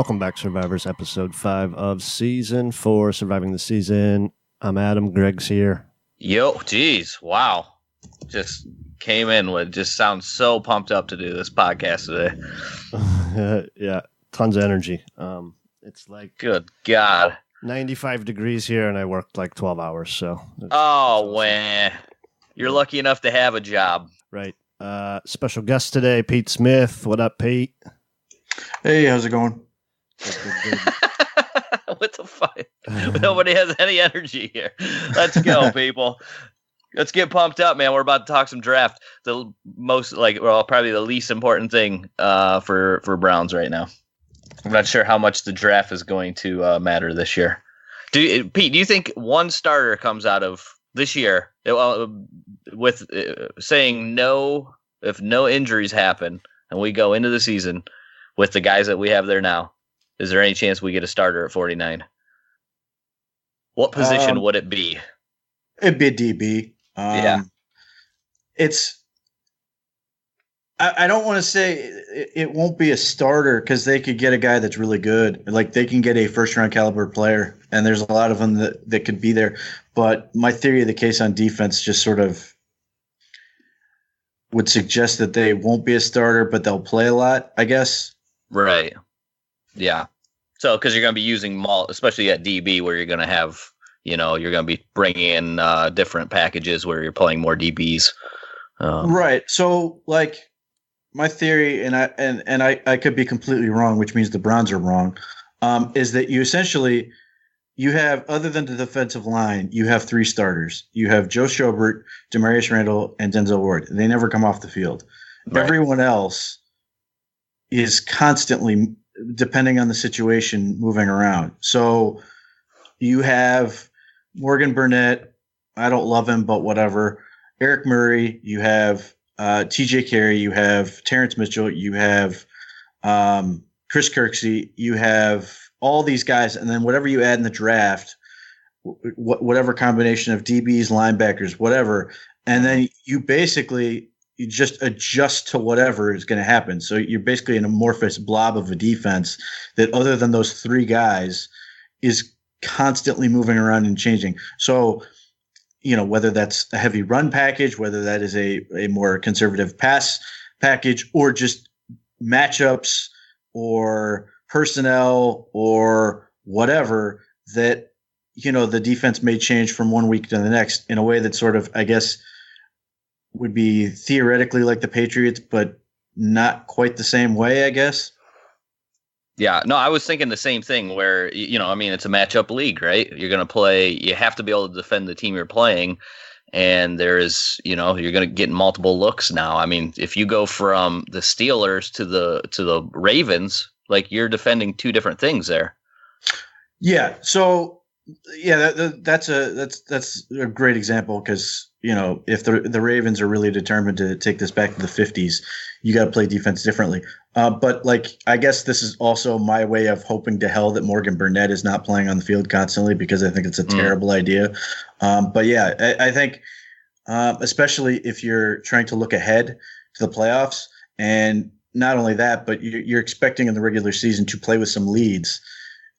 Welcome back, Survivors, episode 5 of season 4, Surviving the Season. I'm Adam. Greg's here. Yo, geez, wow. Just came in with, just sounds so pumped up to do this podcast today. Yeah, tons of energy. It's like good God, 95 degrees here, and I worked like 12 hours. So awesome. You're lucky enough to have a job, right? Special guest today, Pete Smith. What up, Pete? Hey, how's it going? Good. What the fuck? Nobody has any energy here. Let's go, people. Let's get pumped up, man. We're about to talk some draft. The most, probably the least important thing for Browns right now. I'm not sure how much the draft is going to matter this year. Pete, do you think one starter comes out of this year with saying no, if no injuries happen and we go into the season with the guys that we have there now? Is there any chance we get a starter at 49? What position would it be? It'd be a DB. Yeah. I don't want to say it won't be a starter because they could get a guy that's really good. Like they can get a first-round caliber player, and there's a lot of them that could be there. But my theory of the case on defense just sort of would suggest that they won't be a starter, but they'll play a lot, I guess. Right. Yeah. So, because you're going to be using especially at DB, where you're going to have, you're going to be bringing in different packages where you're playing more DBs. Right. So, like, my theory, and I could be completely wrong, which means the Browns are wrong, is that you have, other than the defensive line, you have 3 starters. You have Joe Schobert, Demarius Randall, and Denzel Ward. They never come off the field. Right. Everyone else is constantly, depending on the situation, moving around. So you have Morgan Burnett. I don't love him, but whatever. Eric Murray. You have TJ Carey. You have Terrence Mitchell. You have Chris Kirksey. You have all these guys. And then whatever you add in the draft, whatever combination of DBs, linebackers, whatever. And then you just adjust to whatever is going to happen. So you're basically an amorphous blob of a defense that, other than those 3 guys, is constantly moving around and changing. So, whether that's a heavy run package, whether that is a more conservative pass package, or just matchups or personnel or whatever, that, the defense may change from one week to the next in a way that sort of, I guess, would be theoretically like the Patriots, but not quite the same way, I guess. Yeah, no, I was thinking the same thing where, it's a matchup league, right? You're going to play, you have to be able to defend the team you're playing. And there's, you're going to get multiple looks now. I mean, if you go from the Steelers to the Ravens, like you're defending 2 different things there. Yeah. So yeah, that's a great example because, if the Ravens are really determined to take this back to the 50s, you got to play defense differently. But I guess this is also my way of hoping to hell that Morgan Burnett is not playing on the field constantly, because I think it's a terrible idea. But yeah, I think especially if you're trying to look ahead to the playoffs, and not only that, but you're expecting in the regular season to play with some leads.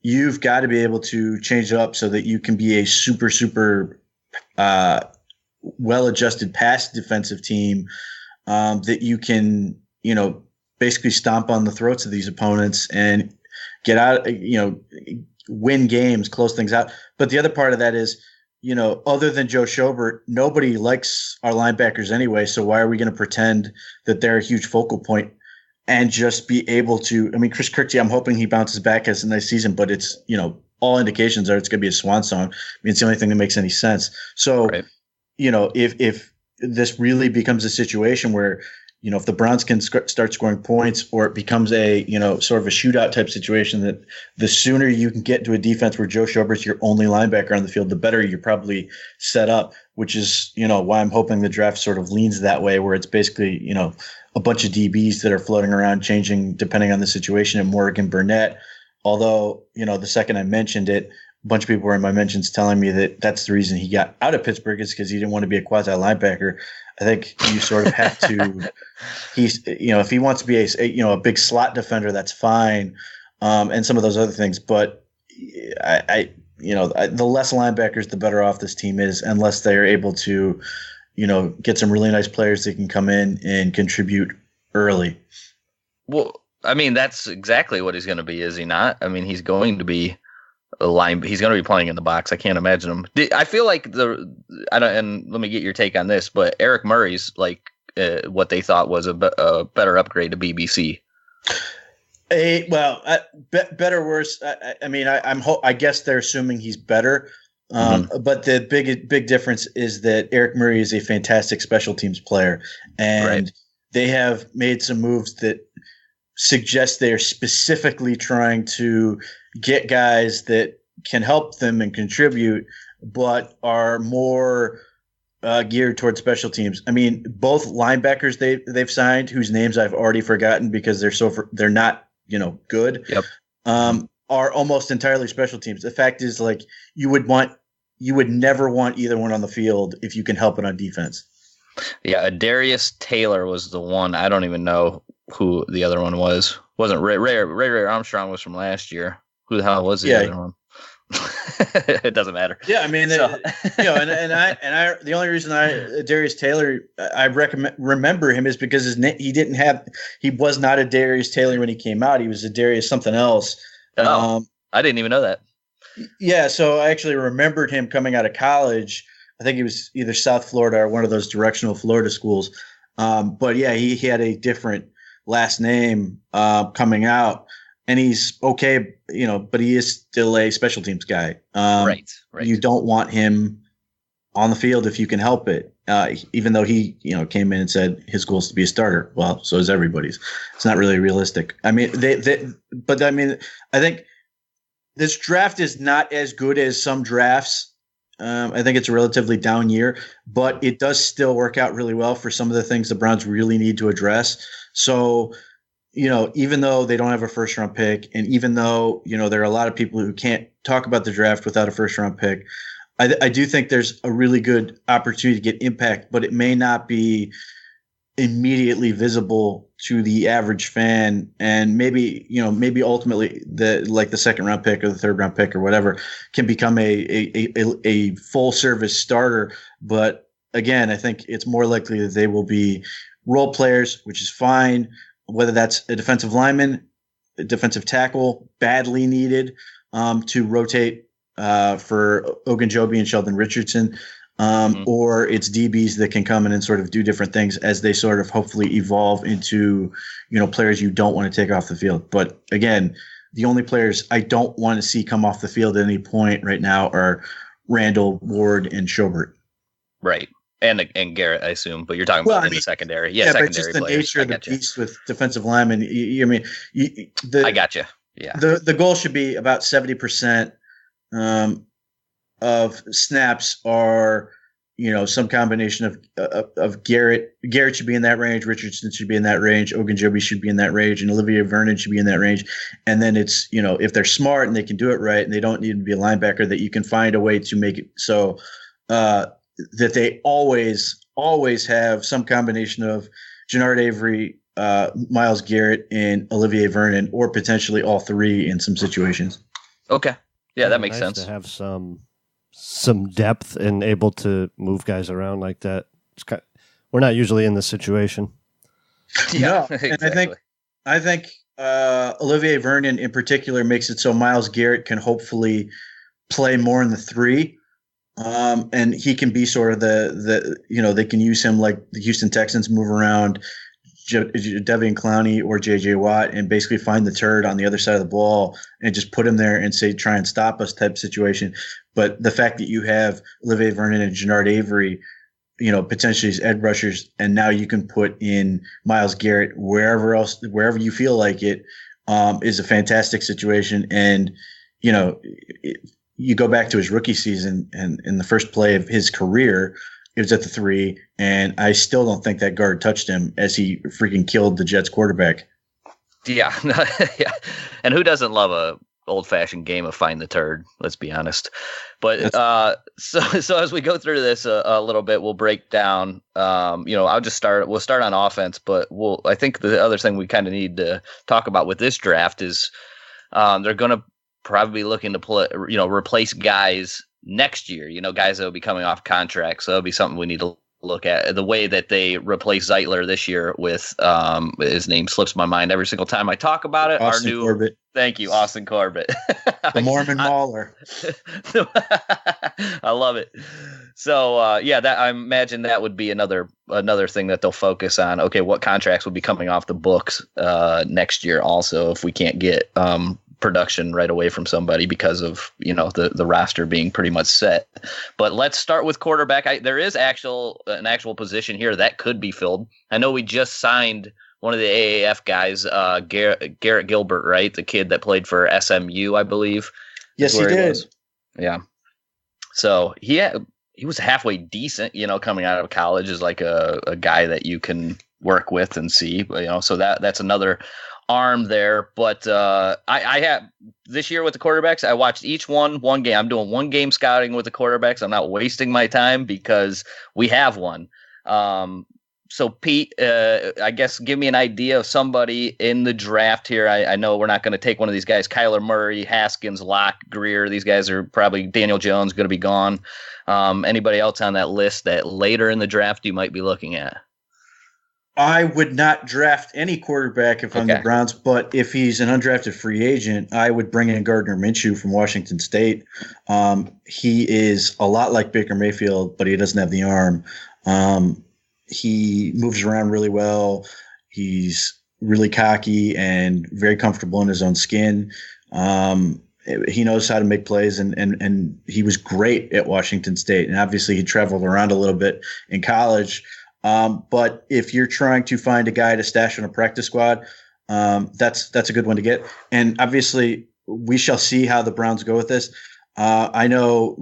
You've got to be able to change it up so that you can be a super, super well-adjusted pass defensive team that you can, basically stomp on the throats of these opponents and get out, win games, close things out. But the other part of that is, other than Joe Schobert, nobody likes our linebackers anyway. So why are we going to pretend that they're a huge focal point and just be able to? I mean, Chris Kirksey, I'm hoping he bounces back, as a nice season, but it's, all indications are it's going to be a swan song. I mean, it's the only thing that makes any sense. So, right. If this really becomes a situation where, if the Browns can start scoring points, or it becomes a, sort of a shootout type situation, that the sooner you can get to a defense where Joe Schobert's your only linebacker on the field, the better you're probably set up, which is, why I'm hoping the draft sort of leans that way, where it's basically, a bunch of DBs that are floating around, changing depending on the situation. And Morgan Burnett, although, the second I mentioned it, a bunch of people were in my mentions telling me that that's the reason he got out of Pittsburgh, is because he didn't want to be a quasi linebacker. I think you sort of have to, if he wants to be a big slot defender, that's fine. and some of those other things. But the less linebackers, the better off this team is, unless they are able to, get some really nice players that can come in and contribute early. Well, I mean, that's exactly what he's going to be, is he not? I mean, he's going to be he's going to be playing in the box. I can't imagine him. I feel like and let me get your take on this, but Eric Murray's like what they thought was a better upgrade to BBC. Better, worse. I guess they're assuming he's better. But the big difference is that Eric Murray is a fantastic special teams player, and they have made some moves that suggest they are specifically trying to get guys that can help them and contribute, but are more geared towards special teams. I mean, both linebackers they've signed, whose names I've already forgotten because they're not good. Yep. Are almost entirely special teams. The fact is, like, you would never want either one on the field if you can help it on defense. Yeah, Darius Taylor was the one. I don't even know who the other one was. Wasn't Ray Armstrong was from last year. Who the hell was the other one? It doesn't matter. Yeah, I mean, the only reason Darius Taylor I remember him is because he was not a Darius Taylor when he came out. He was a Darius something else. I didn't even know that. Yeah, so I actually remembered him coming out of college. I think he was either South Florida or one of those directional Florida schools. But yeah, he had a different last name coming out, and he's okay, but he is still a special teams guy. Right. You don't want him on the field if you can help it. Even though he, came in and said his goal is to be a starter. Well, so is everybody's. It's not really realistic. I mean, I think this draft is not as good as some drafts. I think it's a relatively down year, but it does still work out really well for some of the things the Browns really need to address. So, even though they don't have a first round pick, and even though, there are a lot of people who can't talk about the draft without a first round pick, I do think there's a really good opportunity to get impact, but it may not be immediately visible to the average fan, and maybe ultimately the second round pick or the third round pick or whatever can become a full service starter. But again, I think it's more likely that they will be role players, which is fine, whether that's a defensive lineman, a defensive tackle, badly needed to rotate for Ogunjobi and Sheldon Richardson. Or it's DBs that can come in and sort of do different things as they sort of hopefully evolve into, players you don't want to take off the field. But again, the only players I don't want to see come off the field at any point right now are Randall, Ward, and Schobert. Right. And Garrett, I assume, but you're talking about in the secondary. Yeah, secondary but just the players. Nature of the beast with defensive linemen. I got you. Yeah. The goal should be about 70%. Of snaps are, some combination of Garrett. Garrett should be in that range. Richardson should be in that range. Ogunjobi should be in that range, and Olivier Vernon should be in that range. And then it's, if they're smart and they can do it right, and they don't need to be a linebacker, that you can find a way to make it so that they always have some combination of Jannard Avery, Myles Garrett, and Olivier Vernon, or potentially all three in some situations. Okay. Yeah, that makes nice sense. To have some depth and able to move guys around like that. We're not usually in this situation. Yeah, exactly. And I think Olivier Vernon in particular makes it so Myles Garrett can hopefully play more in the three, and he can be sort of they can use him like the Houston Texans move around Devian Clowney or JJ Watt and basically find the turd on the other side of the ball and just put him there and say, try and stop us type situation. But the fact that you have Olivier Vernon and Jannard Avery, potentially as edge rushers, and now you can put in Myles Garrett wherever you feel like it, is a fantastic situation. And, you go back to his rookie season and in the first play of his career, it was at the 3, and I still don't think that guard touched him as he freaking killed the Jets quarterback. Yeah. Yeah. And who doesn't love a old-fashioned game of find the turd? Let's be honest. But so as we go through this a little bit, we'll break down. We'll start on offense, but I think the other thing we kind of need to talk about with this draft is they're going to probably be looking to play, replace guys next year, guys that will be coming off contracts. So that'll be something we need to look at. The way that they replace Zeitler this year with his name slips my mind every single time I talk about it. Austin Corbett. Thank you, Austin Corbett. The Mormon Mauler. I love it. So I imagine that would be another thing that they'll focus on. Okay, what contracts will be coming off the books next year? Also, if we can't get production right away from somebody because of the roster being pretty much set. But let's start with quarterback. There is an actual position here that could be filled. I know we just signed one of the AAF guys, Garrett Gilbert, right? The kid that played for SMU, I believe. Yes, he did. Yeah. So he was halfway decent, coming out of college as like a guy that you can work with and see, so that's another arm there. But I have this year with the quarterbacks, I watched each one game. I'm doing one game scouting with the quarterbacks. I'm not wasting my time because we have one. So Pete, I guess give me an idea of somebody in the draft here. I know we're not going to take one of these guys, Kyler Murray, Haskins, Locke, Greer. These guys are probably Daniel Jones going to be gone. Anybody else on that list that later in the draft you might be looking at? I would not draft any quarterback if I'm the Browns, but if he's an undrafted free agent, I would bring in Gardner Minshew from Washington State. He is a lot like Baker Mayfield, but he doesn't have the arm. He moves around really well. He's really cocky and very comfortable in his own skin. He knows how to make plays, and he was great at Washington State. And obviously he traveled around a little bit in college. But if you're trying to find a guy to stash on a practice squad, that's a good one to get. And obviously we shall see how the Browns go with this. I know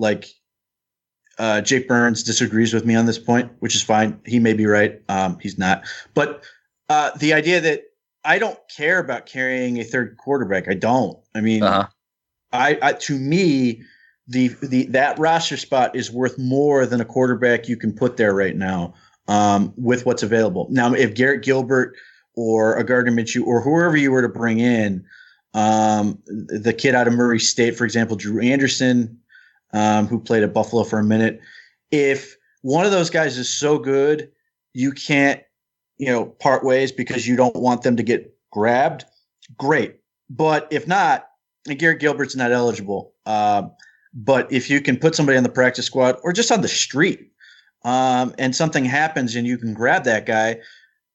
Jake Burns disagrees with me on this point, which is fine. He may be right. He's not. But the idea that I don't care about carrying a third quarterback, I don't. I mean, to me, that roster spot is worth more than a quarterback you can put there right now with what's available. Now, if Garrett Gilbert or a Gardner Minshew or whoever you were to bring in, the kid out of Murray State, for example, Drew Anderson, who played at Buffalo for a minute. If one of those guys is so good, you can't, part ways because you don't want them to get grabbed. Great. But if not, and Garrett Gilbert's not eligible. But if you can put somebody on the practice squad or just on the street, and something happens and you can grab that guy,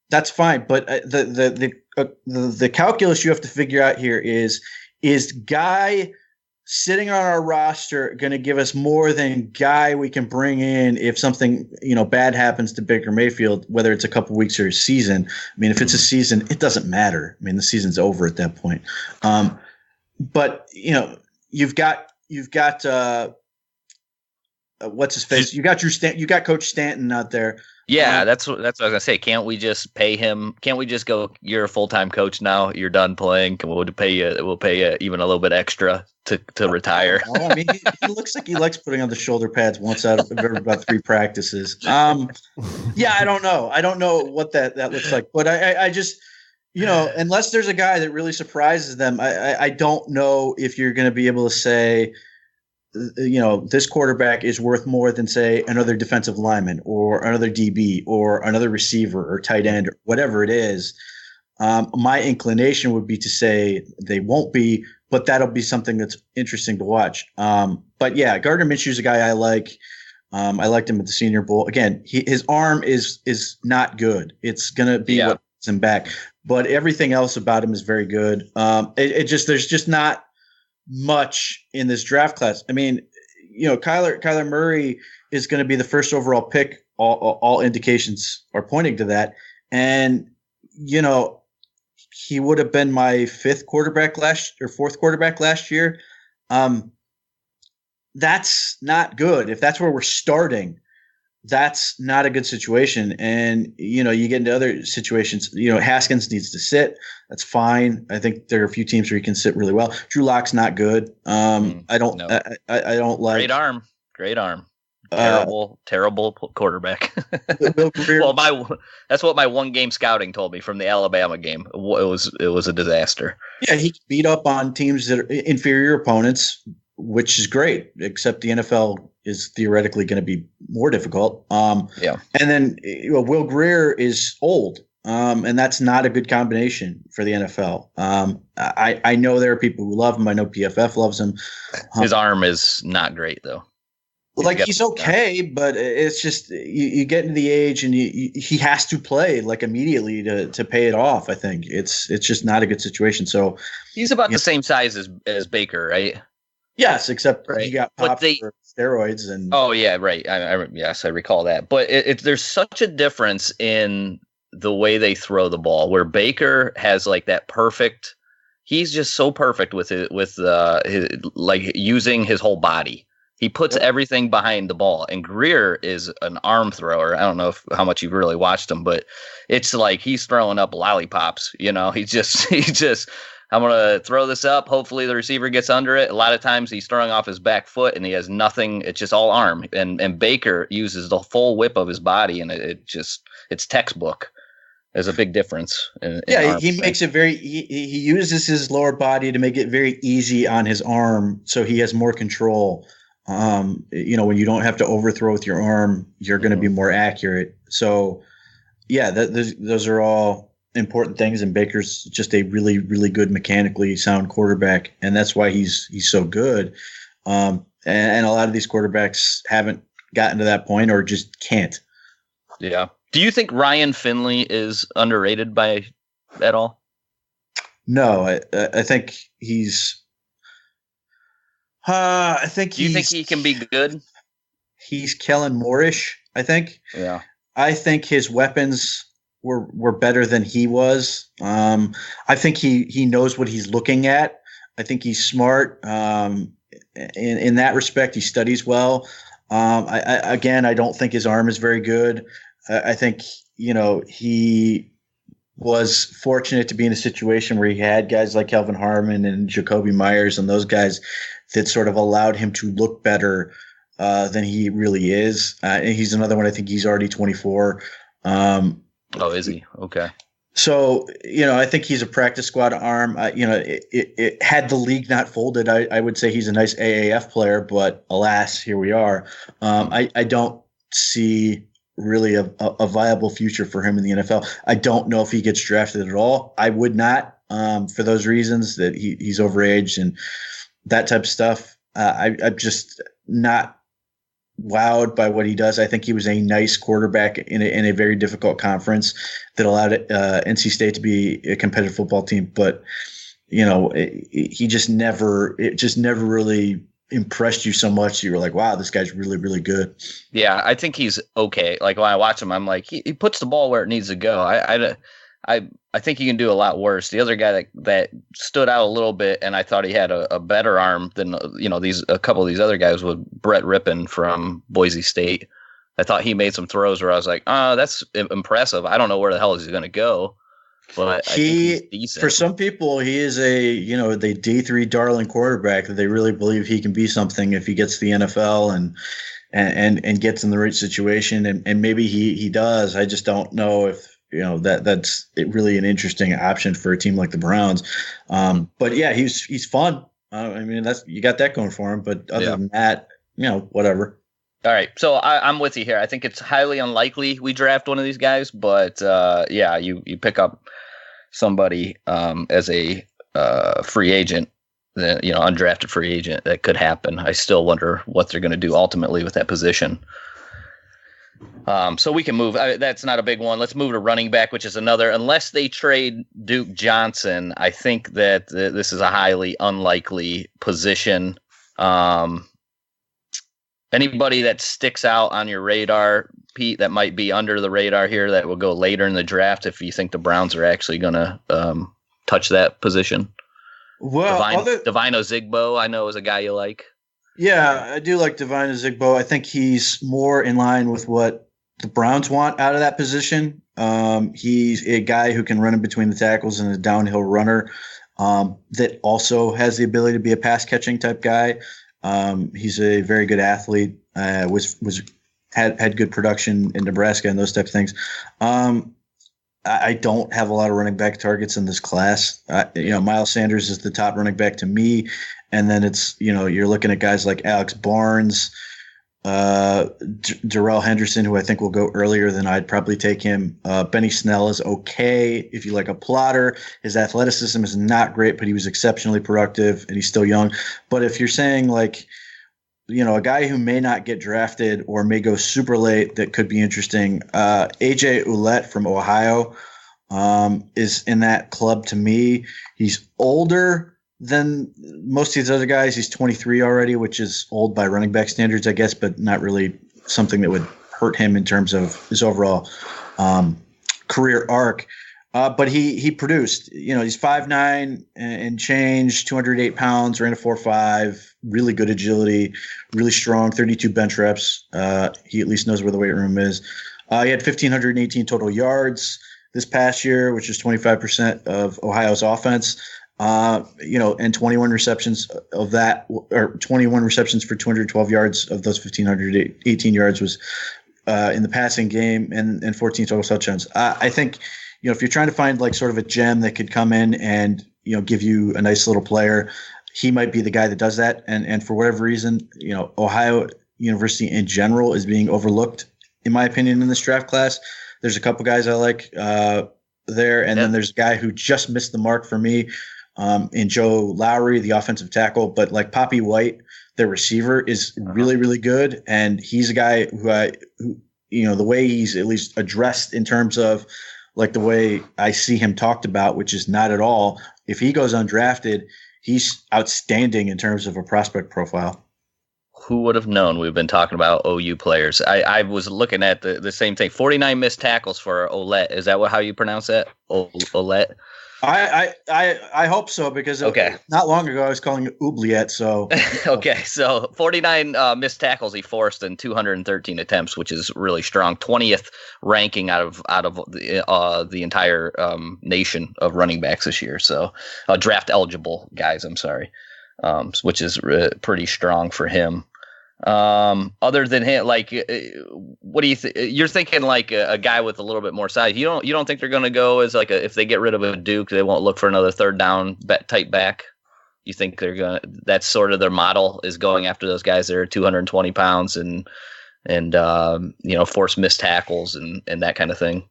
that's fine. But the calculus you have to figure out here is guy sitting on our roster going to give us more than guy we can bring in if something bad happens to Baker Mayfield, whether it's a couple weeks or a season. I mean, if it's a season, it doesn't matter. I mean, the season's over at that point. But you've got what's his face? You got Coach Stanton out there. Yeah, that's what I was gonna say. Can't we just pay him? Can't we just go? You're a full-time coach now. You're done playing. We'll pay you even a little bit extra to retire. I mean, he looks like he likes putting on the shoulder pads once out of about 3 practices. Yeah, I don't know. I don't know what that looks like, but I just unless there's a guy that really surprises them, I don't know if you're going to be able to say, this quarterback is worth more than, say, another defensive lineman or another DB or another receiver or tight end or whatever it is. My inclination would be to say they won't be, but that'll be something that's interesting to watch. But yeah, Gardner Minshew's a guy I like. I liked him at the Senior Bowl. Again, his arm is not good. It's going to be what gets him back. But everything else about him is very good. There's just not much in this draft class. I mean, Kyler Murray is going to be the first overall pick. All indications are pointing to that. And, he would have been my 4th quarterback last year. That's not good. If that's where we're starting, that's not a good situation. And, you get into other situations, Haskins needs to sit. That's fine. I think there are a few teams where he can sit really well. Drew Lock's not good. I don't like. Great arm. Terrible quarterback. Will Greer, Well, that's what my one game scouting told me from the Alabama game. It was a disaster. yeah, he can beat up on teams that are inferior opponents, which is great. Except the NFL is theoretically going to be more difficult. Yeah. And then Will Greer is old, and that's not a good combination for the NFL. I know there are people who love him. I know PFF loves him. His arm is not great though. Like he's okay, but it's just you get into the age and he has to play like immediately to pay it off. I think it's just not a good situation. So he's about the same size as Baker, right? Yes, except right. he got popped for steroids and. Oh yeah, right. Yes, I recall that. But there's such a difference in the way they throw the ball. Where Baker has like that perfect. He's just so perfect with it, with his, like using his whole body. He puts everything behind the ball, and Greer is an arm thrower. I don't know how much you've really watched him, but it's like he's throwing up lollipops. He's just, I'm going to throw this up. Hopefully the receiver gets under it. A lot of times he's throwing off his back foot and he has nothing. It's just all arm. And Baker uses the full whip of his body, and it's textbook. There's a big difference. He makes it very. He uses his lower body to make it very easy on his arm, so he has more control. When you don't have to overthrow with your arm, you're going to be more accurate. So, yeah, those are all important things. And Baker's just a really, really good mechanically sound quarterback, and that's why he's so good. And a lot of these quarterbacks haven't gotten to that point or just can't. Yeah. Do you think Ryan Finley is underrated at all? No, I think he's. Do you think he can be good? He's Kellen Moore-ish, I think. Yeah. I think his weapons were better than he was. I think he knows what he's looking at. I think he's smart. In that respect, he studies well. I don't think his arm is very good. I think, he was fortunate to be in a situation where he had guys like Kelvin Harmon and Jacoby Myers and those guys that sort of allowed him to look better than he really is. And he's another one. I think he's already 24. Is he? Okay. So, I think he's a practice squad arm. It had the league not folded, I would say he's a nice AAF player, but alas, here we are. I don't see really a viable future for him in the NFL. I don't know if he gets drafted at all. I would not, for those reasons that he's overaged and that type of stuff. I'm just not wowed by what he does. I think he was a nice quarterback in a very difficult conference that allowed NC State to be a competitive football team. But, it just never really impressed you so much. You were like, wow, this guy's really, really good. Yeah, I think he's okay. Like when I watch him, I'm like, he puts the ball where it needs to go. I think he can do a lot worse. The other guy that stood out a little bit, and I thought he had a better arm than a couple of these other guys, was Brett Rippon from Boise State. I thought he made some throws where I was like, oh, that's impressive. I don't know where the hell he's going to go, but I think he's decent. For some people, he is the D3 darling quarterback that they really believe he can be something if he gets to the NFL and gets in the right situation, and maybe he does. I just don't know if. That's really an interesting option for a team like the Browns. But yeah, he's fun. You got that going for him. But other than that, whatever. All right. So I'm with you here. I think it's highly unlikely we draft one of these guys. But you pick up somebody as a free agent, undrafted free agent. That could happen. I still wonder what they're going to do ultimately with that position. So we can move. That's not a big one. Let's move to running back, which is another. Unless they trade Duke Johnson, I think that this is a highly unlikely position. Anybody that sticks out on your radar, Pete, that might be under the radar here that will go later in the draft if you think the Browns are actually going to touch that position? Well, Devine Ozigbo, I know, is a guy you like. Yeah, I do like Devine Ozigbo. I think he's more in line with what the Browns want out of that position. He's a guy who can run in between the tackles and a downhill runner that also has the ability to be a pass catching type guy. He's a very good athlete. Had good production in Nebraska and those types of things. I don't have a lot of running back targets in this class. Miles Sanders is the top running back to me, and then it's you're looking at guys like Alex Barnes, Darrell Henderson, who I think will go earlier than I'd probably take him. Benny Snell is okay if you like a plotter. His athleticism is not great, but he was exceptionally productive, and he's still young. But if you're saying like, a guy who may not get drafted or may go super late that could be interesting, AJ Ouellette from Ohio is in that club to me. He's older than most of these other guys. He's 23 already, which is old by running back standards, I guess, but not really something that would hurt him in terms of his overall career arc. But he produced. He's 5'9" and change, 208 pounds, ran a 4.5, really good agility, really strong, 32 bench reps. He at least knows where the weight room is. He had 1,518 total yards this past year, which is 25% of Ohio's offense. And 21 receptions of that, or 21 receptions for 212 yards of those 1,518 yards was in the passing game, and 14 total touchdowns. I think, if you're trying to find like sort of a gem that could come in and, give you a nice little player, he might be the guy that does that. And for whatever reason, Ohio University in general is being overlooked, in my opinion, in this draft class. There's a couple guys I like there. And then there's a guy who just missed the mark for me in Joe Lowry, the offensive tackle. But like Poppy White, their receiver, is really, really good. And he's a guy who the way he's at least addressed in terms of like the way I see him talked about, which is not at all. If he goes undrafted, he's outstanding in terms of a prospect profile. Who would have known? We've been talking about OU players. I was looking at the same thing. 49 missed tackles for Ouellette. Is that how you pronounce that? Ouellette? I hope so, because not long ago I was calling it Oubliette. So okay, so 49 missed tackles he forced in 213 attempts, which is really strong. 20th ranking out of the entire nation of running backs this year. So draft eligible guys. I'm sorry, which is pretty strong for him. Other than him, like, what do you think? You're thinking like a guy with a little bit more size. You don't think they're going to go as like if they get rid of a Duke, they won't look for another third down type back? You think they're going to, that's sort of their model, is going after those guys that are 220 pounds and force missed tackles and that kind of thing?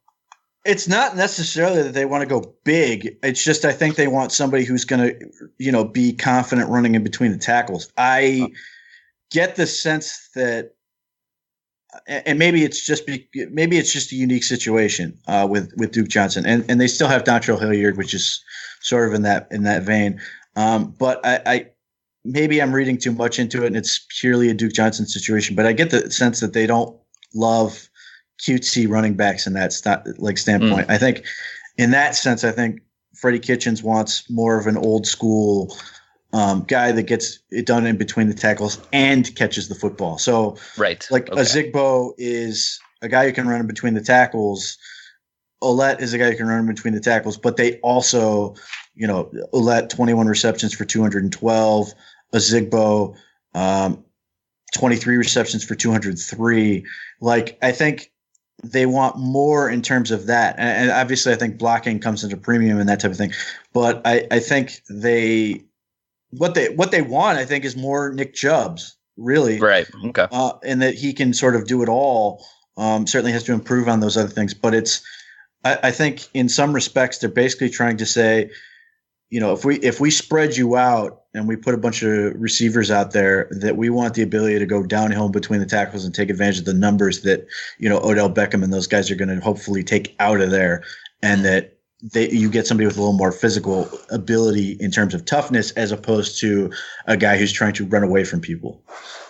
It's not necessarily that they want to go big. It's just, I think they want somebody who's going to, be confident running in between the tackles. I get the sense that, and maybe it's just a unique situation with Duke Johnson, and they still have Dontrell Hilliard, which is sort of in that vein. But I maybe I'm reading too much into it, and it's purely a Duke Johnson situation. But I get the sense that they don't love cutesy running backs in that standpoint. I think in that sense, I think Freddie Kitchens wants more of an old school guy that gets it done in between the tackles and catches the football. So a Zigbo is a guy who can run in between the tackles. Ouellette is a guy who can run in between the tackles, but they also, Ouellette 21 receptions for 212, a Zigbo 23 receptions for 203. Like, I think they want more in terms of that. And obviously I think blocking comes into premium and that type of thing. But I think what they want, I think, is more Nick Chubbs, really. Right. Okay. And that he can sort of do it all. Certainly has to improve on those other things. But I think in some respects, they're basically trying to say, if we spread you out and we put a bunch of receivers out there, that we want the ability to go downhill between the tackles and take advantage of the numbers that, Odell Beckham and those guys are going to hopefully take out of there, and that you get somebody with a little more physical ability in terms of toughness, as opposed to a guy who's trying to run away from people.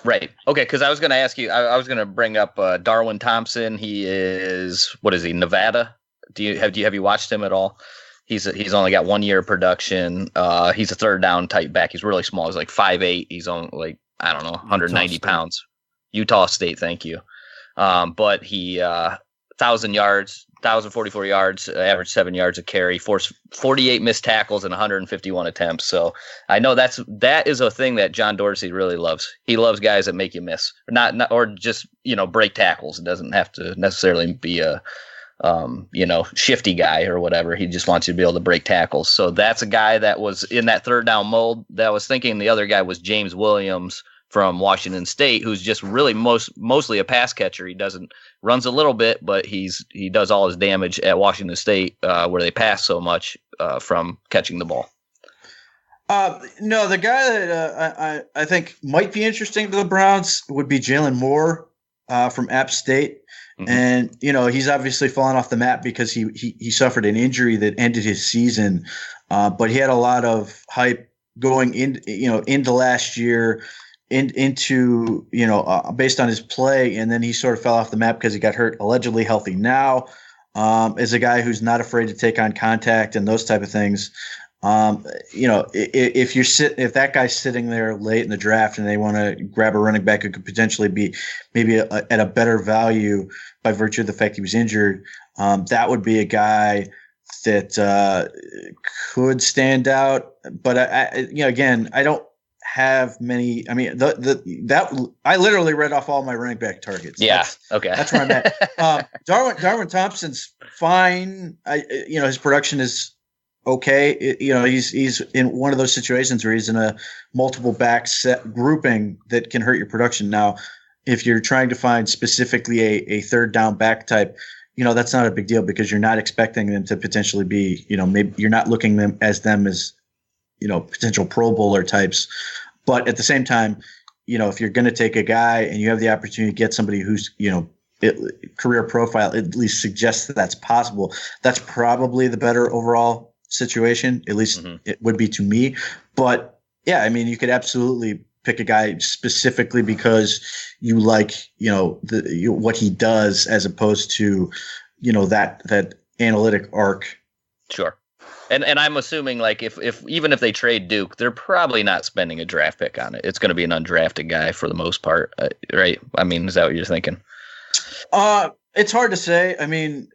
Right. Okay. Because I was going to ask you, I was going to bring up Darwin Thompson. He is, what is he, Nevada? Have you watched him at all? He's only got 1 year of production. He's a third down type back. He's really small. He's like 5'8". He's on 190 pounds. Utah State. Thank you. But he 1,000 yards, 1,044 yards, average 7 yards a carry, forced 48 missed tackles and 151 attempts. So I know that is a thing that John Dorsey really loves. He loves guys that make you miss, not or just break tackles. It doesn't have to necessarily be a shifty guy or whatever. He just wants you to be able to break tackles. So that's a guy that was in that third down mold. That I was thinking the other guy was James Williams from Washington State, who's just really mostly a pass catcher. He runs a little bit, but he does all his damage at Washington State, where they pass so much from catching the ball. No, the guy that I think might be interesting to the Browns would be Jalen Moore from App State. Mm-hmm. And, he's obviously fallen off the map because he suffered an injury that ended his season. But he had a lot of hype going into last year, into based on his play. And then he sort of fell off the map because he got hurt, allegedly healthy now, is a guy who's not afraid to take on contact and those type of things. If that guy's sitting there late in the draft and they want to grab a running back who could potentially be maybe at a better value by virtue of the fact he was injured, that would be a guy that could stand out. But again, I don't have many. I mean, I literally read off all my running back targets. Yeah. Okay. That's where I'm at. Darwin Thompson's fine. His production is okay. He's in one of those situations where he's in a multiple back set grouping that can hurt your production. Now, if you're trying to find specifically a third down back type, that's not a big deal because you're not expecting them to potentially be, maybe you're not looking as potential Pro Bowler types. But at the same time, if you're going to take a guy and you have the opportunity to get somebody who's, career profile at least suggests that that's possible, that's probably the better overall situation. At least It would be to me. But yeah, I mean, you could absolutely pick a guy specifically because you like, what he does as opposed to, that analytic arc. Sure. And I'm assuming like if even if they trade Duke, they're probably not spending a draft pick on it. It's going to be an undrafted guy for the most part, right? I mean, is that what you're thinking? It's hard to say. I mean,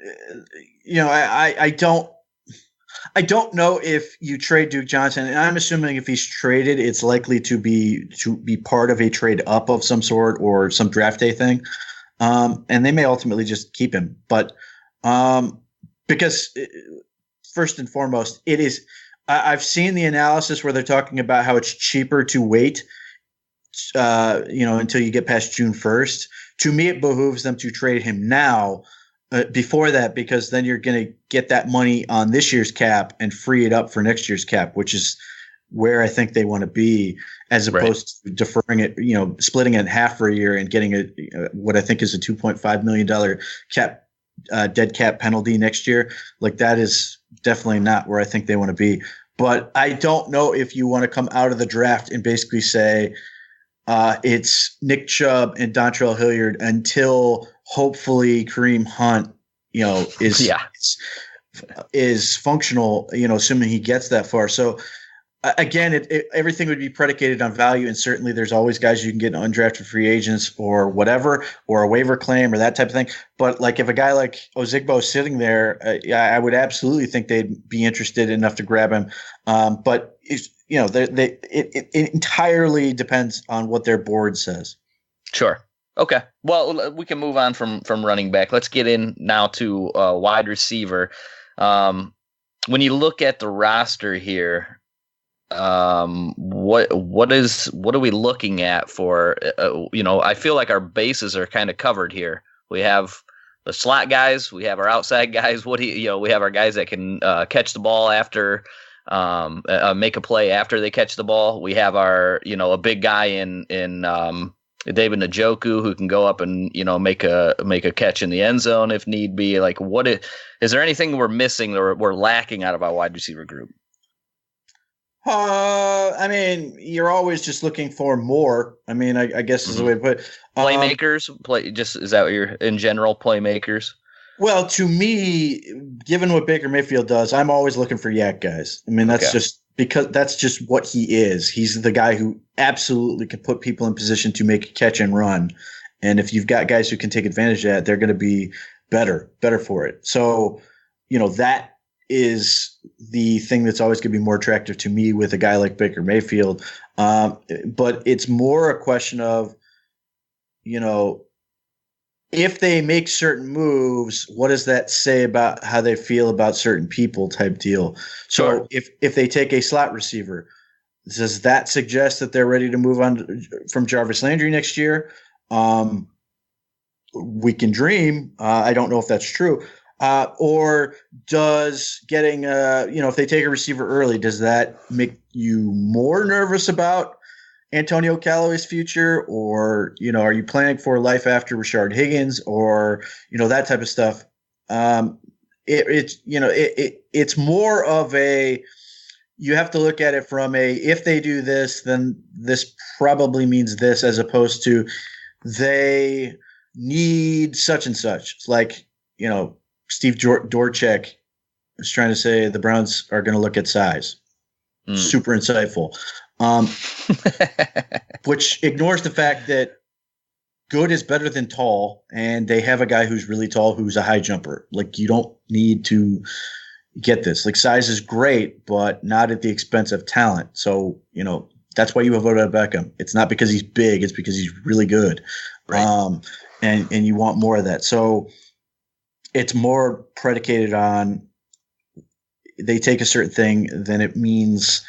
I don't know if you trade Duke Johnson, and I'm assuming if he's traded, it's likely to be part of a trade up of some sort or some draft day thing. And they may ultimately just keep him, but because. First and foremost, it is. I've seen the analysis where they're talking about how it's cheaper to wait, until you get past June 1st. To me, it behooves them to trade him now, before that, because then you're going to get that money on this year's cap and free it up for next year's cap, which is where I think they want to be, as opposed to deferring it, splitting it in half for a year and getting what I think is a $2.5 million cap. Dead cap penalty next year. Like, that is definitely not where I think they want to be. But I don't know if you want to come out of the draft and basically say it's Nick Chubb and Dontrell Hilliard until hopefully Kareem Hunt, is functional, assuming he gets that far. So again, everything would be predicated on value, and certainly there's always guys you can get undrafted free agents or whatever, or a waiver claim or that type of thing. But like if a guy like Ozigbo is sitting there, I would absolutely think they'd be interested enough to grab him. But it entirely depends on what their board says. Sure. Okay. Well, we can move on from running back. Let's get in now to wide receiver. When you look at the roster here, what are we looking at for, I feel like our bases are kind of covered here. We have the slot guys, we have our outside guys. We have our guys that can catch the ball after, make a play after they catch the ball. We have our, a big guy in David Njoku who can go up and, make a catch in the end zone if need be. Like, is there anything we're missing or we're lacking out of our wide receiver group? I mean, you're always just looking for more. I mean, I guess is the way to put it. Playmakers, is that what you're in general, playmakers? Well, to me, given what Baker Mayfield does, I'm always looking for yak guys. I mean, that's just because that's just what he is. He's the guy who absolutely can put people in position to make a catch and run. And if you've got guys who can take advantage of that, they're going to be better for it. So, that is the thing that's always going to be more attractive to me with a guy like Baker Mayfield. But it's more a question of, if they make certain moves, what does that say about how they feel about certain people type deal? So if they take a slot receiver, does that suggest that they're ready to move on from Jarvis Landry next year? We can dream. I don't know if that's true. Or does getting if they take a receiver early, does that make you more nervous about Antonio Callaway's future? Or, are you planning for life after Rashard Higgins, or, that type of stuff? It's more of a, you have to look at it from a, if they do this, then this probably means this, as opposed to they need such and such. It's like, Steve Dorchek was trying to say the Browns are going to look at size. Super insightful. Which ignores the fact that good is better than tall, and they have a guy who's really tall who's a high jumper. Like, you don't need to get this. Like, size is great, but not at the expense of talent. So, that's why you have Odell Beckham. It's not because he's big, it's because he's really good. Right. And you want more of that. So it's more predicated on, they take a certain thing, then it means,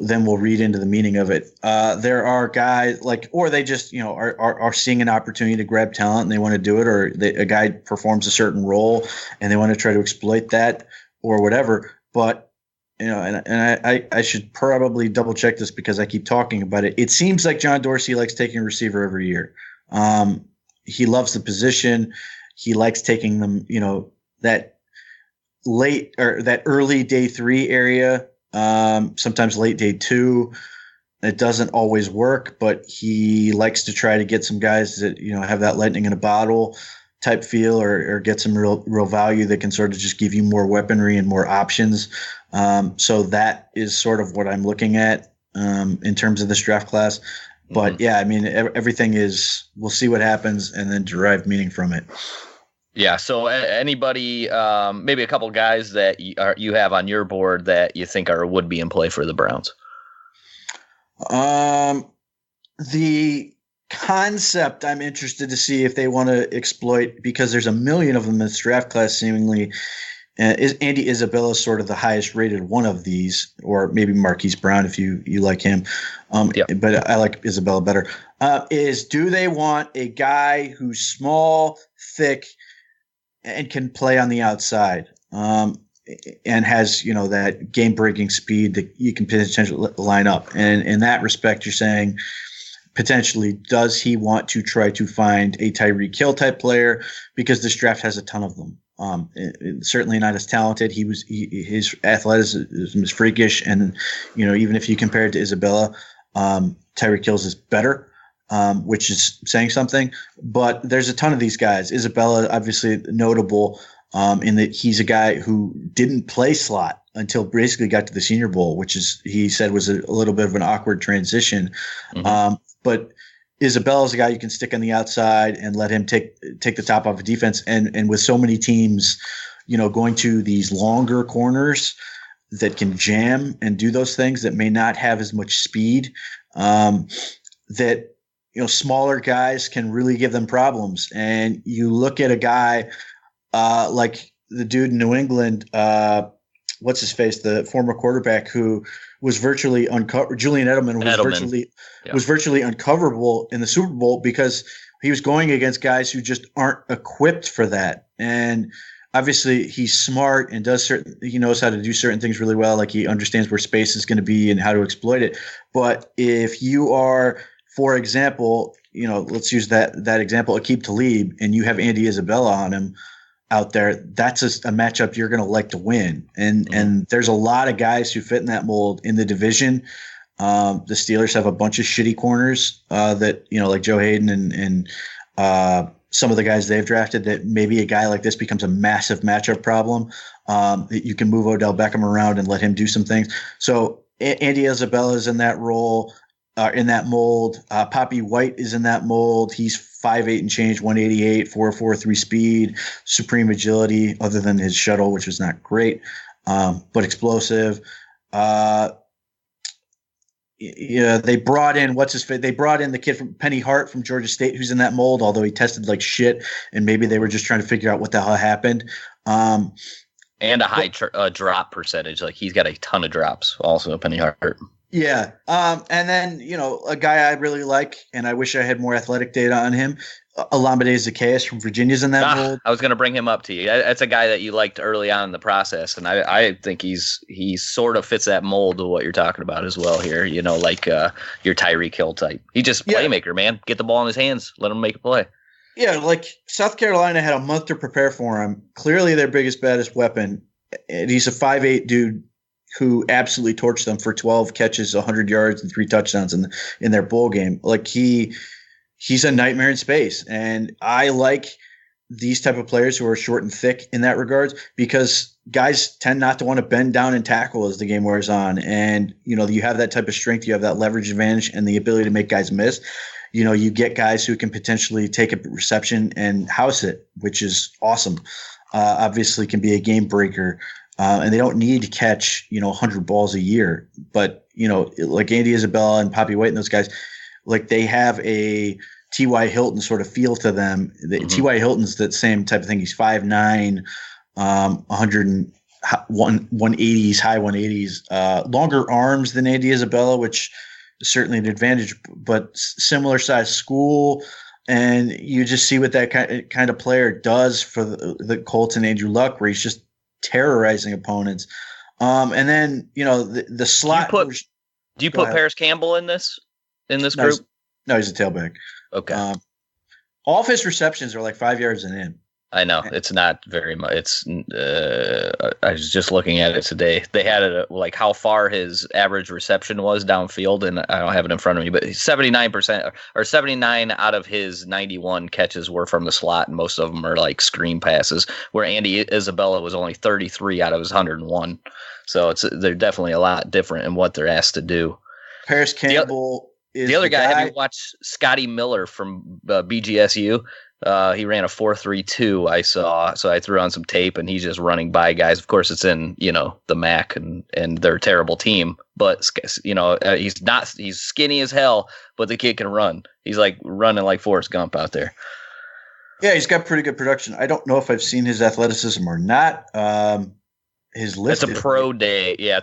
then we'll read into the meaning of it. There are guys or they just, are seeing an opportunity to grab talent and they want to do it, or a guy performs a certain role and they want to try to exploit that or whatever. But, I should probably double check this because I keep talking about it. It seems like John Dorsey likes taking a receiver every year. He loves the position. He likes taking them, that late or that early day 3 area. Sometimes late day 2. It doesn't always work, but he likes to try to get some guys that, have that lightning in a bottle type feel, or get some real value that can sort of just give you more weaponry and more options. So that is sort of what I'm looking at in terms of this draft class. But yeah, I mean, everything is, we'll see what happens and then derive meaning from it. Yeah. So anybody, maybe a couple guys that you have on your board that you think would be in play for the Browns? The concept I'm interested to see if they want to exploit, because there's a million of them in this draft class seemingly. Is Andy Isabella sort of the highest rated one of these, or maybe Marquise Brown if you like him. But I like Isabella better. Do they want a guy who's small, thick, and can play on the outside, and has, that game-breaking speed that you can potentially line up? And in that respect, you're saying potentially, does he want to try to find a Tyreek Hill type player? Because this draft has a ton of them. Certainly not as talented. His athleticism is freakish, and even if you compare it to Isabella, Tyreek Hill's is better. Which is saying something, but there's a ton of these guys. Isabella, obviously notable in that he's a guy who didn't play slot until basically got to the Senior Bowl, which he said was a little bit of an awkward transition. But Isabella's a guy you can stick on the outside and let him take the top off of defense. And with so many teams, going to these longer corners that can jam and do those things that may not have as much speed, that smaller guys can really give them problems. And you look at a guy like the dude in New England, what's his face, the former quarterback who was virtually uncovered. Julian Edelman was virtually uncoverable in the Super Bowl because he was going against guys who just aren't equipped for that. And obviously he's smart and he knows how to do certain things really well. Like, he understands where space is going to be and how to exploit it. But if you are, for example, let's use that example, Aqib Talib, and you have Andy Isabella on him out there, that's a matchup you're going to like to win. And there's a lot of guys who fit in that mold in the division. The Steelers have a bunch of shitty corners that, like Joe Hayden and some of the guys they've drafted, that maybe a guy like this becomes a massive matchup problem, that you can move Odell Beckham around and let him do some things. So Andy Isabella is in that role. are in that mold. Poppy White is in that mold. He's 5'8" and change, 188, 4.43 speed, supreme agility, other than his shuttle, which was not great, but explosive. Yeah, they brought in they brought in the kid from Penny Hart from Georgia State, who's in that mold, although he tested like shit, and maybe they were just trying to figure out what the hell happened. And a high drop percentage. Like he's got a ton of drops. Also, Penny Hart. Yeah. And then, a guy I really like, and I wish I had more athletic data on him, Olamide Zacchaeus from Virginia's in that mold. I was going to bring him up to you. That's a guy that you liked early on in the process, and I think he sort of fits that mold of what you're talking about as well here. Like your Tyreek Hill type. He just playmaker, man. Get the ball in his hands. Let him make a play. Yeah, like South Carolina had a month to prepare for him. Clearly their biggest, baddest weapon. And he's a 5'8" dude who absolutely torched them for 12 catches, 100 yards, and 3 touchdowns in their bowl game. Like he's a nightmare in space. And I like these type of players who are short and thick in that regards, because guys tend not to want to bend down and tackle as the game wears on. And, you have that type of strength, you have that leverage advantage and the ability to make guys miss. You get guys who can potentially take a reception and house it, which is awesome. Obviously can be a game breaker. And they don't need to catch, 100 balls a year. But, like Andy Isabella and Poppy White and those guys, like they have a T.Y. Hilton sort of feel to them. T.Y. Hilton's that same type of thing. He's 5'9", 180s, high 180s, longer arms than Andy Isabella, which is certainly an advantage, but similar size school. And you just see what that kind of player does for the Colts and Andrew Luck, where he's just terrorizing opponents. And then, the slot. Do you put Paris Campbell in this group? No, he's a tailback. Okay. All of his receptions are like 5 yards and in. I know it's not very much. It's I was just looking at it today. They had it like how far his average reception was downfield, and I don't have it in front of me, but 79% or 79 out of his 91 catches were from the slot, and most of them are like screen passes. Where Andy Isabella was only 33 out of his 101. So they're definitely a lot different in what they're asked to do. Paris Campbell is the other guy. Have you watched Scotty Miller from BGSU? He ran a 4.32 I saw, so I threw on some tape, and he's just running by guys. Of course, it's in the MAC, and they're a terrible team. But he's skinny as hell, but the kid can run. He's like running like Forrest Gump out there. Yeah, he's got pretty good production. I don't know if I've seen his athleticism or not. His list. It's a pro day. Yeah,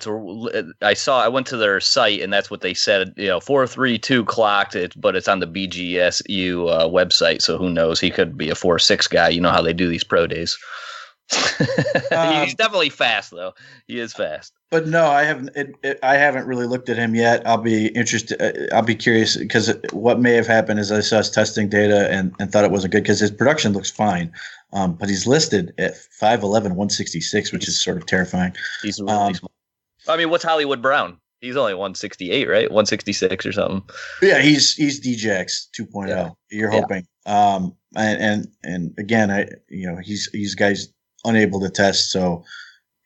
I went to their site, and that's what they said. 4.32 clocked it, but it's on the BGSU website. So who knows? He could be a 4.6 guy. You know how they do these pro days. He's definitely fast, though. He is fast. But no, I haven't really looked at him yet. I'll be interested. I'll be curious, because what may have happened is I saw his testing data and thought it wasn't good, because his production looks fine. But he's listed at 5'11", 166, which is sort of terrifying. He's really small. I mean, what's Hollywood Brown? He's only 168, right? 166 or something. Yeah, he's DJX 2.0. Yeah. You're hoping. Yeah. And again, he's guys unable to test, so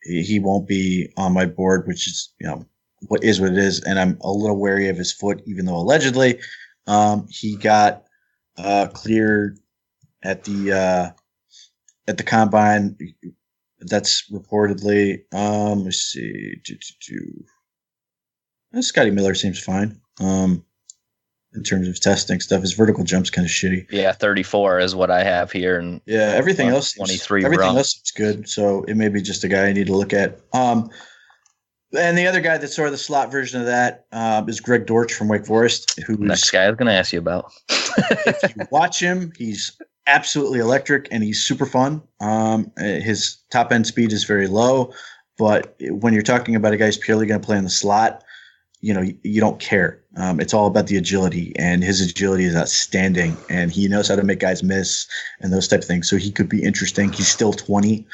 he won't be on my board, which is what it is. And I'm a little wary of his foot, even though allegedly he got cleared at the combine. That's reportedly. Let's see. Scotty Miller seems fine. In terms of testing stuff, his vertical jump's kind of shitty. Yeah, 34 is what I have here, and everything else 23. Everything else is good. So it may be just a guy I need to look at. And the other guy that's sort of the slot version of that is Greg Dortch from Wake Forest. Who's next guy I was going to ask you about. If you watch him, he's absolutely electric, and he's super fun. His top end speed is very low, but when you're talking about a guy who's purely going to play in the slot, you don't care. It's all about the agility, and his agility is outstanding, and he knows how to make guys miss and those type of things. So he could be interesting. He's still 20,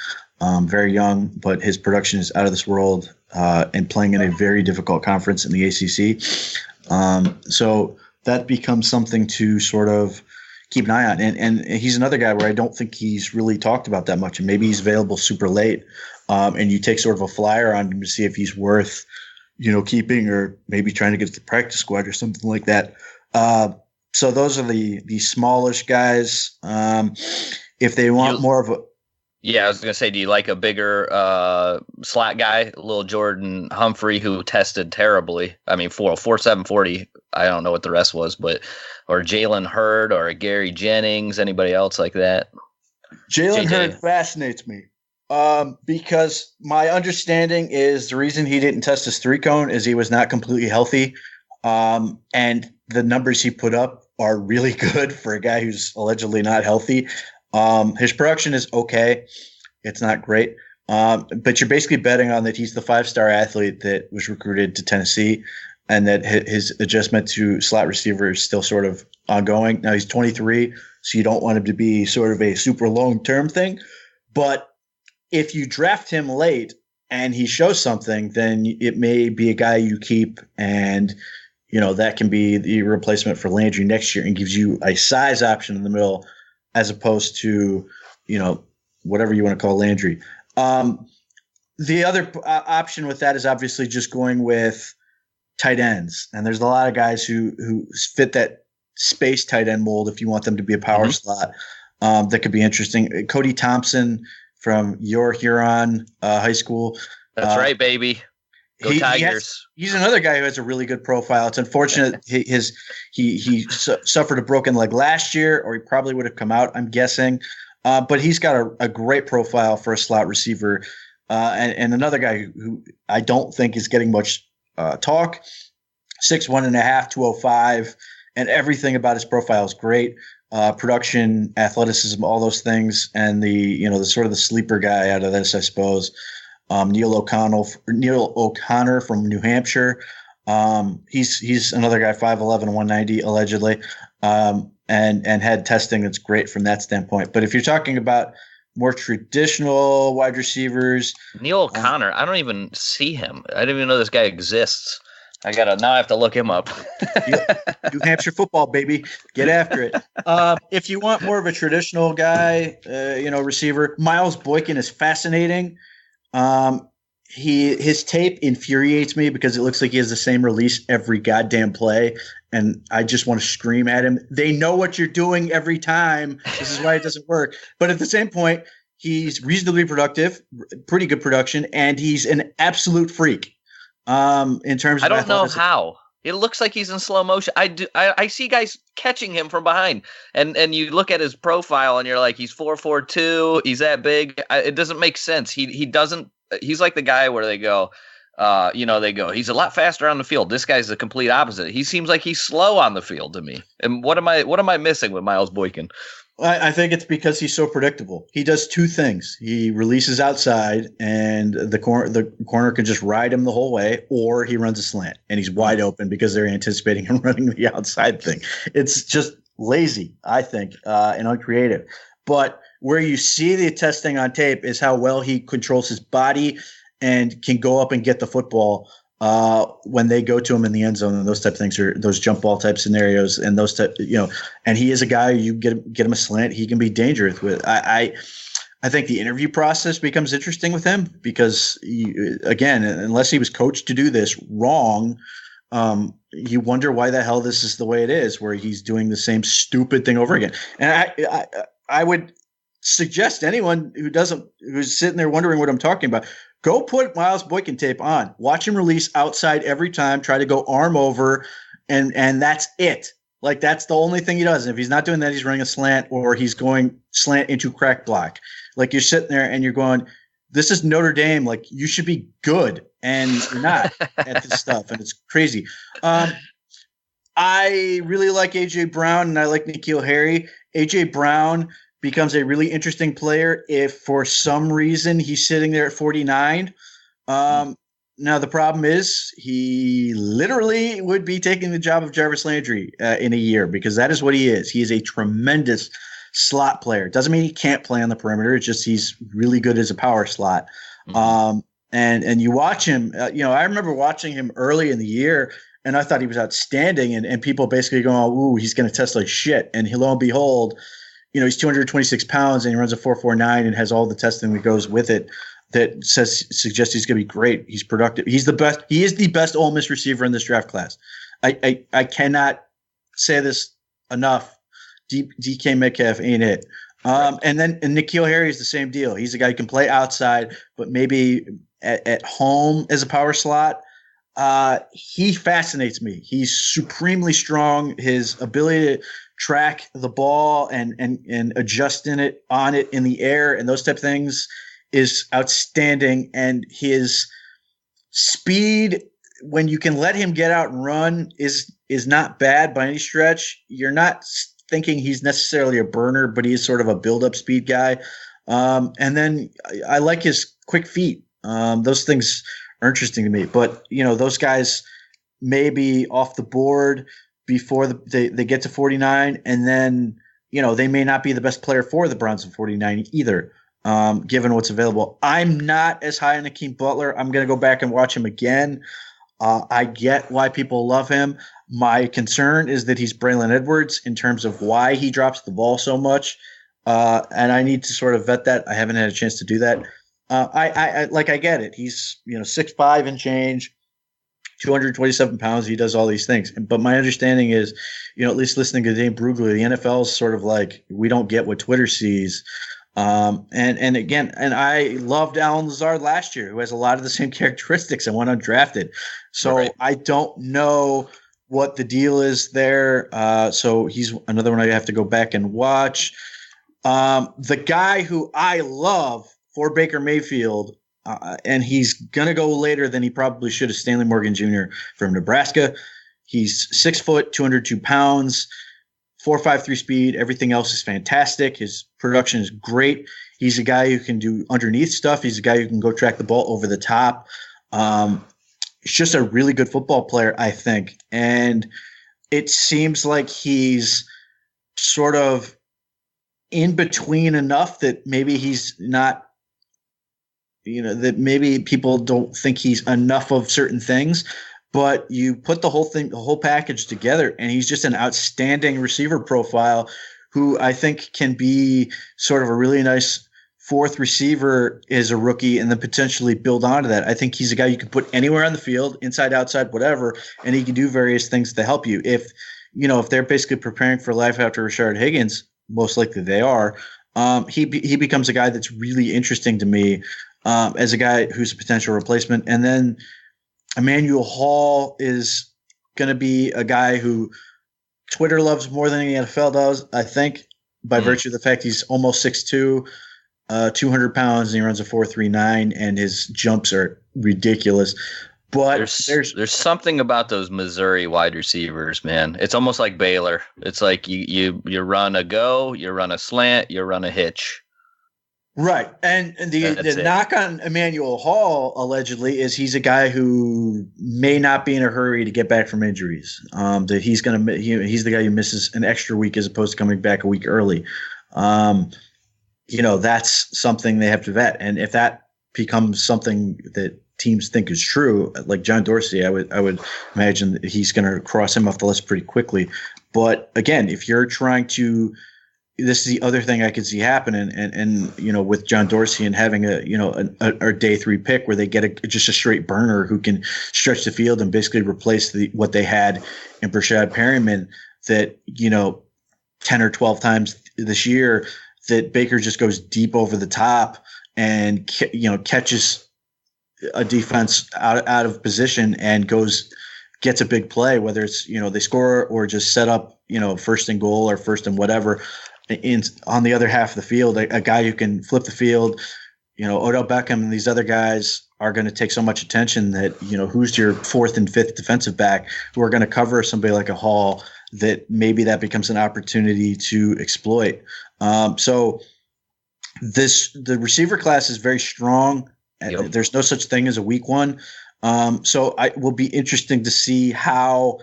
very young, but his production is out of this world, and playing in a very difficult conference in the ACC. So that becomes something to sort of keep an eye on. And he's another guy where I don't think he's really talked about that much, and maybe he's available super late, and you take sort of a flyer on him to see if he's worth keeping or maybe trying to get to the practice squad or something like that. So those are the smallish guys. If they want more of a Yeah, I was going to say, do you like a bigger slot guy, little Jordan Humphrey, who tested terribly? I mean, 4.7 40. I don't know what the rest was, or Jalen Hurd or Gary Jennings, anybody else like that? Jalen Hurd fascinates me because my understanding is the reason he didn't test his 3-cone is he was not completely healthy. And the numbers he put up are really good for a guy who's allegedly not healthy. His production is okay. It's not great. But you're basically betting on that he's the 5-star athlete that was recruited to Tennessee and that his adjustment to slot receiver is still sort of ongoing. Now he's 23, so you don't want him to be sort of a super long-term thing. But if you draft him late and he shows something, then it may be a guy you keep, and that can be the replacement for Landry next year and gives you a size option in the middle as opposed to, whatever you want to call Landry. The other option with that is obviously just going with tight ends. And there's a lot of guys who fit that space tight end mold if you want them to be a power slot. That could be interesting. Cody Thompson from your Huron High School. That's right, baby. Go Tigers. He's another guy who has a really good profile. It's unfortunate he suffered a broken leg last year, or he probably would have come out, I'm guessing. But he's got a great profile for a slot receiver. And another guy who I don't think is getting much talk, 6'1.5", 205, and everything about his profile is great. Production, athleticism, all those things, and the sort of the sleeper guy out of this, I suppose. Neil O'Connor from New Hampshire. He's another guy, 5'11", 190 allegedly, and had testing that's great from that standpoint. But if you're talking about more traditional wide receivers, Neil O'Connor, I don't even see him. I didn't even know this guy exists. Now I have to look him up. New Hampshire football, baby. Get after it. If you want more of a traditional guy, receiver, Miles Boykin is fascinating. His tape infuriates me because it looks like he has the same release every goddamn play, and I just want to scream at him. They know what you're doing every time. This is why it doesn't work. But at the same point, he's reasonably productive, pretty good production, and he's an absolute freak. In terms of I don't know how. It looks like he's in slow motion. I see guys catching him from behind, and you look at his profile and you're like, he's 4'2", he's that big. It doesn't make sense. He doesn't. He's like the guy where they go, he's a lot faster on the field. This guy's the complete opposite. He seems like he's slow on the field to me. And what am I missing with Miles Boykin? I think it's because he's so predictable. He does two things. He releases outside, and the corner can just ride him the whole way, or he runs a slant, and he's wide open because they're anticipating him running the outside thing. It's just lazy, I think, and uncreative. But where you see the testing on tape is how well he controls his body and can go up and get the football when they go to him in the end zone, and those type of things, are those jump ball type scenarios, and those type, and he is a guy, you get him a slant, he can be dangerous with. I think the interview process becomes interesting with him because again, unless he was coached to do this wrong, you wonder why the hell this is the way it is, where he's doing the same stupid thing over again. And I would suggest anyone who's sitting there wondering what I'm talking about, go put Miles Boykin tape on. Watch him release outside every time, try to go arm over, and that's it. Like, that's the only thing he does. And if he's not doing that, he's running a slant, or he's going slant into crack block. Like, you're sitting there and you're going, this is Notre Dame. Like, you should be good, and you're not at this stuff, and it's crazy. I really like A.J. Brown, and I like N'Keal Harry. A.J. Brown becomes a really interesting player if for some reason he's sitting there at 49. Now, the problem is he literally would be taking the job of Jarvis Landry in a year, because that is what he is. He is a tremendous slot player. Doesn't mean he can't play on the perimeter. It's just he's really good as a power slot. And you watch him, I remember watching him early in the year, and I thought he was outstanding. And people basically going, ooh, he's going to test like shit. And lo and behold, he's 226 pounds and he runs a 4.49 and has all the testing that goes with it. that suggests he's going to be great. He's productive. He's the best. He is the best Ole Miss receiver in this draft class. I cannot say this enough. DK Metcalf ain't it. And N'Keal Harry is the same deal. He's a guy who can play outside, but maybe at home as a power slot. He fascinates me. He's supremely strong. His ability to track the ball and adjust on it in the air and those type of things is outstanding. And his speed, when you can let him get out and run, is not bad by any stretch. You're not thinking he's necessarily a burner, but he is sort of a build-up speed guy. And then I like his quick feet. Those things are interesting to me. But, those guys may be off the board before they get to 49. And then, they may not be the best player for the Browns in 49 either, given what's available. I'm not as high on Hakeem Butler. I'm going to go back and watch him again. I get why people love him. My concern is that he's Braylon Edwards in terms of why he drops the ball so much. And I need to sort of vet that. I haven't had a chance to do that. I get it. He's, 6'5" and change, 227 pounds. He does all these things. But my understanding is, at least listening to Dane Brugler, the NFL is sort of like, we don't get what Twitter sees. And again, I loved Alan Lazard last year, who has a lot of the same characteristics and went undrafted. So right. I don't know what the deal is there. So he's another one I have to go back and watch. The guy who I love for Baker Mayfield, and he's going to go later than he probably should, is Stanley Morgan Jr. from Nebraska. He's 6 foot, 202 pounds. 4.53 speed. Everything else is fantastic. His production is great. He's a guy who can do underneath stuff. He's a guy who can go track the ball over the top. He's just a really good football player, I think. And it seems like he's sort of in between enough that maybe he's not, that maybe people don't think he's enough of certain things. But you put the whole package together, and he's just an outstanding receiver profile who I think can be sort of a really nice fourth receiver as a rookie and then potentially build onto that. I think he's a guy you can put anywhere on the field, inside, outside, whatever, and he can do various things to help you. If they're basically preparing for life after Rashard Higgins, most likely they are, he becomes a guy that's really interesting to me as a guy who's a potential replacement. And then Emmanuel Hall is going to be a guy who Twitter loves more than the NFL does, I think, by virtue of the fact he's almost 6'2", 200 pounds, and he runs a 4.39, and his jumps are ridiculous. But there's something about those Missouri wide receivers, man. It's almost like Baylor. It's like you run a go, you run a slant, you run a hitch. Right. And the knock on Emmanuel Hall, allegedly, is he's a guy who may not be in a hurry to get back from injuries. That he's the guy who misses an extra week as opposed to coming back a week early. That's something they have to vet. And if that becomes something that teams think is true, like John Dorsey, I would imagine that he's going to cross him off the list pretty quickly. But again, if you're trying to, this is the other thing I could see happening, and with John Dorsey and having a day 3 pick where they get just a straight burner who can stretch the field and basically replace what they had in Brashad Perryman, that 10 or 12 times this year, that Baker just goes deep over the top and catches a defense out of position and gets a big play, whether it's they score or just set up first and goal or first and whatever. On the other half of the field, a guy who can flip the field, Odell Beckham and these other guys are going to take so much attention that, who's your fourth and fifth defensive back who are going to cover somebody like a Hall, that maybe that becomes an opportunity to exploit. So the receiver class is very strong. Yep. There's no such thing as a weak one. So it will be interesting to see how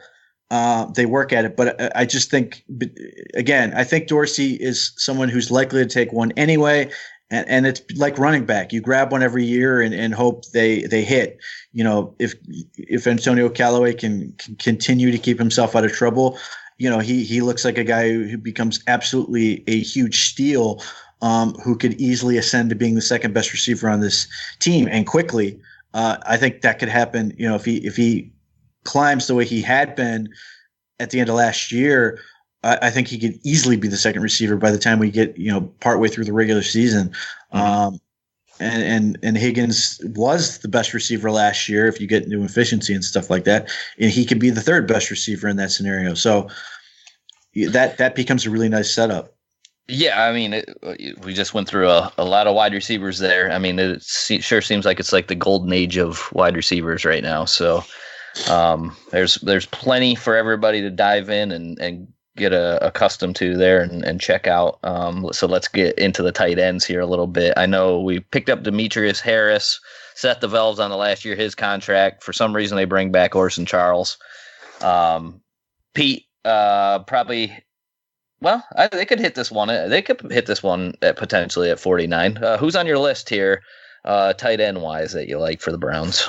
they work at it. But I just think, again, I think Dorsey is someone who's likely to take one anyway. And it's like running back. You grab one every year and hope they hit. If Antonio Callaway can continue to keep himself out of trouble, he looks like a guy who becomes absolutely a huge steal who could easily ascend to being the second best receiver on this team and quickly. I think that could happen. If he climbs the way he had been at the end of last year, I think he could easily be the second receiver by the time we get partway through the regular season. Mm-hmm. And Higgins was the best receiver last year if you get into efficiency and stuff like that, and he could be the third best receiver in that scenario. So that becomes a really nice setup. Yeah, I mean, we just went through a lot of wide receivers there. I mean, it sure seems like it's like the golden age of wide receivers right now. So there's plenty for everybody to dive in and get accustomed to there and check out. So let's get into the tight ends here a little bit. I know we picked up Demetrius Harris, set the valves on the last year of his contract. For some reason, they bring back Orson Charles. Pete, probably. Well, they could hit this one. They could hit this one potentially at 49. Who's on your list here, tight end wise, that you like for the Browns?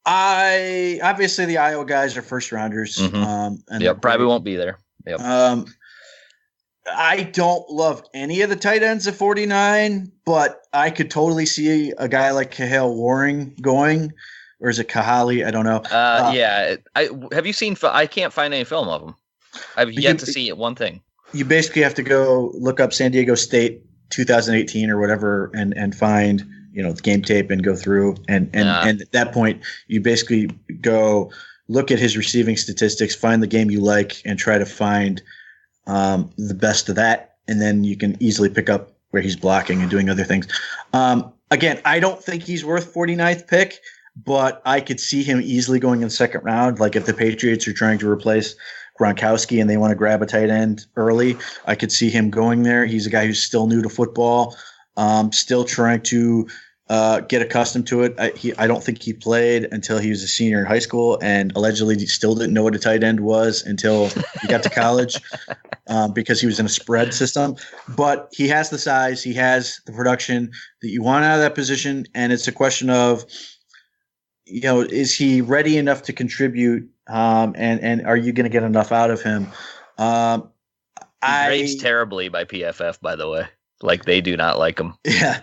Obviously the Iowa guys are first rounders. Mm-hmm. And probably won't be there. Yep. I don't love any of the tight ends at 49, but I could totally see a guy like Kahale Warring going, or is it Kahali? I don't know. Yeah. Have you seen? I can't find any film of him. I've yet to see one thing. You basically have to go look up San Diego State 2018 or whatever, and find the game tape and go through and at that point you basically go look at his receiving statistics, find the game you like, and try to find the best of that, and then you can easily pick up where he's blocking and doing other things. Again, I don't think he's worth 49th pick, but I could see him easily going in the second round. Like if the Patriots are trying to replace Gronkowski and they want to grab a tight end early, I could see him going there. He's a guy who's still new to football, still trying to get accustomed to it. I don't think he played until he was a senior in high school, and allegedly still didn't know what a tight end was until he got to college because he was in a spread system. But he has the size, he has the production that you want out of that position, and it's a question of, is he ready enough to contribute, and are you going to get enough out of him? He rates terribly by PFF, by the way. Like, they do not like him. Yeah.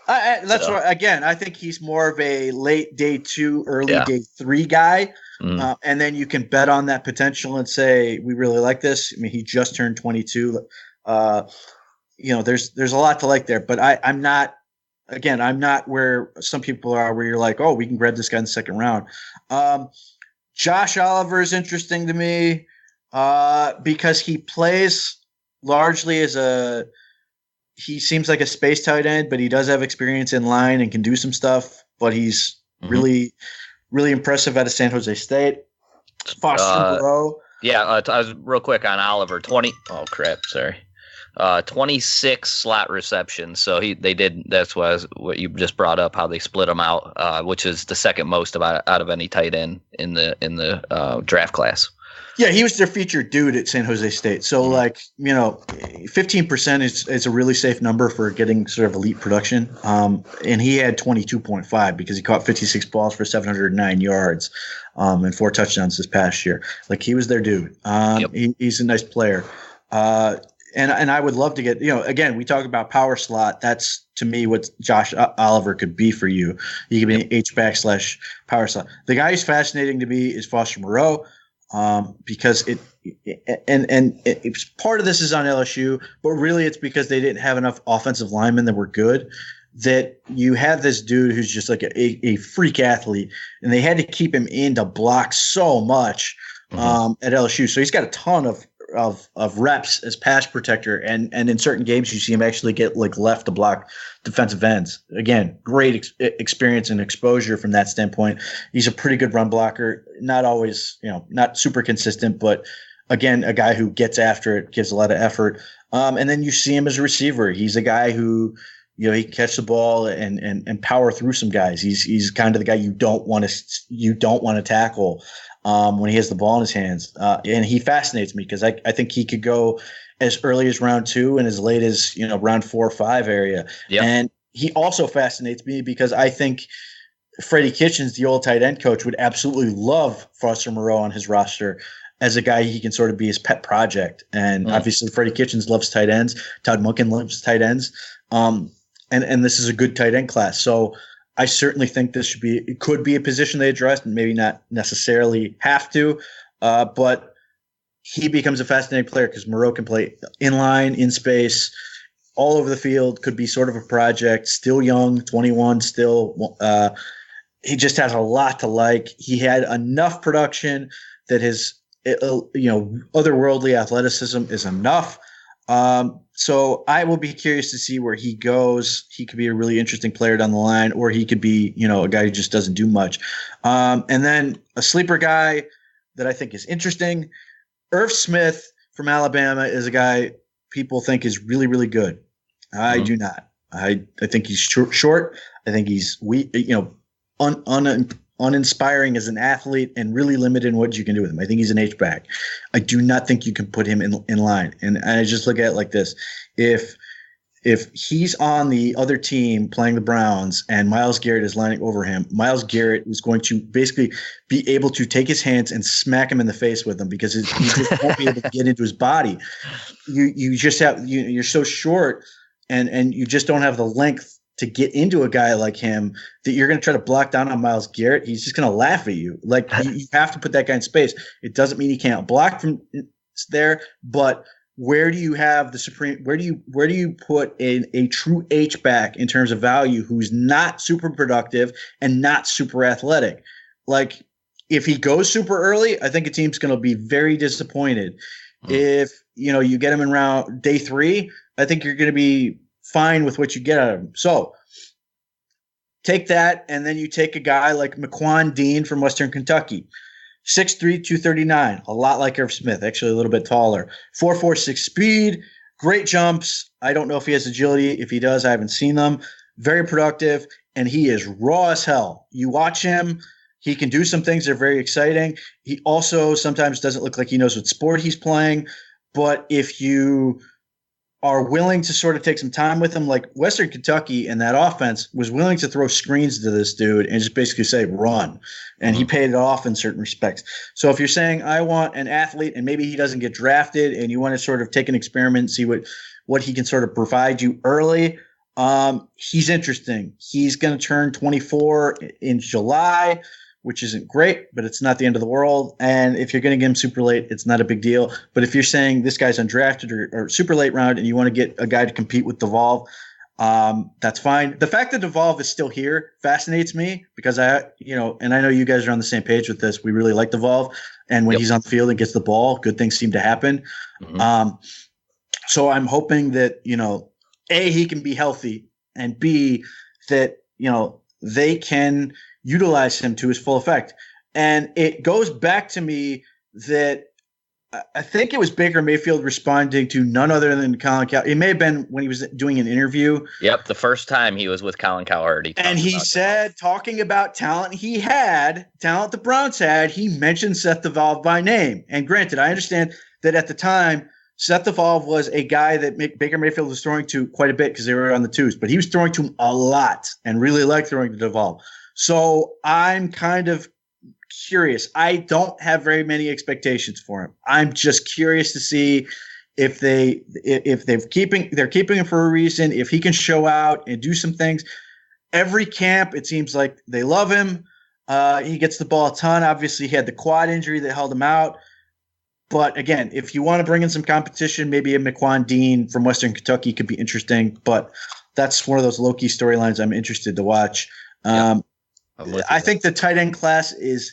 That's right. Again, I think he's more of a late day 2, early day 3 guy. And then you can bet on that potential and say, we really like this. I mean, he just turned 22. There's a lot to like there, but I'm not where some people are, where you're like, oh, we can grab this guy in the second round. Josh Oliver is interesting to me because he plays largely he seems like a space tight end, but he does have experience in line and can do some stuff, but he's really, really impressive out of San Jose State. Foster Moreau. Yeah. I was real quick on Oliver, 26 slot receptions. So that's what you just brought up, how they split them out, which is the second most out of any tight end in the draft class. Yeah, he was their featured dude at San Jose State. So, 15% is a really safe number for getting sort of elite production. And he had 22.5 because he caught 56 balls for 709 yards and 4 touchdowns this past year. Like, he was their dude. He's a nice player. And I would love to get, again, we talk about power slot. That's, to me, what Josh Oliver could be for you. He could be an H-back / power slot. The guy who's fascinating to me is Foster Moreau. Because it's part of this is on LSU, but really it's because they didn't have enough offensive linemen that were good, that you have this dude who's just like a freak athlete, and they had to keep him in to block so much at LSU. So he's got a ton of reps as pass protector, and in certain games you see him actually get left to block defensive ends. Again, great experience and exposure from that standpoint. He's a pretty good run blocker, not always, not super consistent, but again, a guy who gets after it, gives a lot of effort. And then you see him as a receiver. He's a guy who, he can catch the ball and power through some guys. He's kind of the guy you don't want to tackle when he has the ball in his hands. And he fascinates me because I think he could go as early as round 2 and as late as, round 4 or 5 area. Yep. And he also fascinates me because I think Freddie Kitchens, the old tight end coach, would absolutely love Foster Moreau on his roster. as a guy he can sort of be his pet project. And obviously Freddie Kitchens loves tight ends. Todd Monken loves tight ends. And this is a good tight end class. So I certainly think it could be a position they address, and maybe not necessarily have to, but he becomes a fascinating player because Moreau can play in line, in space, all over the field, could be sort of a project, still young, 21 still. He just has a lot to like. He had enough production that his otherworldly athleticism is enough. So I will be curious to see where he goes. He could be a really interesting player down the line, or he could be, a guy who just doesn't do much. And then a sleeper guy that I think is interesting, Irv Smith from Alabama is a guy people think is really, really good. I do not. I think he's short. I think he's weak, uninspiring as an athlete and really limited in what you can do with him. I think he's an H-back. I do not think you can put him in line. And I just look at it like this. If he's on the other team playing the Browns and Myles Garrett is lining over him, Myles Garrett is going to basically be able to take his hands and smack him in the face with them because he just won't be able to get into his body. You just have you're so short and you just don't have the length to get into a guy like him that you're going to try to block down on Myles Garrett. He's just going to laugh at you. Like you have to put that guy in space. It doesn't mean he can't block from there, but where do you have the supreme? Where do you put a true H-back in terms of value who's not super productive and not super athletic? Like if he goes super early, I think a team's going to be very disappointed. If you get him in round day 3, I think you're going to be fine with what you get out of him. So take that, and then you take a guy like Mequan Dean from Western Kentucky. 6'3", 239, a lot like Irv Smith, actually a little bit taller. 4.46 speed, great jumps. I don't know if he has agility. If he does, I haven't seen them. Very productive, and he is raw as hell. You watch him, he can do some things that are very exciting. He also sometimes doesn't look like he knows what sport he's playing, but if you are willing to sort of take some time with him, like Western Kentucky and that offense was willing to throw screens to this dude and just basically say, run. And he paid it off in certain respects. So if you're saying I want an athlete and maybe he doesn't get drafted and you want to sort of take an experiment and see what he can sort of provide you early, he's interesting. He's going to turn 24 in July, which isn't great, but it's not the end of the world. And if you're going to get him super late, it's not a big deal. But if you're saying this guy's undrafted or super late round and you want to get a guy to compete with Devolve, that's fine. The fact that Devolve is still here fascinates me because and I know you guys are on the do page with this. We really like Devolve. And when he's on the field and gets the ball, good things seem to happen. So I'm hoping that, A, he can be healthy, and B, that, they can utilize him to his full effect. And it goes back to me that I think it was Baker Mayfield responding to none other than Colin Cowherd. It may have been when he was doing an interview. Yep, the first time he was with Colin Cowherd. He said, talking about talent the Browns had, he mentioned Seth DeValve by name. And granted, I understand that at the time, Seth DeValve was a guy that Baker Mayfield was throwing to quite a bit because they were on the twos, but he was throwing to him a lot and really liked throwing to DeValve. So I'm kind of curious. I don't have very many expectations for him. I'm just curious to see if they're keeping him for a reason, if he can show out and do some things. Every camp, it seems like they love him. He gets the ball a ton. Obviously, he had the quad injury that held him out. But again, if you want to bring in some competition, maybe a Mequan Dean from Western Kentucky could be interesting. But that's one of those low-key storylines I'm interested to watch. I think the tight end class is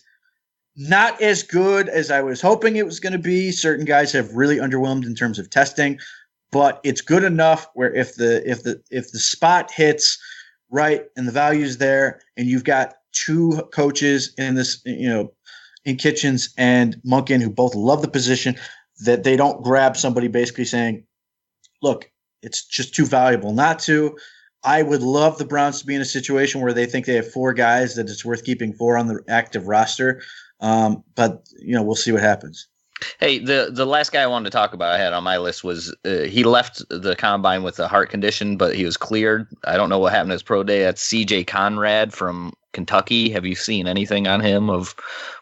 not as good as I was hoping it was going to be. Certain guys have really underwhelmed in terms of testing, but it's good enough where if the spot hits right and the value's there, and you've got two coaches in this, in Kitchens and Monken who both love the position, that they don't grab somebody basically saying, look, it's just too valuable not to. I would love the Browns to be in a situation where they think they have 4 guys that it's worth keeping 4 on the active roster. But we'll see what happens. Hey, the last guy I wanted to talk about I had on my list was he left the combine with a heart condition, but he was cleared. I don't know what happened to his pro day. That's CJ Conrad from Kentucky. Have you seen anything on him of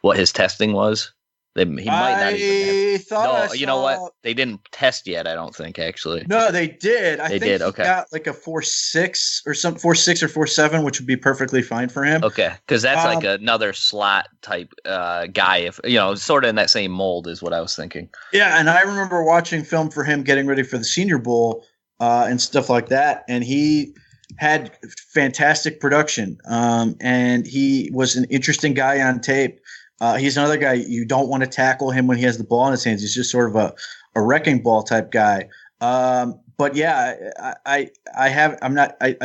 what his testing was? He might not even have. thought No, you know what? They didn't test yet, I don't think, actually. No, they did. I think did, he okay. got like a 4.6 or some 4.6 or 4.7, which would be perfectly fine for him. Okay, because that's like another slot type guy. If sort of in that same mold is what I was thinking. Yeah, and I remember watching film for him getting ready for the Senior Bowl and stuff like that, and he had fantastic production. And he was an interesting guy on tape. He's another guy you don't want to tackle him when he has the ball in his hands. He's just sort of a wrecking ball type guy. But yeah, I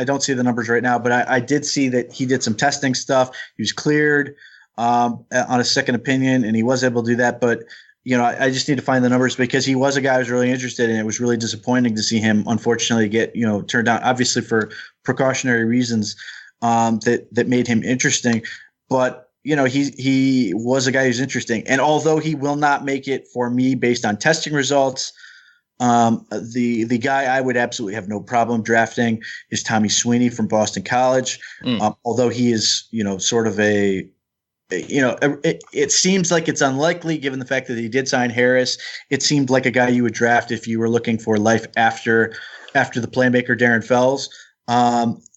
don't see the numbers right now, but I did see that he did some testing stuff. He was cleared on a second opinion, and he was able to do that. But I just need to find the numbers because he was a guy I was really interested in. It was really disappointing to see him unfortunately get turned down, obviously for precautionary reasons that made him interesting. But he was a guy who's interesting. And although he will not make it for me based on testing results, the guy I would absolutely have no problem drafting is Tommy Sweeney from Boston College. Although he is, sort of it seems like it's unlikely given the fact that he did sign Harris. It seemed like a guy you would draft if you were looking for life after the playmaker Darren Fells.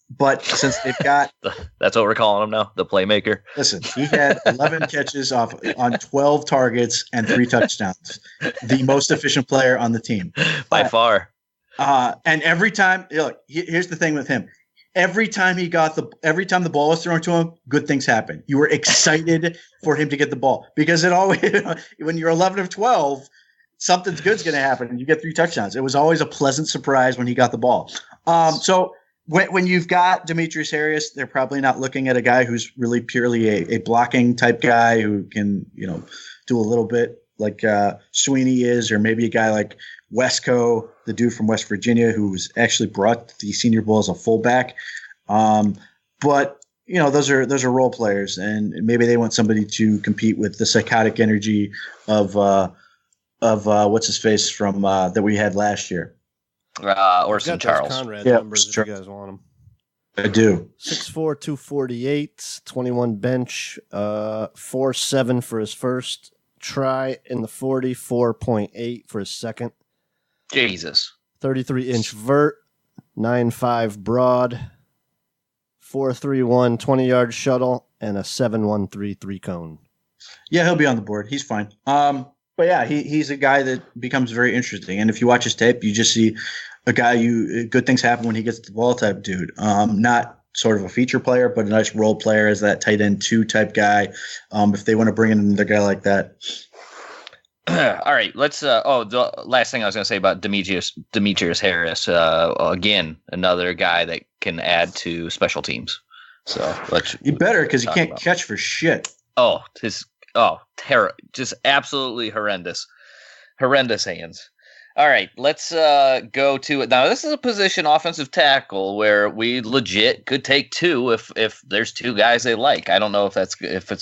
But since they've got that's what we're calling him now, the playmaker. Listen, he had 11 catches on 12 targets and 3 touchdowns. The most efficient player on the team by far. And every time, look, here's the thing with him. Every time the ball was thrown to him, good things happen. You were excited for him to get the ball because it always, when you're 11 of 12, something's good's going to happen and you get 3 touchdowns. It was always a pleasant surprise when he got the ball. So when you've got Demetrius Harris, they're probably not looking at a guy who's really purely a blocking type guy who can, do a little bit like Sweeney is, or maybe a guy like Wesco, the dude from West Virginia, who was actually brought to the Senior Bowl as a fullback. But those are role players, and maybe they want somebody to compete with the psychotic energy of what's his face from that we had last year. Orson Charles. Conrad numbers if you guys want them. I do. 6'4", 248, 21 bench, 4.7 for his first try in the 40, 4.8 for his second. Jesus. 33-inch vert, 9.5 broad, 4.31 20-yard shuttle, and a 7.13 three-cone. Yeah, he'll be on the board. He's fine. But yeah, he's a guy that becomes very interesting. And if you watch his tape, you just see a guy good things happen when he gets the ball type dude. Not sort of a feature player, but a nice role player as that tight end 2 type guy. If they want to bring in another guy like that. All right, let's. The last thing I was going to say about Demetrius Harris. Again, another guy that can add to special teams. So you better because he can't catch for shit. Terror, just absolutely horrendous hands. All right, let's go to it now. This is a position, offensive tackle, where we legit could take 2 if there's 2 guys they like. I don't know if it's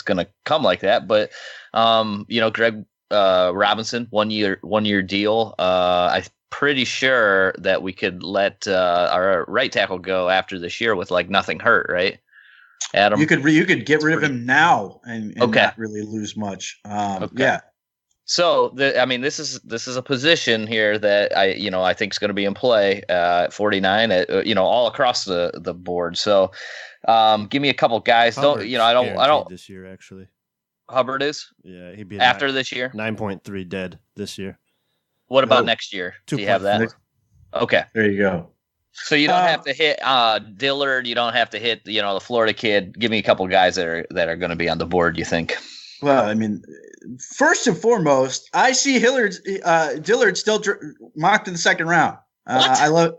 going to come like that, but Greg Robinson, 1 year deal. I'm pretty sure that we could let our right tackle go after this year with like nothing hurt, right? Adam, you could get rid of him now and not really lose much. Yeah. So this is a position here that I think is going to be in play at 49 all across the board. So give me a couple guys. Hubbard's I don't this year actually. Hubbard is? Yeah, he'd be after this year. 9.3 dead this year. What about next year? Do you have that? Okay. There you go. So you don't have to hit Dillard. You don't have to hit the Florida kid. Give me a couple guys that are going to be on the board. You think? Well, I mean, first and foremost, I see Dillard still mocked in the second round. I love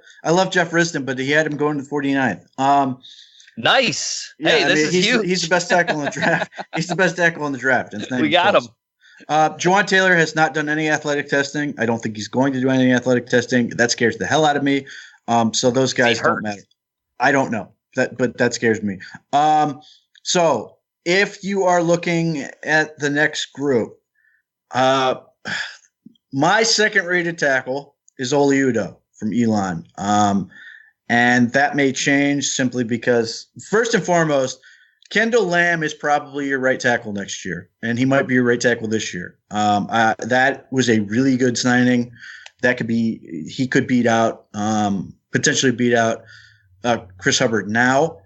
Jeff Risdon, but he had him going to 49th. Nice. Yeah, hey, this is huge. He's the best tackle in the draft. He's the best tackle in the draft. And we got him. Juwan Taylor has not done any athletic testing. I don't think he's going to do any athletic testing. That scares the hell out of me. So those guys don't matter. I don't know but that scares me. So if you are looking at the next group, my second rated tackle is Oli Udoh from Elon. And that may change simply because first and foremost, Kendall Lamb is probably your right tackle next year, and he might be your right tackle this year. That was a really good signing. He could potentially beat out Chris Hubbard now.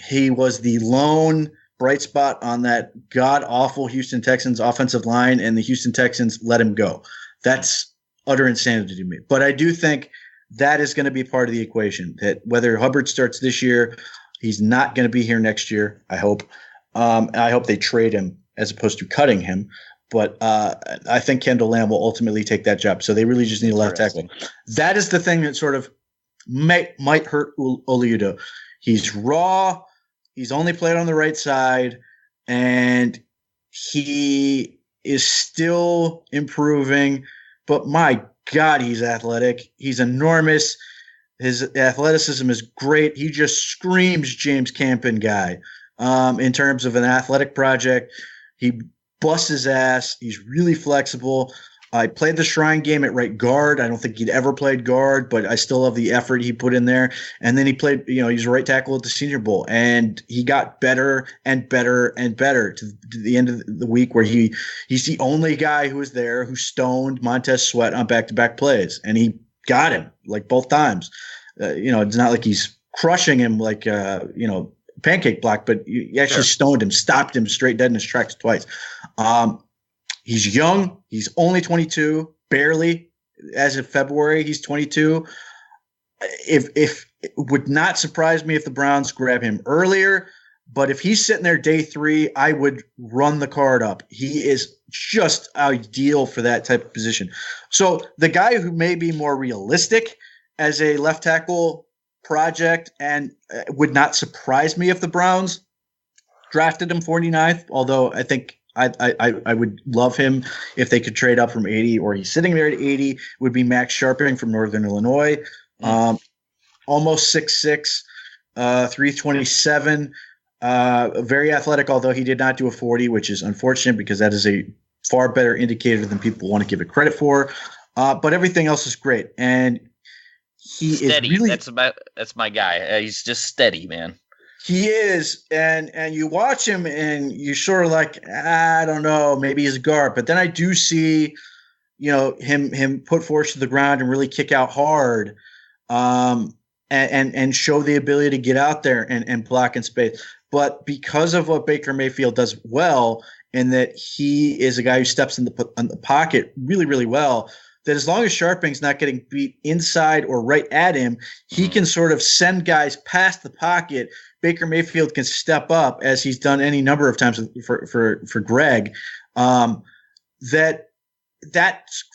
He was the lone bright spot on that god-awful Houston Texans offensive line, and the Houston Texans let him go. That's utter insanity to me. But I do think that is going to be part of the equation, that whether Hubbard starts this year, he's not going to be here next year, I hope. I hope they trade him as opposed to cutting him. But I think Kendall Lamb will ultimately take that job. So they really just need a left tackle. That is the thing that sort of might hurt Oludo. He's raw. He's only played on the right side, and he is still improving. But my God, he's athletic. He's enormous. His athleticism is great. He just screams James Campen guy in terms of an athletic project. He busts his ass. He's really flexible. I played the Shrine game at right guard. I don't think he'd ever played guard, but I still love the effort he put in there. And then he played, he's a right tackle at the Senior Bowl, and he got better and better and better to the end of the week, where he's the only guy who was there who stoned Montez Sweat on back-to-back plays, and he got him like both times. It's not like he's crushing him like pancake block, but he actually stoned him, stopped him straight dead in his tracks twice. He's young. He's only 22, barely. As of February, he's 22. If it would not surprise me if the Browns grab him earlier, but if he's sitting there day 3, I would run the card up. He is just ideal for that type of position. So the guy who may be more realistic as a left tackle project, and would not surprise me if the Browns drafted him 49th, although I think I would love him if they could trade up from 80, or he's sitting there at 80, would be Max Sharping from Northern Illinois. Almost 6'6", 327, very athletic, although he did not do a 40, which is unfortunate because that is a far better indicator than people want to give it credit for. But everything else is great. And he steady. is really, that's my guy. He's just steady, man. He is, and you watch him, and you're sort of like, I don't know, maybe he's a guard. But then I do see, him put force to the ground and really kick out hard, and show the ability to get out there and block in space. But because of what Baker Mayfield does well, in that he is a guy who steps in the pocket really, really well, that as long as Sharping's not getting beat inside or right at him, he can sort of send guys past the pocket. Baker Mayfield can step up, as he's done any number of times for Greg. That's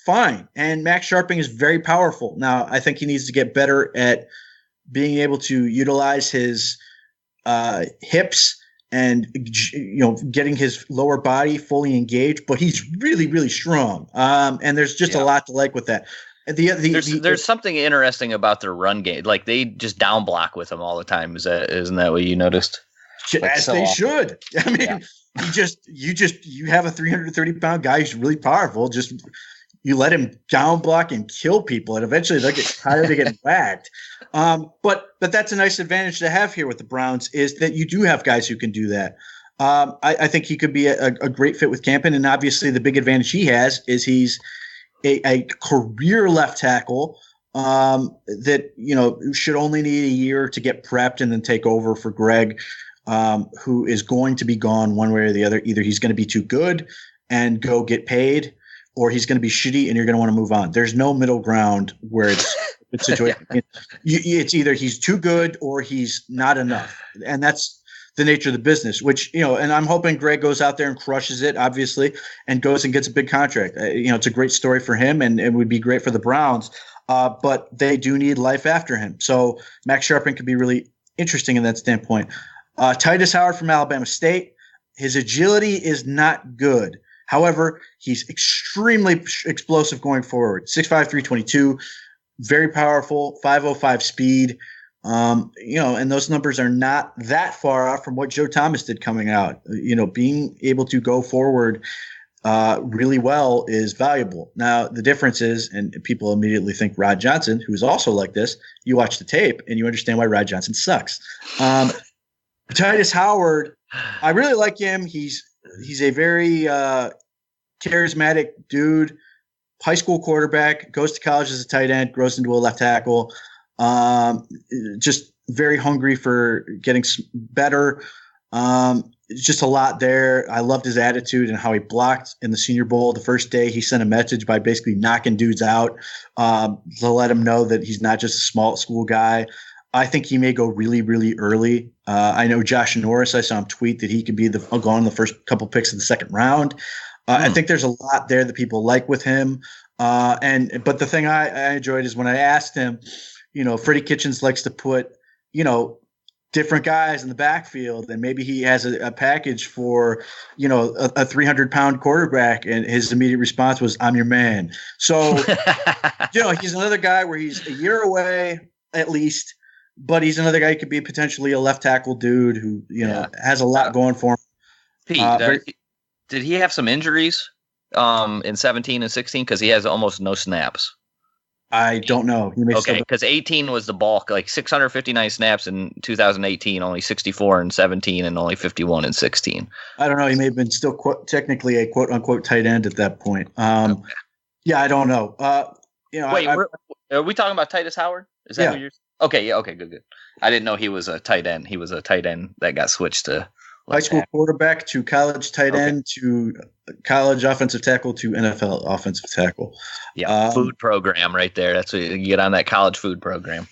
fine. And Max Sharping is very powerful. Now, I think he needs to get better at being able to utilize his hips and getting his lower body fully engaged. But he's really, really strong. And there's just a lot to like with that. There's something interesting about their run game. Like, they just down block with him all the time. Isn't that what you noticed? As they should. I mean, you have a 330-pound guy who's really powerful. Just you let him down block and kill people, and eventually they'll get tired of getting whacked. But that's a nice advantage to have here with the Browns, is that you do have guys who can do that. I think he could be a great fit with Campen, and obviously the big advantage he has is he's a career left tackle that should only need a year to get prepped and then take over for Greg, who is going to be gone one way or the other. Either he's going to be too good and go get paid, or he's going to be shitty and you're going to want to move on. There's no middle ground where it's a situation. It's either he's too good or he's not enough, and that's the nature of the business, which, and I'm hoping Greg goes out there and crushes it, obviously, and goes and gets a big contract. It's a great story for him, and it would be great for the Browns, but they do need life after him. So Max Sharping could be really interesting in that standpoint. Titus Howard from Alabama State, his agility is not good. However, he's extremely explosive going forward. 6'5", 322, very powerful, 5.05 speed. And those numbers are not that far off from what Joe Thomas did coming out. Being able to go forward really well is valuable. Now, the difference is, and people immediately think Rod Johnson, who is also like this, you watch the tape and you understand why Rod Johnson sucks. Titus Howard, I really like him. He's a very charismatic dude. High school quarterback, goes to college as a tight end, grows into a left tackle. Just very hungry for getting better. Just a lot there. I loved his attitude and how he blocked in the Senior Bowl. The first day, he sent a message by basically knocking dudes out to let him know that he's not just a small school guy. I think he may go really, really early. I know Josh Norris, I saw him tweet that he could be gone the first couple picks of the second round. I think there's a lot there that people like with him. But the thing I enjoyed is when I asked him, Freddie Kitchens likes to put, different guys in the backfield, and maybe he has a package for, a 300-pound quarterback. And his immediate response was, "I'm your man." So, he's another guy where he's a year away at least, but he's another guy who could be potentially a left tackle dude who, has a lot going for him. Pete, did he have some injuries in 17 and 16? Because he has almost no snaps. I don't know. Okay, because 18 was the bulk, like 659 snaps in 2018, only 64 in 17, and only 51 in 16. I don't know. He may have been still technically a quote-unquote tight end at that point. Okay. Yeah, I don't know. Wait, are we talking about Titus Howard? Is that what you're – okay, yeah, okay, good. I didn't know he was a tight end. He was a tight end that got switched to – high school quarterback to college tight end to college offensive tackle to NFL offensive tackle. Yeah, food program right there. That's what you get on that college food program.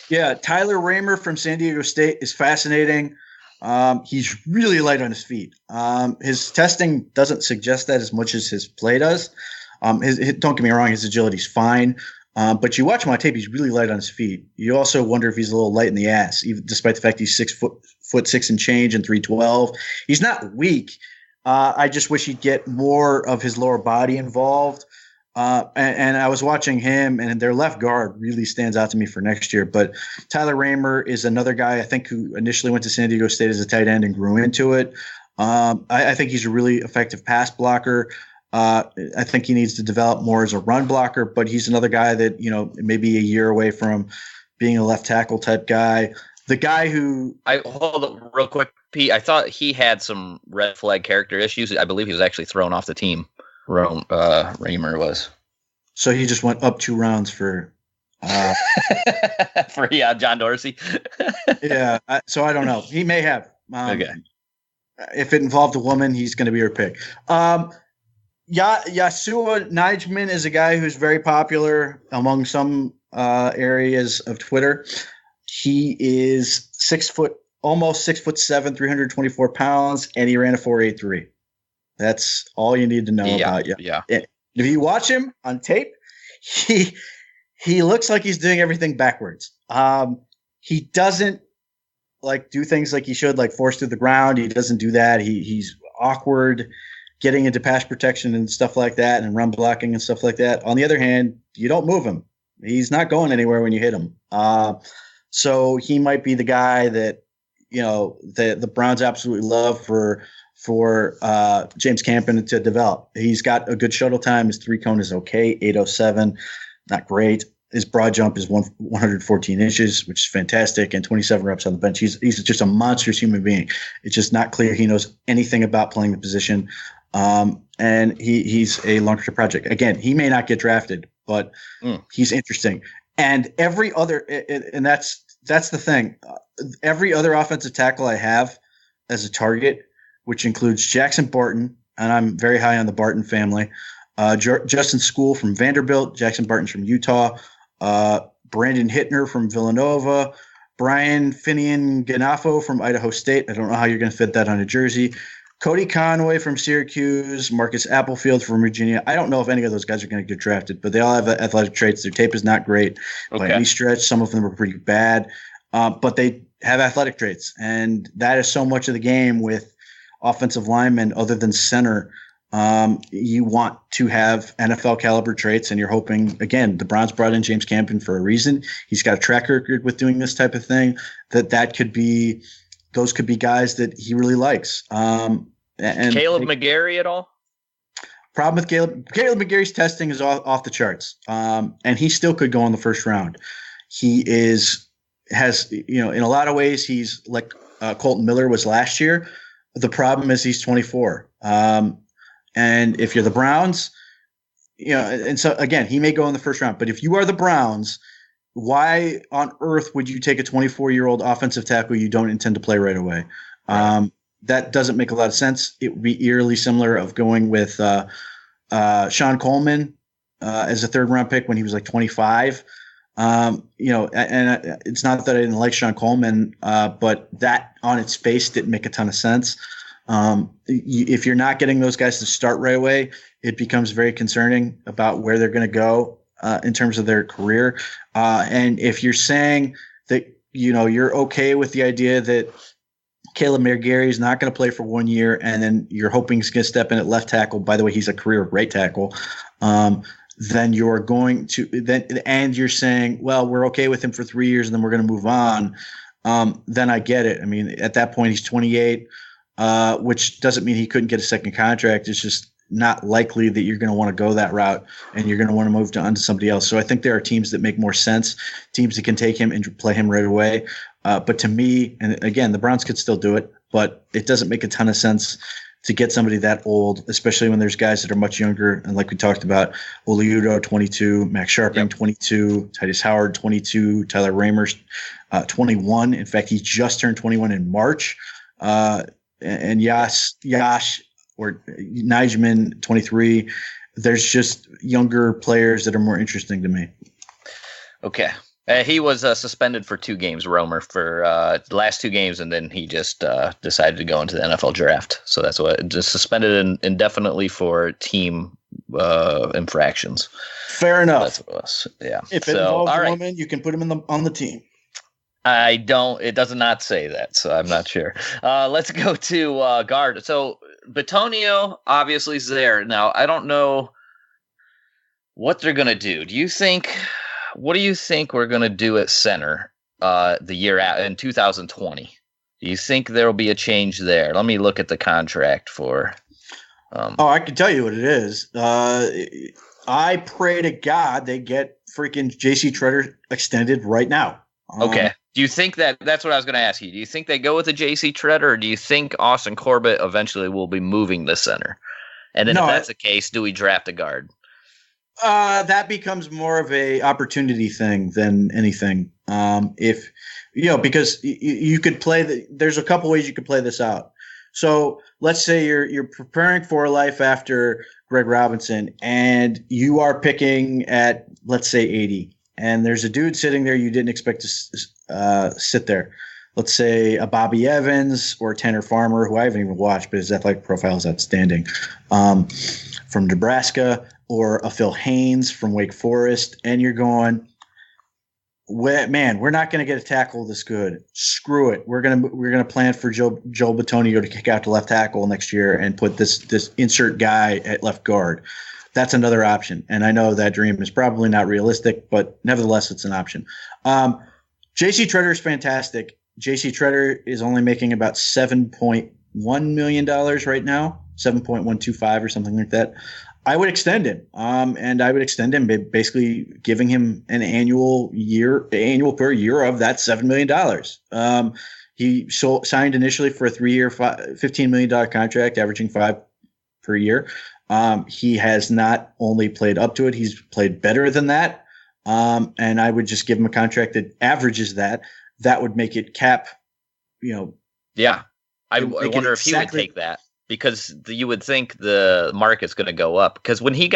Yeah, Tyler Raymer from San Diego State is fascinating. He's really light on his feet. His testing doesn't suggest that as much as his play does. Don't get me wrong, his agility is fine. But you watch him on tape, he's really light on his feet. You also wonder if he's a little light in the ass, even despite the fact he's 6 foot 6 and change and 312. He's not weak. I just wish he'd get more of his lower body involved. And I was watching him, and their left guard really stands out to me for next year. But Tyler Raymer is another guy I think who initially went to San Diego State as a tight end and grew into it. I think he's a really effective pass blocker. I think he needs to develop more as a run blocker, but he's another guy that, maybe a year away from being a left tackle type guy. The guy who hold up real quick, Pete. I thought he had some red flag character issues. I believe he was actually thrown off the team. Raymer was. So he just went up 2 rounds for John Dorsey. Yeah. So I don't know. He may have. Okay. If it involved a woman, he's going to be her pick. Yasua Nijman is a guy who's very popular among some areas of Twitter. He is 6 foot, almost 6'7", 324 pounds, and he ran a 4.83. That's all you need to know about you. Yeah. If you watch him on tape, he looks like he's doing everything backwards. He doesn't do things like he should, like force through the ground. He doesn't do that. He's awkward, getting into pass protection and stuff like that, and run blocking and stuff like that. On the other hand, you don't move him. He's not going anywhere when you hit him. So he might be the guy that, the Browns absolutely love for James Campen to develop. He's got a good shuttle time. His 3-cone is okay, 807, not great. His broad jump is 114 inches, which is fantastic, and 27 reps on the bench. He's just a monstrous human being. It's just not clear he knows anything about playing the position. And he's a long-term project. Again, he may not get drafted, but he's interesting. And every other, and that's the thing. Every other offensive tackle I have as a target, which includes Jackson Barton, and I'm very high on the Barton family. Justin School from Vanderbilt, Jackson Barton's from Utah, Brandon Hittner from Villanova, Brian Finian Ganafo from Idaho State. I don't know how you're going to fit that on a jersey. Cody Conway from Syracuse, Marcus Applefield from Virginia. I don't know if any of those guys are going to get drafted, but they all have athletic traits. Their tape is not great. By any stretch, some of them are pretty bad, but they have athletic traits. And that is so much of the game with offensive linemen other than center. You want to have NFL caliber traits, and you're hoping, again, the Browns brought in James Campen for a reason. He's got a track record with doing this type of thing, those could be guys that he really likes. And Caleb McGarry at all? Problem with Caleb McGarry's testing is off the charts. And he still could go in the first round. He has, in a lot of ways, he's like Colton Miller was last year. The problem is he's 24. And if you're the Browns, and so again, he may go in the first round, but if you are the Browns, why on earth would you take a 24-year-old offensive tackle you don't intend to play right away? That doesn't make a lot of sense. It would be eerily similar of going with Sean Coleman as a third-round pick when he was like 25. And it's not that I didn't like Sean Coleman, but that on its face didn't make a ton of sense. If you're not getting those guys to start right away, it becomes very concerning about where they're going to go in terms of their career. And if you're saying that, you're okay with the idea that Caleb McGarry is not going to play for 1 year, and then you're hoping he's going to step in at left tackle. By the way, he's a career right tackle. Then you're going to and you're saying, well, we're okay with him for 3 years and then we're going to move on. Then I get it. I mean, at that point he's 28, which doesn't mean he couldn't get a second contract. It's just not likely that you're going to want to go that route and you're going to want to move on to somebody else. So I think there are teams that make more sense, teams that can take him and play him right away. But to me, and again, the Browns could still do it, but it doesn't make a ton of sense to get somebody that old, especially when there's guys that are much younger. And like we talked about, Oliudo, 22, Max Sharping, 22, Titus Howard, 22, Tyler Ramers, 21. In fact, he just turned 21 in March. And Yash or Nijman, 23. There's just younger players that are more interesting to me. Okay. He was suspended for 2 games, Romer, for the last 2 games, and then he just decided to go into the NFL draft. So that's what, just suspended indefinitely for team infractions. Fair enough. That's what it was. Yeah. If it involves a woman, you can put him on the team. It does not say that, so I'm not sure. Let's go to guard. So Bitonio obviously is there. Now, I don't know what they're going to do. What do you think we're going to do at center the year out in 2020? Do you think there will be a change there? Let me look at the contract for. I can tell you what it is. I pray to God they get freaking J.C. Tretter extended right now. Okay. Do you think that's what I was going to ask you? Do you think they go with a J.C. Tretter, or do you think Austin Corbett eventually will be moving the center? And then if that's the case, do we draft a guard? That becomes more of a opportunity thing than anything. If because you could play there's a couple ways you could play this out. So let's say you're preparing for life after Greg Robinson, and you are picking at, let's say, 80, and there's a dude sitting there you didn't expect to sit there. Let's say a Bobby Evans or Tanner Farmer, who I haven't even watched, but his athletic profile is outstanding, from Nebraska, or a Phil Haynes from Wake Forest, and you're going, man, we're not going to get a tackle this good. Screw it. We're gonna plan for Joel Bitonio to kick out to left tackle next year and put this insert guy at left guard. That's another option, and I know that dream is probably not realistic, but nevertheless, it's an option. J.C. Tretter is fantastic. J.C. Tretter is only making about $7.1 million right now, 7.125 or something like that. I would extend him, and I would extend him basically giving him an annual per year of that $7 million. He signed initially for a 3-year, $15 million contract, averaging $5 per year. He has not only played up to it, he's played better than that. And I would just give him a contract that averages that. That would make it cap, Yeah. I wonder if he would take that. Because you would think the market's going to go up. Because when he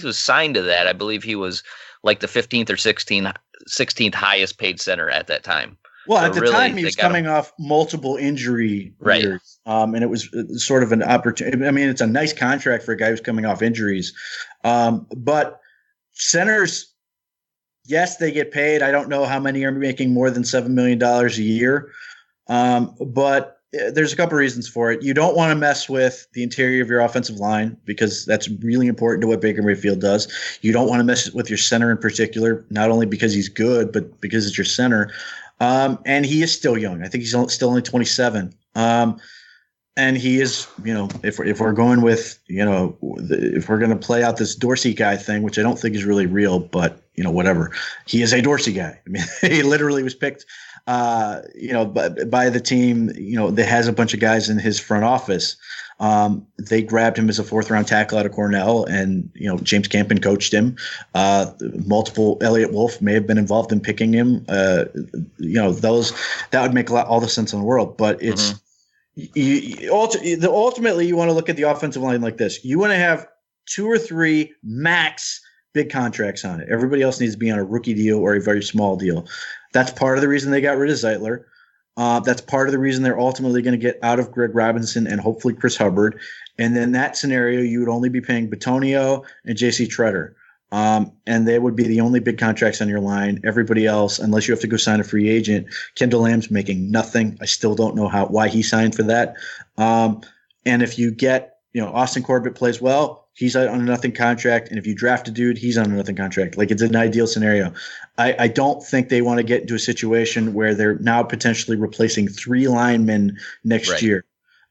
was signed to that, I believe he was like the 15th or 16th highest paid center at that time. Well, so at the time, he was coming off multiple injury years. And it was sort of an opportunity. I mean, it's a nice contract for a guy who's coming off injuries. But centers, yes, they get paid. I don't know how many are making more than $7 million a year. But there's a couple reasons for it. You don't want to mess with the interior of your offensive line because that's really important to what Baker Mayfield does. You don't want to mess with your center in particular, not only because he's good, but because it's your center. And he is still young. I think he's still only 27. And And he is, if we're going with, if we're going to play out this Dorsey guy thing, which I don't think is really real, but whatever. He is a Dorsey guy. I mean, he literally was picked, by the team, that has a bunch of guys in his front office. They grabbed him as a 4th-round tackle out of Cornell, and James Campen coached him. Multiple Elliott Wolf may have been involved in picking him. That would make all the sense in the world. But it's ultimately you want to look at the offensive line like this. You want to have 2 or 3 max big contracts on it. Everybody else needs to be on a rookie deal or a very small deal. That's part of the reason they got rid of Zeitler. That's part of the reason they're ultimately going to get out of Greg Robinson and hopefully Chris Hubbard. And then that scenario, you would only be paying Bitonio and J.C. Treader. And they would be the only big contracts on your line. Everybody else, unless you have to go sign a free agent, Kendall Lamb's making nothing. I still don't know why he signed for that. And if you get, Austin Corbett plays well, he's on a nothing contract. And if you draft a dude, he's on a nothing contract. Like, it's an ideal scenario. I don't think they want to get into a situation where they're now potentially replacing 3 linemen next year.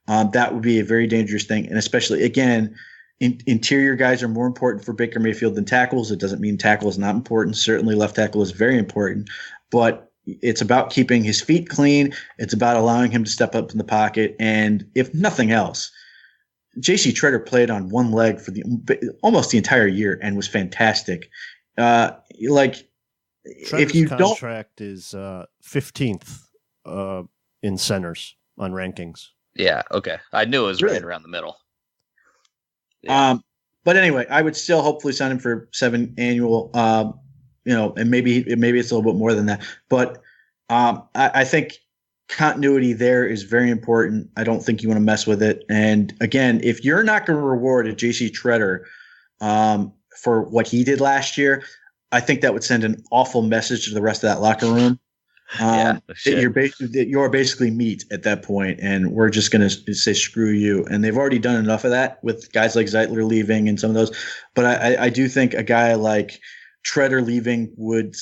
That would be a very dangerous thing. And especially, again, interior guys are more important for Baker Mayfield than tackles. It doesn't mean tackle is not important. Certainly left tackle is very important. But it's about keeping his feet clean. It's about allowing him to step up in the pocket. And if nothing else, J.C. Treader played on one leg for almost the entire year and was fantastic. Treader's contract is 15th in centers on rankings. Yeah, okay. I knew it was right around the middle. Yeah. But anyway, I would still hopefully sign him for 7 annual. And maybe it's a little bit more than that. But I think continuity there is very important. I don't think you want to mess with it. And again, if you're not going to reward a J.C. Treader for what he did last year, I think that would send an awful message to the rest of that locker room. You're basically meat at that point, and we're just going to say screw you. And they've already done enough of that with guys like Zeitler leaving and some of those. But I do think a guy like Treader leaving would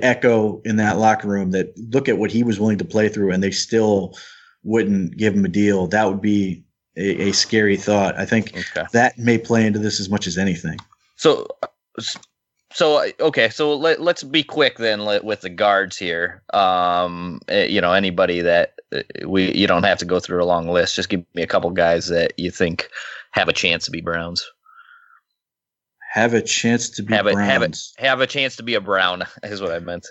echo in that locker room that look at what he was willing to play through, and they still wouldn't give him a deal. That would be a scary thought. I think that may play into this as much as anything. So let's be quick then with the guards here. Anybody that you don't have to go through a long list. Just give me a couple guys that you think have a chance to be Browns. Have a chance to be Browns. Have a chance to be a Brown is what I meant.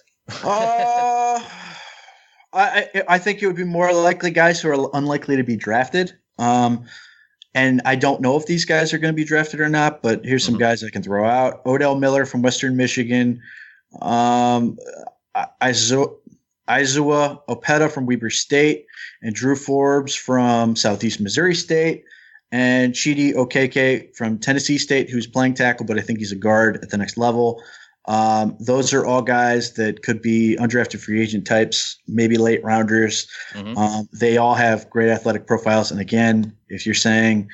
I think it would be more likely guys who are unlikely to be drafted. And I don't know if these guys are going to be drafted or not, but here's some guys I can throw out. Odell Miller from Western Michigan. Isaiah Opeta from Weber State. And Drew Forbes from Southeast Missouri State. And Chidi Okeke from Tennessee State, who's playing tackle, but I think he's a guard at the next level. Those are all guys that could be undrafted free agent types, maybe late rounders. They all have great athletic profiles. And again, if you're saying,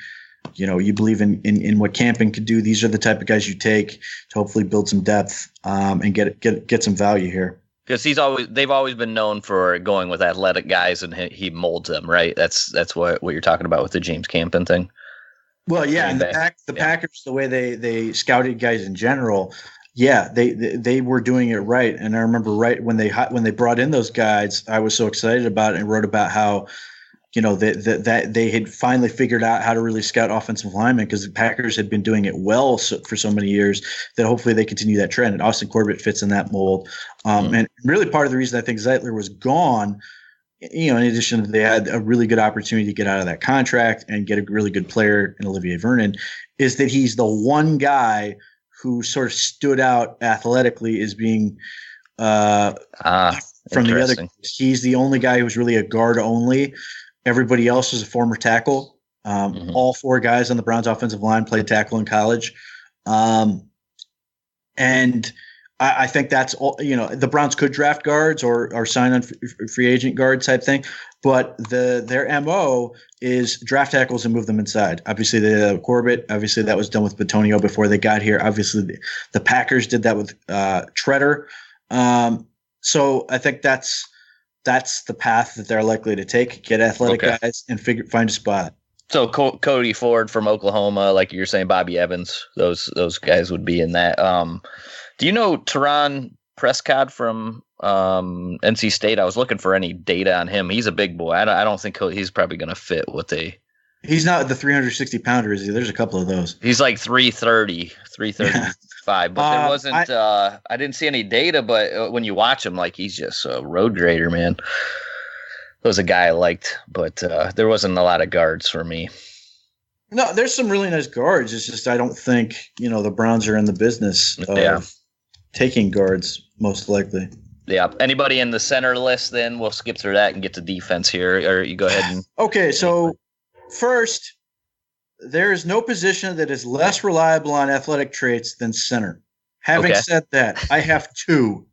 you believe in what Campen could do, these are the type of guys you take to hopefully build some depth and get some value here. Because they've always been known for going with athletic guys, and he molds them, right? That's what you're talking about with the James Campen thing. Well, yeah, and the Packers, the way they scouted guys in general, yeah, they were doing it right. And I remember right when they brought in those guys, I was so excited about it and wrote about how that they had finally figured out how to really scout offensive linemen, because the Packers had been doing it well for so many years that hopefully they continue that trend. And Austin Corbett fits in that mold. And really part of the reason I think Zeitler was gone, in addition to they had a really good opportunity to get out of that contract and get a really good player in Olivier Vernon, is that he's the one guy who sort of stood out athletically as being from the other. He's the only guy who's really a guard only. Everybody else was a former tackle. All 4 guys on the Browns offensive line played tackle in college. And I think that's all, the Browns could draft guards or sign on free agent guard type thing, but their MO is draft tackles and move them inside. Obviously they did Corbett. Obviously that was done with Bitonio before they got here. Obviously the Packers did that with Treader. So I think that's the path that they're likely to take. Get athletic guys and find a spot. So Cody Ford from Oklahoma, like you're saying, Bobby Evans, those guys would be in that. Do you know Teron Prescott from NC State? I was looking for any data on him. He's a big boy. I don't think he's probably going to fit what they. He's not the 360 pounder, is he? There's a couple of those. He's like 335, but there wasn't. I didn't see any data, but when you watch him, like he's just a road grader, man. That was a guy I liked, but there wasn't a lot of guards for me. No, there's some really nice guards. It's just I don't think the Browns are in the business of taking guards, most likely. Yeah. Anybody in the center list? Then we'll skip through that and get to defense here. Or you go ahead and. Okay, so. First, there is no position that is less reliable on athletic traits than center. Having said that, I have two.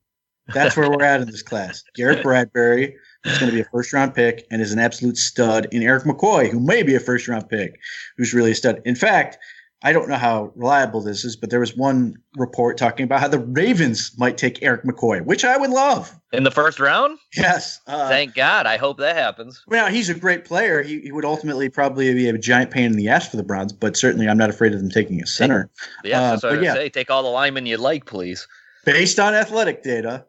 That's where we're at in this class. Garrett Bradbury, who's going to be a first-round pick and is an absolute stud, and Eric McCoy, who may be a first-round pick, who's really a stud. In fact, I don't know how reliable this is, but there was one report talking about how the Ravens might take Eric McCoy, which I would love. In the first round? Yes. Thank God. I hope that happens. Well, he's a great player. He would ultimately probably be a giant pain in the ass for the Browns, but certainly I'm not afraid of them taking a center. Yeah, that's what I would say. Take all the linemen you like, please. Based on athletic data,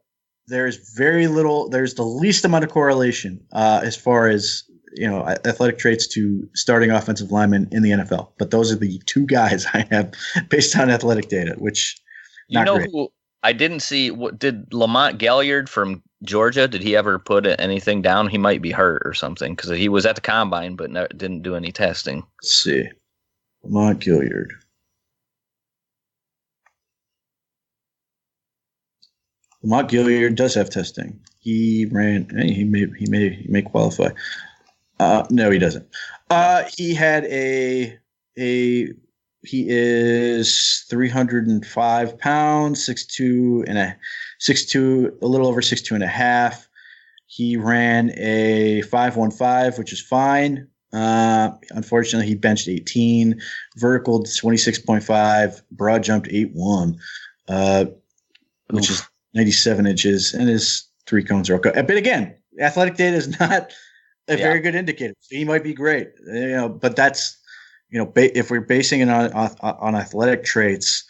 there's the least amount of correlation as far as athletic traits to starting offensive linemen in the NFL. But those are the two guys I have based on athletic data, which great. Who I didn't see? What did Lamont Galliard from Georgia? Did he ever put anything down? He might be hurt or something because he was at the combine but didn't do any testing. Let's see, Lamont Galliard. Lamont Galliard does have testing. He ran. He may qualify. No, he doesn't. He had he is 305 pounds, 6'2", a little over 6'2" and a half. He ran a 5.15, which is fine. Unfortunately, he benched 18, vertical 26.5, broad jumped 8.1, which is 97 inches, and his three cones are okay. But again, athletic data is not a very good indicator. So he might be great, but that's, if we're basing it on athletic traits,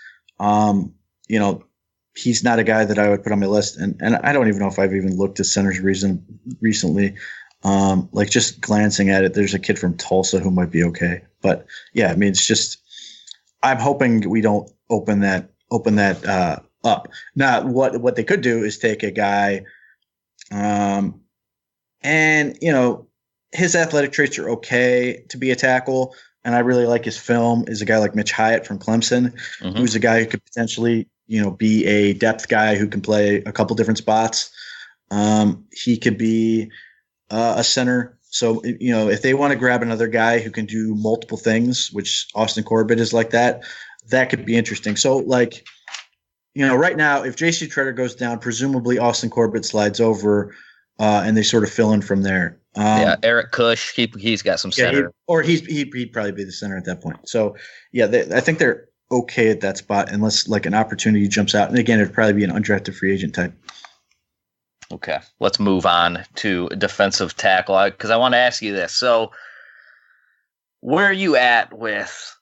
he's not a guy that I would put on my list. And I don't even know if I've even looked at centers recently. Like just glancing at it, there's a kid from Tulsa who might be okay. But yeah, I mean, it's just, I'm hoping we don't open that up. Now, what they could do is take a guy, and his athletic traits are okay to be a tackle, and I really like his film. Is a guy like Mitch Hyatt from Clemson, who's a guy who could potentially be a depth guy who can play a couple different spots. He could be a center. So if they want to grab another guy who can do multiple things, which Austin Corbett is like that could be interesting. So right now, if J.C. Tretter goes down, presumably Austin Corbett slides over, and they sort of fill in from there. Eric Kush, he's got some center. He'd probably be the center at that point. So, I think they're okay at that spot unless like an opportunity jumps out. And again, it'd probably be an undrafted free agent type. Okay, let's move on to defensive tackle because I want to ask you this. So, where are you at with?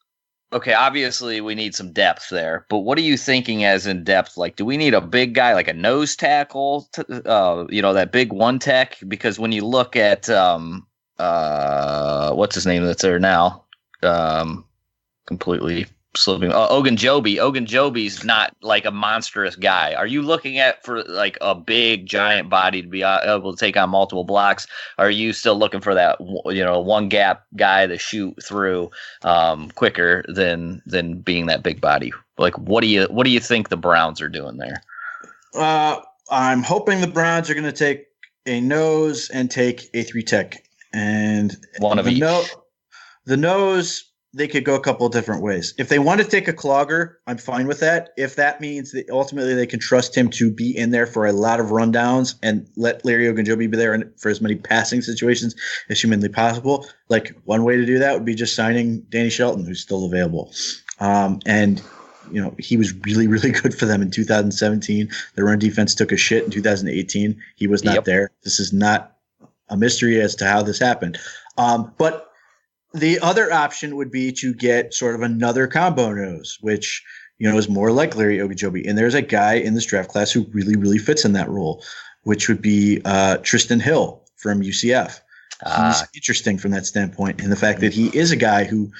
Okay, obviously we need some depth there, but what are you thinking as in depth? Like, do we need a big guy, like a nose tackle, that big one tech? Because when you look at, what's his name that's there now? Completely slipping. Ogunjobi. Ogunjobi's not like a monstrous guy. Are you looking at for like a big giant body to be able to take on multiple blocks? Are you still looking for that one gap guy to shoot through quicker than being that big body? Like what do you think the Browns are doing there? I'm hoping the Browns are going to take a nose and take a 3-tech, and one of each. The nose. They could go a couple of different ways. If they want to take a clogger, I'm fine with that. If that means that ultimately they can trust him to be in there for a lot of rundowns and let Larry Ogunjobi be there for as many passing situations as humanly possible, like one way to do that would be just signing Danny Shelton, who's still available. He was really, really good for them in 2017. The run defense took a shit in 2018. He was not there. This is not a mystery as to how this happened. But the other option would be to get sort of another combo nose, which, is more like Larry Ogunjobi. And there's a guy in this draft class who really, really fits in that role, which would be Tristan Hill from UCF. He's interesting from that standpoint, and the fact that he is a guy who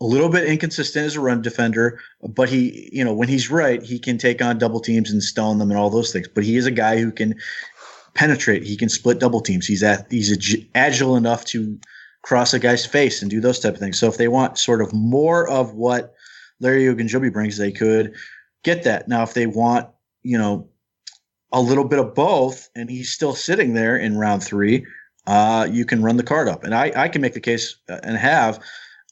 a little bit inconsistent as a run defender, but he, when he's right, he can take on double teams and stone them and all those things. But he is a guy who can penetrate. He can split double teams. He's agile enough to cross a guy's face and do those type of things. So if they want sort of more of what Larry Ogunjobi brings, they could get that. Now, if they want, a little bit of both, and he's still sitting there in round 3, you can run the card up. And I can make the case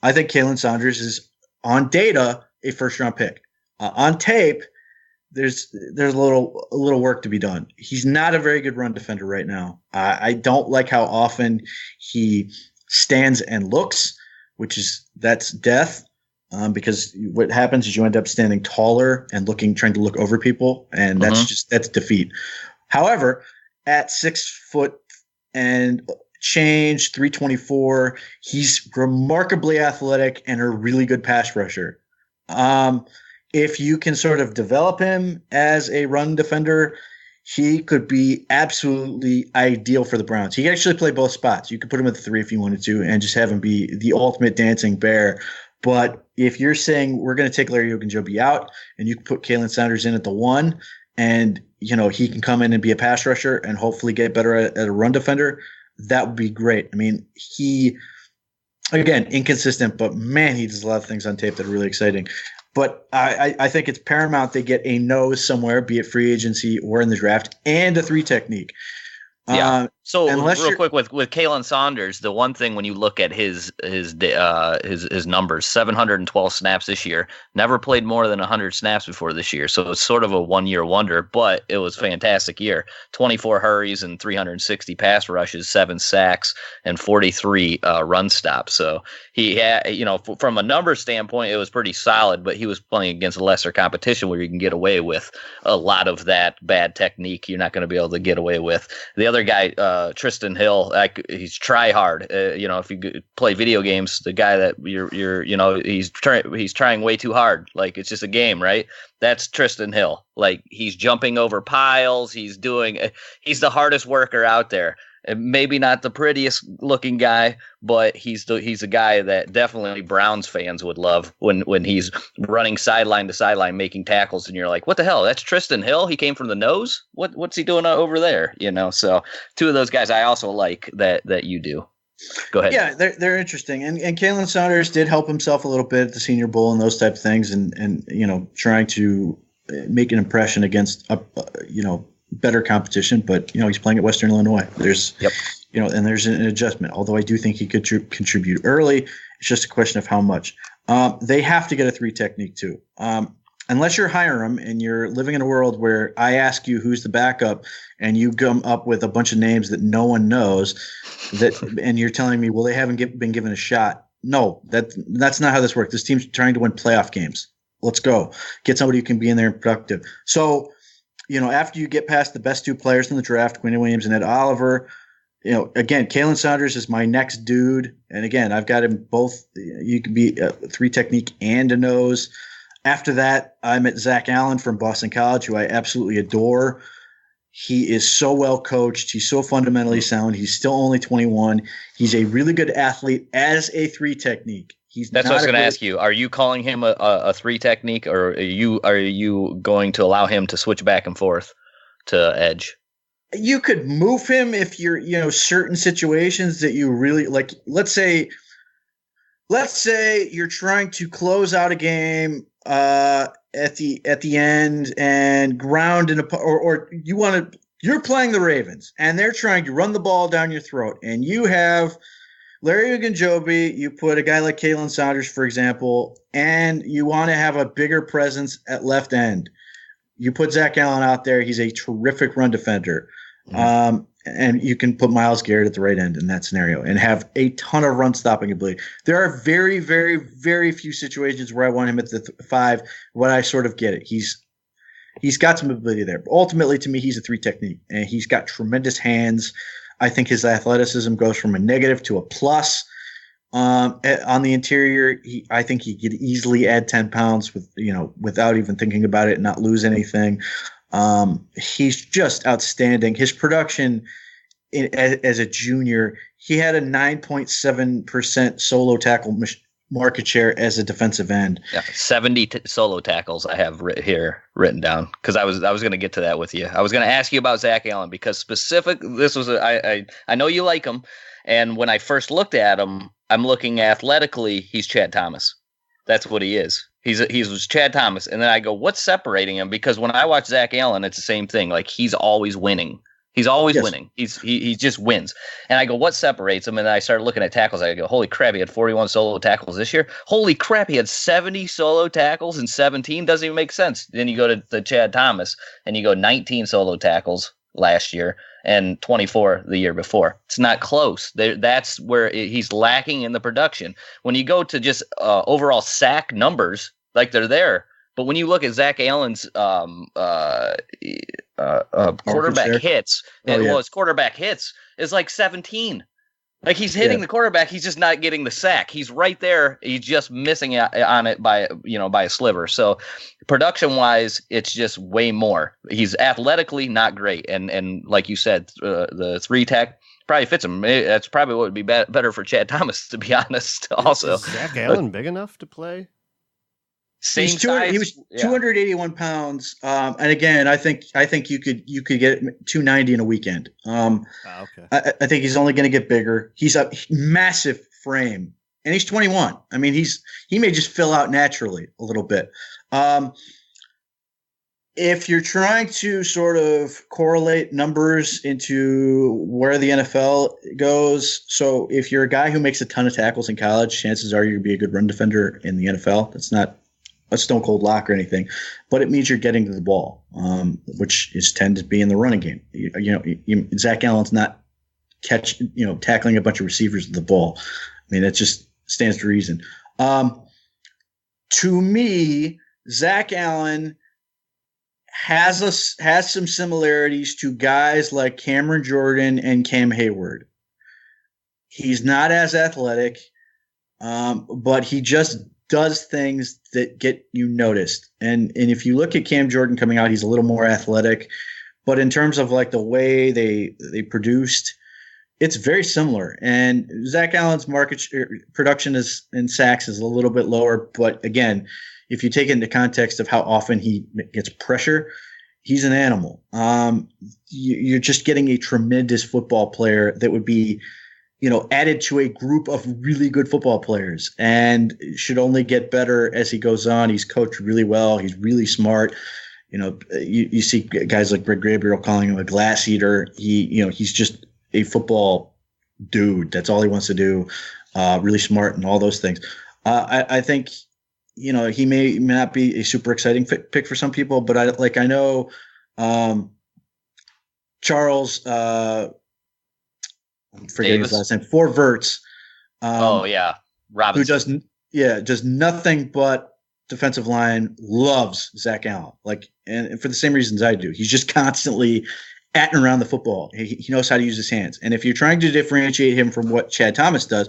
I think Kalen Saunders is on data a first round pick. On tape, there's a little work to be done. He's not a very good run defender right now. I don't like how often he stands and looks, that's death. Because what happens is you end up standing taller and trying to look over people, and that's defeat. However, at 6 foot and change, 324, he's remarkably athletic and a really good pass rusher. If you can sort of develop him as a run defender, he could be absolutely ideal for the Browns. He can actually play both spots. You could put him at the 3 if you wanted to and just have him be the ultimate dancing bear. But if you're saying we're going to take Larry Ogunjobi out and you can put Kalen Saunders in at the 1 and, he can come in and be a pass rusher and hopefully get better at a run defender, that would be great. I mean, he, again, inconsistent, but man, he does a lot of things on tape that are really exciting. But I think it's paramount they get a nose somewhere, be it free agency or in the draft, and a 3 technique. Yeah. So real quick with Kalen Saunders, the one thing when you look at his numbers, 712 snaps this year, never played more than 100 snaps before this year. So it's sort of a 1-year wonder, but it was a fantastic year. 24 hurries and 360 pass rushes, 7 sacks, and 43 run stops. So he had, from a number standpoint, it was pretty solid, but he was playing against a lesser competition where you can get away with a lot of that bad technique you're not going to be able to get away with. The other guy, Tristan Hill, he's try hard. If you play video games, the guy that he's trying way too hard. Like, it's just a game, right? That's Tristan Hill. Like, he's jumping over piles. He's the hardest worker out there. Maybe not the prettiest looking guy, but he's a guy that definitely Browns fans would love when he's running sideline to sideline making tackles, and you're like, what the hell? That's Tristan Hill. He came from the nose. What's he doing over there? So 2 of those guys I also like that you do. Go ahead. Yeah, they're interesting, and Kalen Saunders did help himself a little bit at the Senior Bowl and those type of things, and trying to make an impression against better competition, but he's playing at Western Illinois. There's and there's an adjustment. Although I do think he could contribute early, it's just a question of how much. They have to get a 3 technique too. Unless you're Hiram and you're living in a world where I ask you who's the backup and you come up with a bunch of names that no one knows, and you're telling me, well, they haven't been given a shot. No, that's not how this works. This team's trying to win playoff games. Let's go get somebody who can be in there and productive. So, after you get past the best 2 players in the draft, Quinn Williams and Ed Oliver, again, Kalen Saunders is my next dude. And again, I've got him both. You can be a 3 technique and a nose. After that, I met Zach Allen from Boston College, who I absolutely adore. He is so well coached. He's so fundamentally sound. He's still only 21. He's a really good athlete as a 3 technique. That's what I was going to ask you. Are you calling him a 3 technique, or are you going to allow him to switch back and forth to edge? You could move him if you're, certain situations that you really like. Let's say you're trying to close out a game at the end and ground or you're playing the Ravens and they're trying to run the ball down your throat, and you have Larry Ogunjobi, you put a guy like Kalen Saunders, for example, and you want to have a bigger presence at left end. You put Zach Allen out there. He's a terrific run defender. Mm-hmm. And you can put Myles Garrett at the right end in that scenario and have a ton of run stopping ability. There are very, very, very few situations where I want him at the 5, when I sort of get it. He's got some ability there. But ultimately, to me, he's a 3 technique, and he's got tremendous hands. I think his athleticism goes from a negative to a plus. On the interior, I think he could easily add 10 pounds without even thinking about it and not lose anything. He's just outstanding. His production as a junior, he had a 9.7% solo tackle market share as a defensive end. Yeah, 70 solo tackles I have written down because I was going to get to that with you. I was going to ask you about Zach Allen because I know you like him, and when I first looked at him, I'm looking athletically, he's Chad Thomas. That's what he is. He's Chad Thomas, and then I go, what's separating him? Because when I watch Zach Allen, it's the same thing. Like he's always winning. He's always winning. He just wins. And I go, what separates him? And then I started looking at tackles. I go, holy crap, he had 41 solo tackles this year. Holy crap, he had 70 solo tackles and 17. Doesn't even make sense. Then you go to Chad Thomas and you go 19 solo tackles last year and 24 the year before. It's not close. That's where he's lacking in the production. When you go to just overall sack numbers, like they're there. But when you look at Zach Allen's quarterback hits, his quarterback hits is like 17. Like he's hitting the quarterback, he's just not getting the sack. He's right there. He's just missing on it by a sliver. So production wise, it's just way more. He's athletically not great, and like you said, the 3-tech probably fits him. That's probably what would be better for Chad Thomas, to be honest. Also, is Zach Allen big enough to play? He was 281 pounds, and again, I think you could get 290 in a weekend. Okay. I think he's only going to get bigger. He's a massive frame, and he's 21. I mean, he may just fill out naturally a little bit. If you're trying to sort of correlate numbers into where the NFL goes, so if you're a guy who makes a ton of tackles in college, chances are you'll be a good run defender in the NFL. That's not a stone cold lock or anything, but it means you're getting to the ball, which tends to be in the running game. Zach Allen's not tackling a bunch of receivers with the ball. I mean, that just stands to reason. To me, Zach Allen has some similarities to guys like Cameron Jordan and Cam Hayward. He's not as athletic, but he just does things that get you noticed. And if you look at Cam Jordan coming out, he's a little more athletic, but in terms of like the way they produced, it's very similar. And Zach Allen's production in sacks is a little bit lower, but again, if you take it into context of how often he gets pressure, he's an animal. You're just getting a tremendous football player that would be added to a group of really good football players and should only get better as he goes on. He's coached really well. He's really smart. You see guys like Greg Gabriel calling him a glass eater. He's just a football dude. That's all he wants to do. Really smart and all those things. I think, he may not be a super exciting pick for some people, but I know Charles, I'm forgetting his last name, Fort Verts. Robinson. Who does nothing but defensive line, loves Zach Allen. And for the same reasons I do. He's just constantly atting around the football. He knows how to use his hands. And if you're trying to differentiate him from what Chad Thomas does,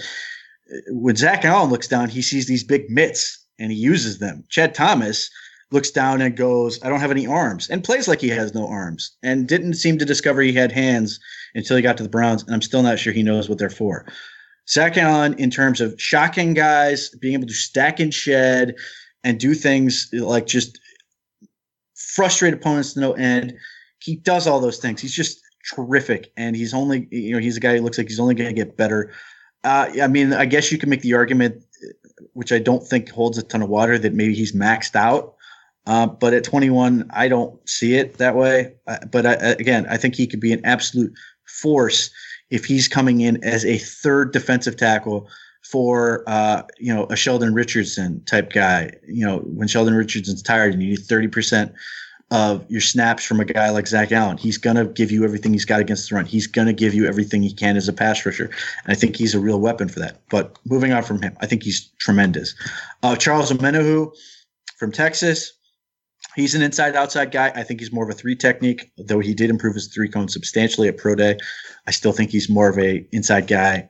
when Zach Allen looks down, he sees these big mitts and he uses them. Chad Thomas looks down and goes, I don't have any arms, and plays like he has no arms, and didn't seem to discover he had hands until he got to the Browns, and I'm still not sure he knows what they're for. Zach Allen, in terms of shocking guys, being able to stack and shed and do things like just frustrate opponents to no end, he does all those things. He's just terrific, and he's a guy who looks like he's only going to get better. I guess you can make the argument, which I don't think holds a ton of water, that maybe he's maxed out. But at 21, I don't see it that way. But I think he could be an absolute force if he's coming in as a third defensive tackle for a Sheldon Richardson type guy. When Sheldon Richardson's tired and you need 30% of your snaps from a guy like Zach Allen, he's going to give you everything he's got against the run. He's going to give you everything he can as a pass rusher. And I think he's a real weapon for that. But moving on from him, I think he's tremendous. Charles Omenihu from Texas. He's an inside-outside guy. I think he's more of a 3 technique, though he did improve his 3-cone substantially at Pro Day. I still think he's more of a inside guy.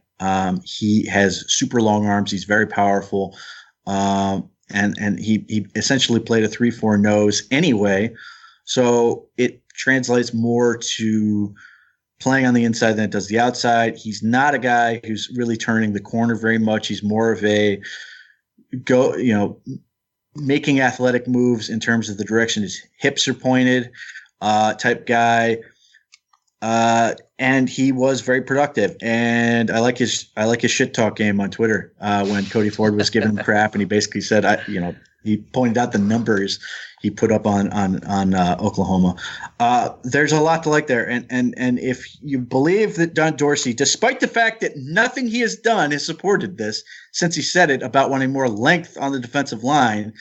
He has super long arms. He's very powerful. And he essentially played a 3-4 nose anyway. So it translates more to playing on the inside than it does the outside. He's not a guy who's really turning the corner very much. He's more of a making athletic moves in terms of the direction his hips are pointed type guy. And he was very productive. And I like his shit talk game on Twitter when Cody Ford was giving him crap, and he basically said, he pointed out the numbers he put up on Oklahoma. There's a lot to like there, and if you believe that Don Dorsey, despite the fact that nothing he has done has supported this since he said it about wanting more length on the defensive line,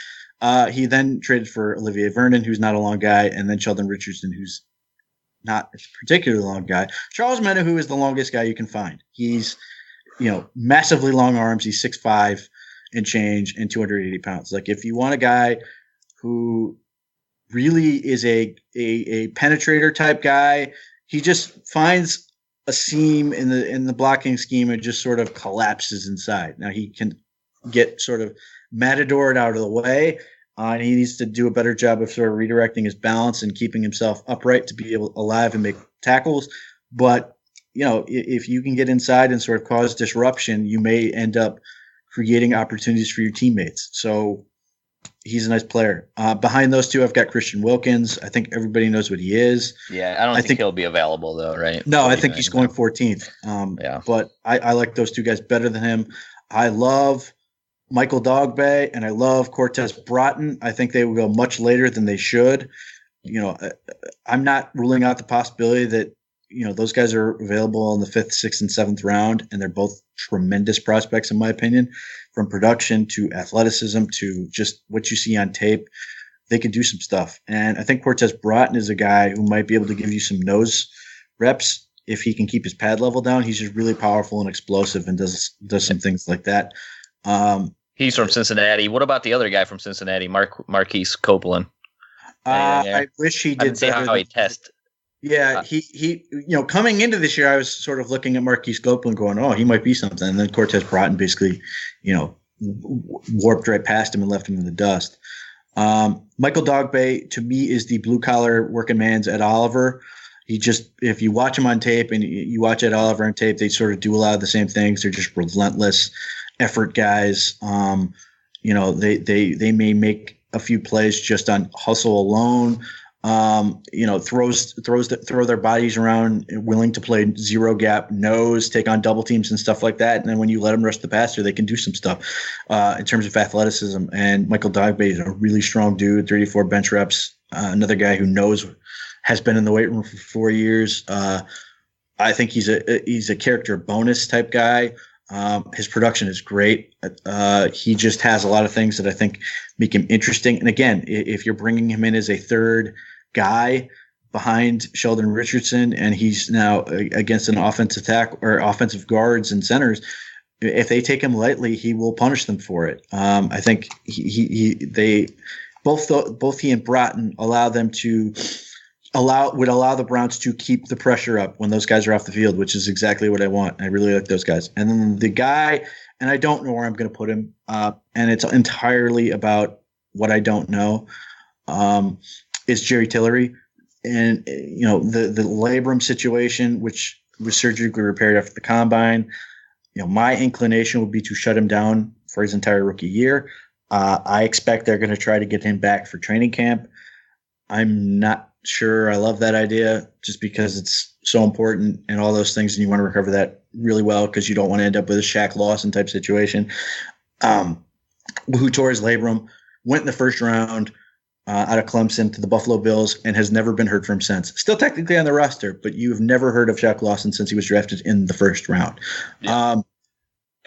he then traded for Olivier Vernon, who's not a long guy, and then Sheldon Richardson, who's not a particularly long guy. Charles Menahu is the longest guy you can find. He's, massively long arms. He's 6'5" and change and 280 pounds. Like, if you want a guy who really is a penetrator type guy, he just finds a seam in the blocking scheme and just sort of collapses inside. Now, he can get sort of matadored out of the way. And he needs to do a better job of sort of redirecting his balance and keeping himself upright to be alive and make tackles. But, if you can get inside and sort of cause disruption, you may end up creating opportunities for your teammates. So he's a nice player. Behind those two, I've got Christian Wilkins. I think everybody knows what he is. Yeah, I don't think he'll be available, though, right? No, I think he's going 14th. But I like those two guys better than him. I love Michael Dogbe, and I love Cortez Broughton. I think they will go much later than they should. I'm not ruling out the possibility that, those guys are available in the 5th, 6th, and 7th round, and they're both tremendous prospects, in my opinion, from production to athleticism to just what you see on tape. They can do some stuff. And I think Cortez Broughton is a guy who might be able to give you some nose reps if he can keep his pad level down. He's just really powerful and explosive and does some things like that. He's from Cincinnati. What about the other guy from Cincinnati, Marquise Copeland? I wish he did. I didn't see how he tested. Yeah, he coming into this year, I was sort of looking at Marquise Copeland going, oh, he might be something. And then Cortez Broughton basically, warped right past him and left him in the dust. Michael Dogbe, to me, is the blue-collar working man's Ed Oliver. If you watch him on tape and you watch Ed Oliver on tape, they sort of do a lot of the same things. They're just relentless effort guys. They may make a few plays just on hustle alone. Throw their bodies around, willing to play zero gap nose, take on double teams and stuff like that. And then when you let them rush the passer, they can do some stuff in terms of athleticism. And Michael Dogbe is a really strong dude, 34 bench reps. Another guy who has been in the weight room for 4 years. I think he's a character bonus type guy. His production is great. He just has a lot of things that I think make him interesting. And again, if you're bringing him in as a third guy behind Sheldon Richardson, and he's now against an offensive tackle or offensive guards and centers, if they take him lightly, he will punish them for it. I think both he and Broughton would allow the Browns to keep the pressure up when those guys are off the field, which is exactly what I want. I really like those guys. And then the guy, and I don't know where I'm going to put him, and it's entirely about what I don't know, is Jerry Tillery. And, the labrum situation, which was surgically repaired after the combine, my inclination would be to shut him down for his entire rookie year. I expect they're going to try to get him back for training camp. I'm not sure I love that idea just because it's so important and all those things, and you want to recover that really well because you don't want to end up with a Shaq Lawson type situation. Who tore his labrum, went in the first round out of Clemson to the Buffalo Bills, and has never been heard from since. Still technically on the roster, but you've never heard of Shaq Lawson since he was drafted in the first round. Yeah.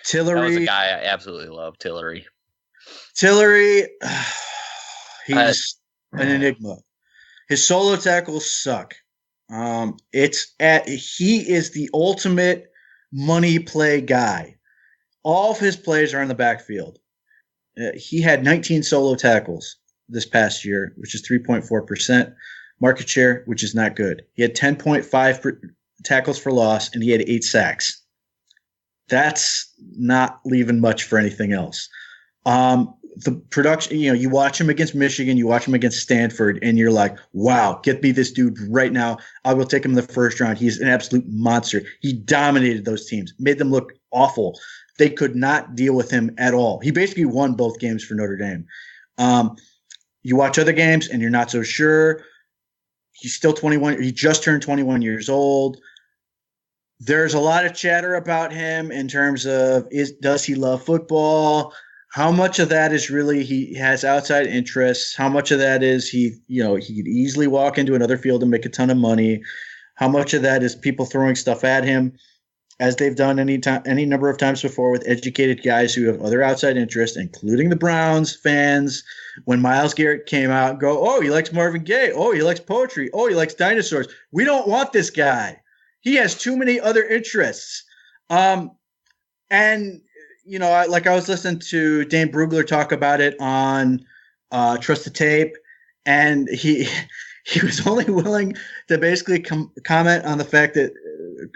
Tillery, that was a guy I absolutely love. Tillery, he's an enigma. His solo tackles suck. He is the ultimate money play guy. All of his plays are in the backfield. He had 19 solo tackles this past year, which is 3.4% market share, which is not good. He had 10.5 tackles for loss, and he had 8 sacks. That's not leaving much for anything else. The production, you watch him against Michigan, you watch him against Stanford, and you're like, wow, get me this dude right now. I will take him in the first round. He's an absolute monster. He dominated those teams, made them look awful. They could not deal with him at all. He basically won both games for Notre Dame. You watch other games and you're not so sure. He's still 21. He just turned 21 years old. There's a lot of chatter about him in terms of does he love football? How much of that is really he has outside interests? How much of that is he could easily walk into another field and make a ton of money? How much of that is people throwing stuff at him, as they've done any number of times before with educated guys who have other outside interests, including the Browns fans? When Myles Garrett came out, go, oh, he likes Marvin Gaye. Oh, he likes poetry. Oh, he likes dinosaurs. We don't want this guy. He has too many other interests. I was listening to Dane Brugler talk about it on Trust the Tape, and he was only willing to basically comment on the fact that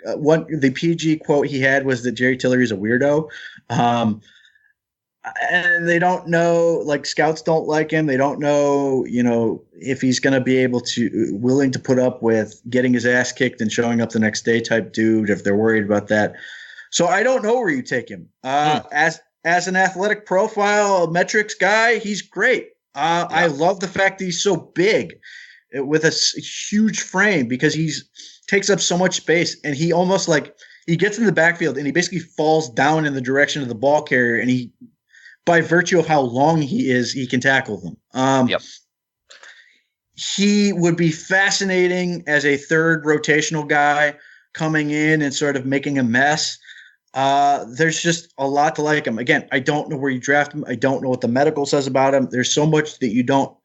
the PG quote he had was that Jerry Tillery is a weirdo. And they don't know, like, scouts don't like him. They don't know, if he's going to be willing to put up with getting his ass kicked and showing up the next day type dude, if they're worried about that. So I don't know where you take him. As an athletic profile metrics guy, he's great. I love the fact that he's so big with a huge frame, because he takes up so much space, and he almost he gets in the backfield and he basically falls down in the direction of the ball carrier, and he, by virtue of how long he is, he can tackle them. He would be fascinating as a third rotational guy coming in and sort of making a mess. There's just a lot to like him. Again, I don't know where you draft him. I don't know what the medical says about him. There's so much that you don't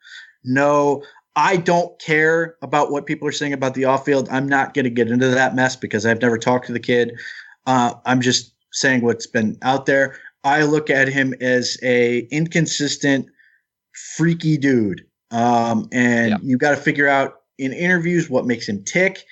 know. I don't care about what people are saying about the off field. I'm not going to get into that mess because I've never talked to the kid. I'm just saying what's been out there. I look at him as a inconsistent, freaky dude. You got to figure out in interviews what makes him tick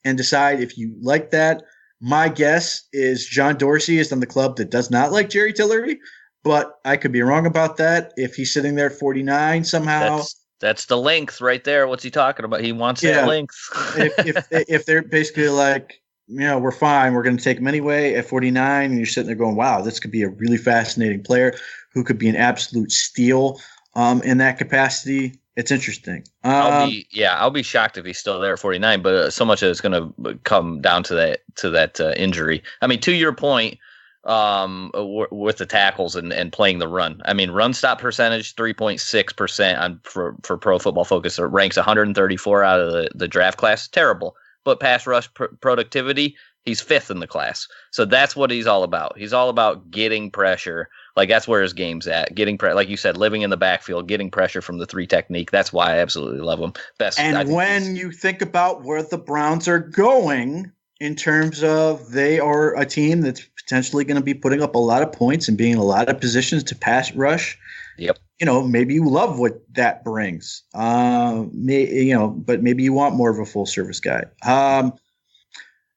and decide if you like that. My guess is John Dorsey is on the club that does not like Jerry Tillery, but I could be wrong about that. If he's sitting there at 49 somehow. That's the length right there. What's he talking about? He wants that length. if they're basically like, we're fine, we're going to take him anyway at 49, and you're sitting there going, wow, this could be a really fascinating player who could be an absolute steal in that capacity. It's interesting. I'll be shocked if he's still there at 49, but so much of it's going to come down to that injury. I mean, to your point, with the tackles and playing the run. I mean, run stop percentage 3.6% for Pro Football Focus. It ranks 134 out of the draft class. Terrible. But pass rush productivity, he's 5th in the class. So that's what he's all about. He's all about getting pressure. Like, that's where his game's at. Getting like you said, living in the backfield, getting pressure from the 3 technique. That's why I absolutely love him. And when you think about where the Browns are going in terms of they are a team that's potentially going to be putting up a lot of points and being in a lot of positions to pass rush. Yep. Maybe you love what that brings. But maybe you want more of a full service guy.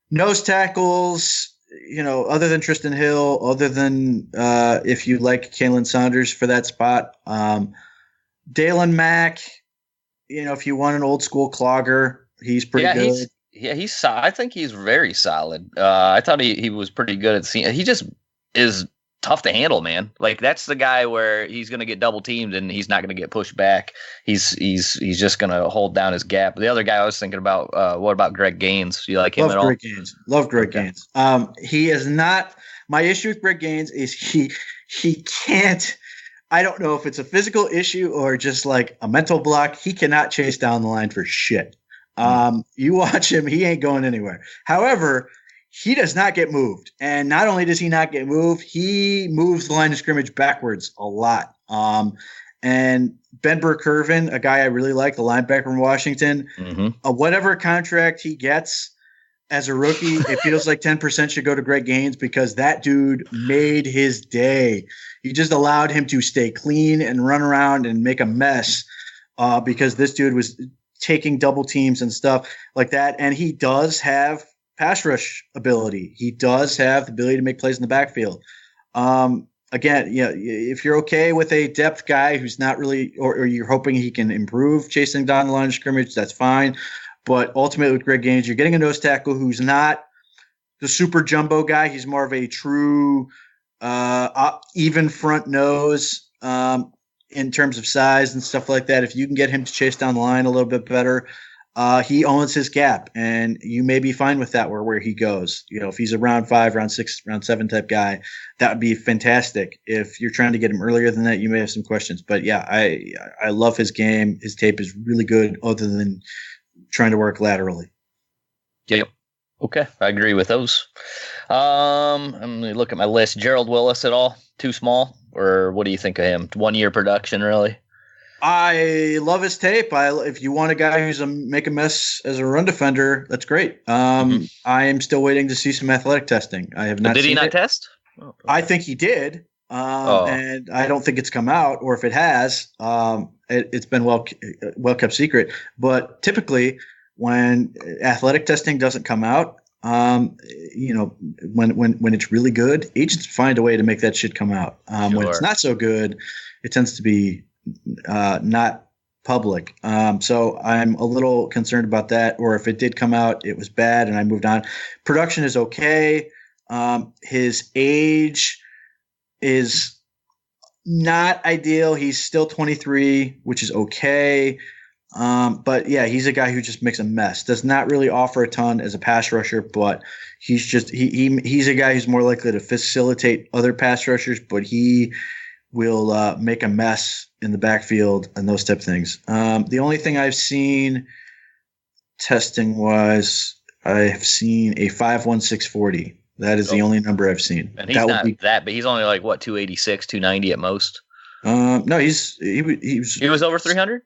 Nose tackles, other than Tristan Hill, other than if you like Kalen Saunders for that spot, Dalen Mack, if you want an old school clogger, he's pretty good. He's. I think he's very solid. I thought he was pretty good at seeing. He just is tough to handle, man. Like, that's the guy where he's going to get double teamed and he's not going to get pushed back. He's just going to hold down his gap. The other guy I was thinking about, what about Greg Gaines? Do you like him at all? Love Greg Gaines. He is not. My issue with Greg Gaines is he can't. I don't know if it's a physical issue or just like a mental block. He cannot chase down the line for shit. You watch him, he ain't going anywhere. However, he does not get moved. And not only does he not get moved, he moves the line of scrimmage backwards a lot. And Ben Burke-Irvin, a guy I really like, the linebacker from Washington, whatever contract he gets as a rookie, it feels like 10% should go to Greg Gaines, because that dude made his day. He just allowed him to stay clean and run around and make a mess because this dude was taking double teams and stuff like that. And he does have pass rush ability. He does have the ability to make plays in the backfield. Again, if you're okay with a depth guy who's not really, or you're hoping he can improve chasing down the line of scrimmage, that's fine. But ultimately with Greg Gaines, you're getting a nose tackle who's not the super jumbo guy. He's more of a true even front nose in terms of size and stuff like that. If you can get him to chase down the line a little bit better, he owns his gap, and you may be fine with that where he goes. If he's a round 5, round 6, round 7 type guy, that would be fantastic. If you're trying to get him earlier than that, you may have some questions. But yeah, I love his game. His tape is really good, other than trying to work laterally. Yep. Okay, I agree with those. I'm going to look at my list. Gerald Willis at all? Too small? Or what do you think of him? 1 year production, really? I love his tape. If you want a guy who's make a mess as a run defender, that's great. I am still waiting to see some athletic testing. I have not. Did he not test? Oh, I think he did, and I don't think it's come out. Or if it has, it's been well kept secret. But typically, when athletic testing doesn't come out, when it's really good, agents find a way to make that shit come out. When it's not so good, it tends to be not public. So I'm a little concerned about that. Or if it did come out, it was bad and I moved on. Production is okay. His age is not ideal. He's still 23, which is okay. But yeah, he's a guy who just makes a mess. Does not really offer a ton as a pass rusher, but he's just he's a guy who's more likely to facilitate other pass rushers, but he will make a mess in the backfield and those type of things. The only thing I've seen testing wise, I have seen a 5.16 40. That is the only number I've seen. And he's not that, but he's only like what, 286, 290 at most. No, he was over 300.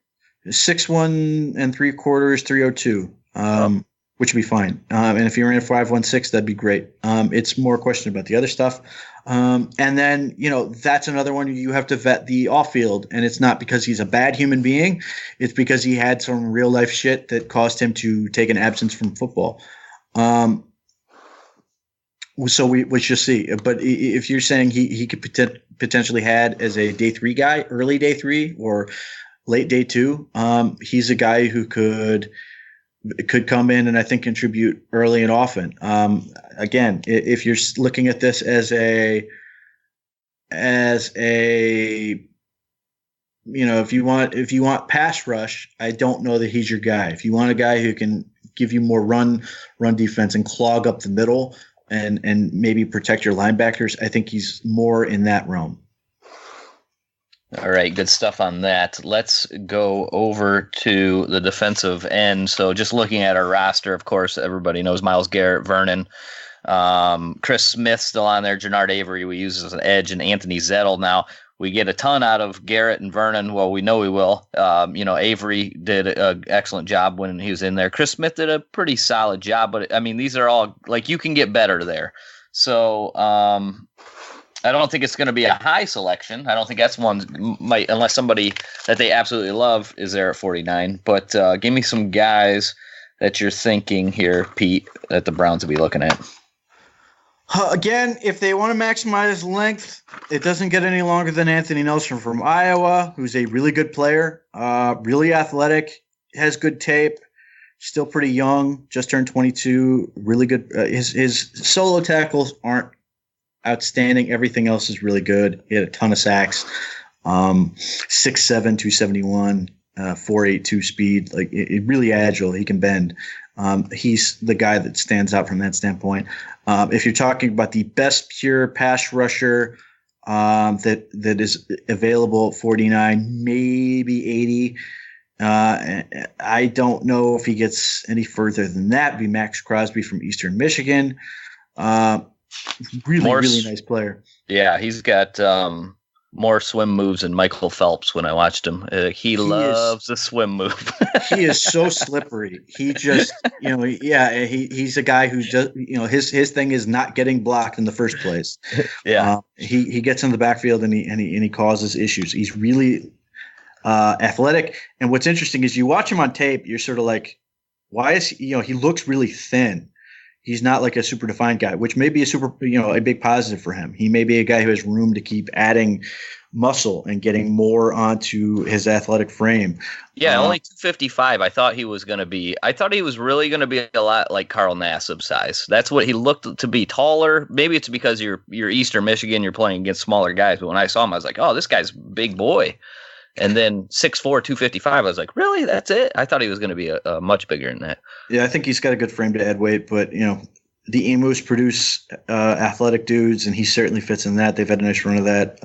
6'1" and 3/4, 302. Which would be fine. And if you're in a 5.16, that'd be great. It's more a question about the other stuff. And then, that's another one you have to vet the off field. And it's not because he's a bad human being. It's because he had some real life shit that caused him to take an absence from football. So we should see. But if you're saying he could potentially had as a day 3 guy, early day 3 or late day 2, he's a guy who could come in and I think contribute early and often. Again, if you're looking at this as a if you want pass rush, I don't know that he's your guy. If you want a guy who can give you more run defense and clog up the middle and maybe protect your linebackers, I think he's more in that realm. All right, good stuff on that. Let's go over to the defensive end. So just looking at our roster, of course, everybody knows Myles Garrett, Vernon, Chris Smith still on there, Jernard Avery we use as an edge, and Anthony Zettel. Now, we get a ton out of Garrett and Vernon. Well, we know we will. Avery did an excellent job when he was in there. Chris Smith did a pretty solid job, but, these are all, you can get better there. So, I don't think it's going to be a high selection. I don't think that's one might, unless somebody that they absolutely love is there at 49. But give me some guys that you're thinking here, Pete, that the Browns will be looking at. Again, if they want to maximize length, it doesn't get any longer than Anthony Nelson from Iowa, who's a really good player, really athletic, has good tape, still pretty young, just turned 22, really good. His solo tackles aren't outstanding. Everything else is really good. He had a ton of sacks. 6'7", 271, 4.82 speed. Really agile. He can bend. He's the guy that stands out from that standpoint. If you're talking about the best pure pass rusher that is available at 49, maybe 80. I don't know if he gets any further than that. It'd be Max Crosby from Eastern Michigan. Really nice player. Yeah, he's got more swim moves than Michael Phelps when I watched him. He loves a swim move. He is so slippery. He just, he's a guy who just, his thing is not getting blocked in the first place. Yeah. He gets in the backfield and he causes issues. He's really athletic. And what's interesting is you watch him on tape, you're sort of like, why is he looks really thin. He's not like a super defined guy, which may be a big positive for him. He may be a guy who has room to keep adding muscle and getting more onto his athletic frame. Yeah, only 255. I thought he was really going to be a lot like Carl Nassib size. That's what he looked to be, taller. Maybe it's because you're Eastern Michigan, you're playing against smaller guys. But when I saw him, I was like, oh, this guy's a big boy. And then 6'4", 255. I was like, really? That's it? I thought he was going to be a much bigger than that. Yeah, I think he's got a good frame to add weight, but the Emus produce athletic dudes, and he certainly fits in that. They've had a nice run of that.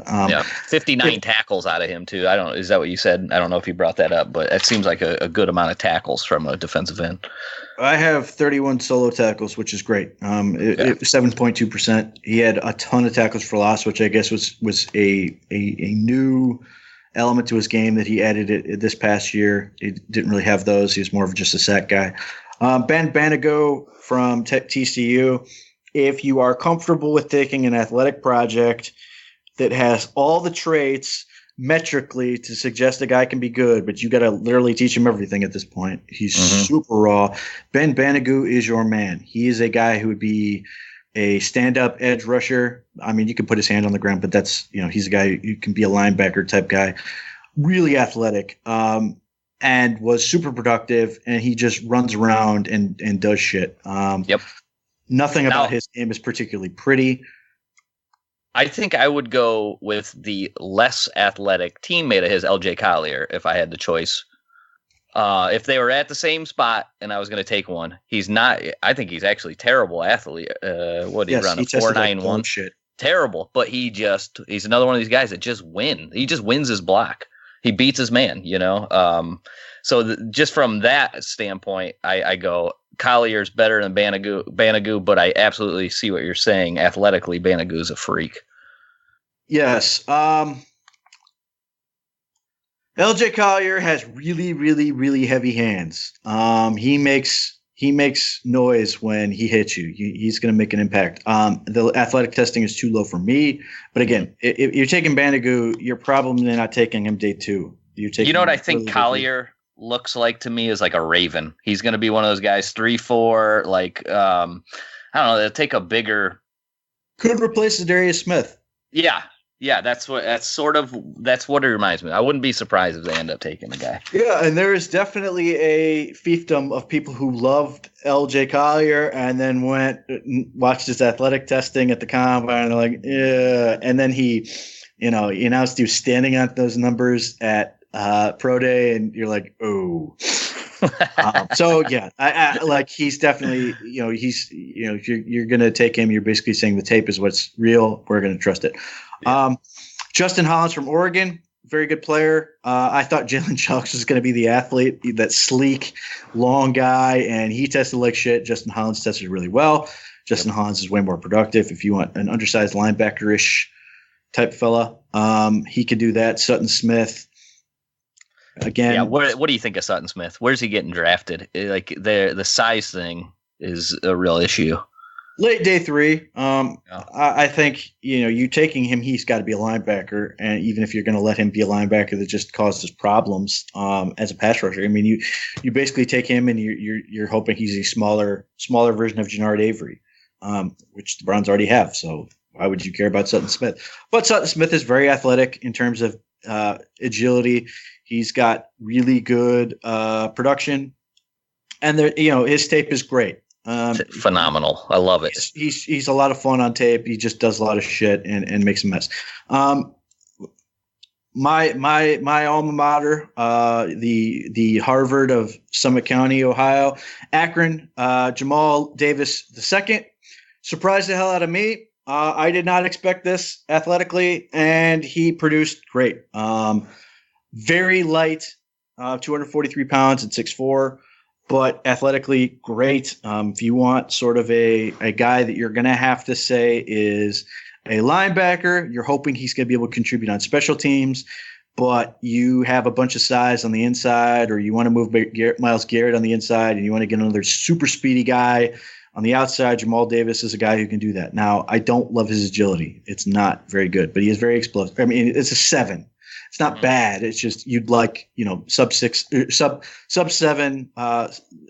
59 tackles out of him too. Is that what you said? I don't know if you brought that up, but it seems like a good amount of tackles from a defensive end. I have 31 solo tackles, which is great. 7.2%. He had a ton of tackles for loss, which I guess was a new element to his game that he added it this past year. He didn't really have those. He was more of just a sack guy. Ben Banago from TCU. If you are comfortable with taking an athletic project that has all the traits metrically to suggest a guy can be good, but you got to literally teach him everything at this point. He's super raw. Ben Banago is your man. He is a guy who would be a stand-up edge rusher. I mean, you can put his hand on the ground, but that's, he's a guy who can be a linebacker type guy. Really athletic, and was super productive, and he just runs around and does shit. Nothing about his game is particularly pretty. I think I would go with the less athletic teammate of his, LJ Collier, if I had the choice. If they were at the same spot and I was going to take one, he's not. I think he's actually terrible athlete. What did he run? A 4.91. Shit. Terrible, but he's another one of these guys that just win. He just wins his block. He beats his man, So just from that standpoint, I go Collier's better than Banago, but I absolutely see what you're saying. Athletically, Banago's a freak. Yes. LJ Collier has really, really, really heavy hands. He makes noise when he hits you. He's going to make an impact. The athletic testing is too low for me. But again, if you're taking Banago, you're probably not taking him day two. You know what I think Collier looks like to me is like a Raven. He's going to be one of those guys, 3'4", like, I don't know, they'll take a bigger. Could replace Darius Smith. Yeah, that's what it reminds me. I wouldn't be surprised if they end up taking the guy. Yeah, and there is definitely a fiefdom of people who loved LJ Collier and then went watched his athletic testing at the combine and they're like, yeah. And then he announced he was standing at those numbers at Pro Day, and you're like, oh. So yeah, I like he's definitely if you're gonna take him, you're basically saying the tape is what's real. We're gonna trust it. Yeah. Justin Hollins from Oregon, very good player. I thought Jalen Chalks was gonna be the athlete, that sleek, long guy, and he tested like shit. Justin Hollins tested really well. Justin Hollins is way more productive. If you want an undersized linebacker-ish type fella, he could do that. Sutton Smith. Again, yeah. What do you think of Sutton Smith? Where's he getting drafted? Like the size thing is a real issue. Late day 3. I think you taking him, he's got to be a linebacker, and even if you're going to let him be a linebacker that just causes problems as a pass rusher, I mean you basically take him and you're hoping he's a smaller version of Jannard Avery, which the Browns already have. So why would you care about Sutton Smith? But Sutton Smith is very athletic in terms of agility. He's got really good production, and his tape is great. Phenomenal. I love it. He's a lot of fun on tape. He just does a lot of shit and makes a mess. My alma mater, the Harvard of Summit County, Ohio, Akron, Jamal Davis II, surprised the hell out of me. I did not expect this athletically, and he produced great. Very light, 243 pounds at 6'4", but athletically great. If you want sort of a guy that you're going to have to say is a linebacker, you're hoping he's going to be able to contribute on special teams, but you have a bunch of size on the inside, or you want to move Myles Garrett on the inside, and you want to get another super speedy guy on the outside. Jamal Davis is a guy who can do that. Now, I don't love his agility. It's not very good, but he is very explosive. I mean, it's a 7. It's not bad. It's just you'd like, sub 7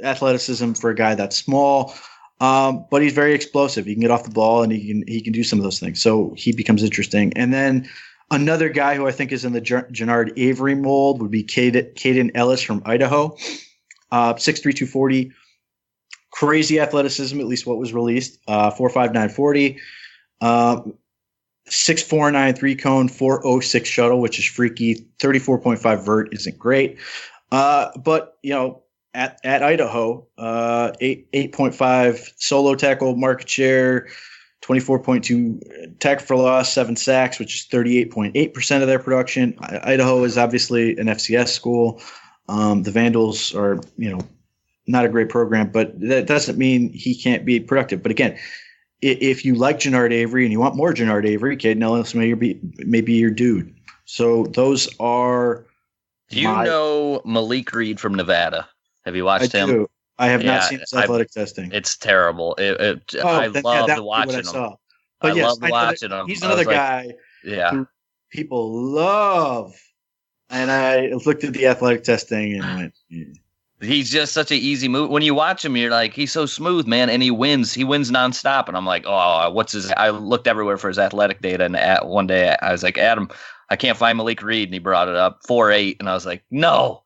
athleticism for a guy that's small. But he's very explosive. He can get off the ball and he can do some of those things. So he becomes interesting. And then another guy who I think is in the Genard Avery mold would be Caden Ellis from Idaho. 6'3", 240. Crazy athleticism, at least what was released. 4'5", 940. 6'4", 9'3" cone, 4.06 shuttle, which is freaky. 34.5 vert isn't great. But, at Idaho, 8.5 solo tackle market share, 24.2 tackle for loss, 7 sacks, which is 38.8% of their production. Idaho is obviously an FCS school. The Vandals are, not a great program, but that doesn't mean he can't be productive. But again, if you like Genard Avery and you want more Genard Avery, Caden Ellis may be your dude. So those are. Do you know Malik Reed from Nevada? Have you watched him? Do. I have not seen his athletic testing. It's terrible. I loved watching him. But I loved watching him. He's another guy who people love. And I looked at the athletic testing and went, He's just such an easy move. When you watch him, you're like, he's so smooth, man, and he wins. He wins nonstop. And I'm like, oh, what's his? I looked everywhere for his athletic data, and one day I was like, Adam, I can't find Malik Reed, and he brought it up 4.8, and I was like, no,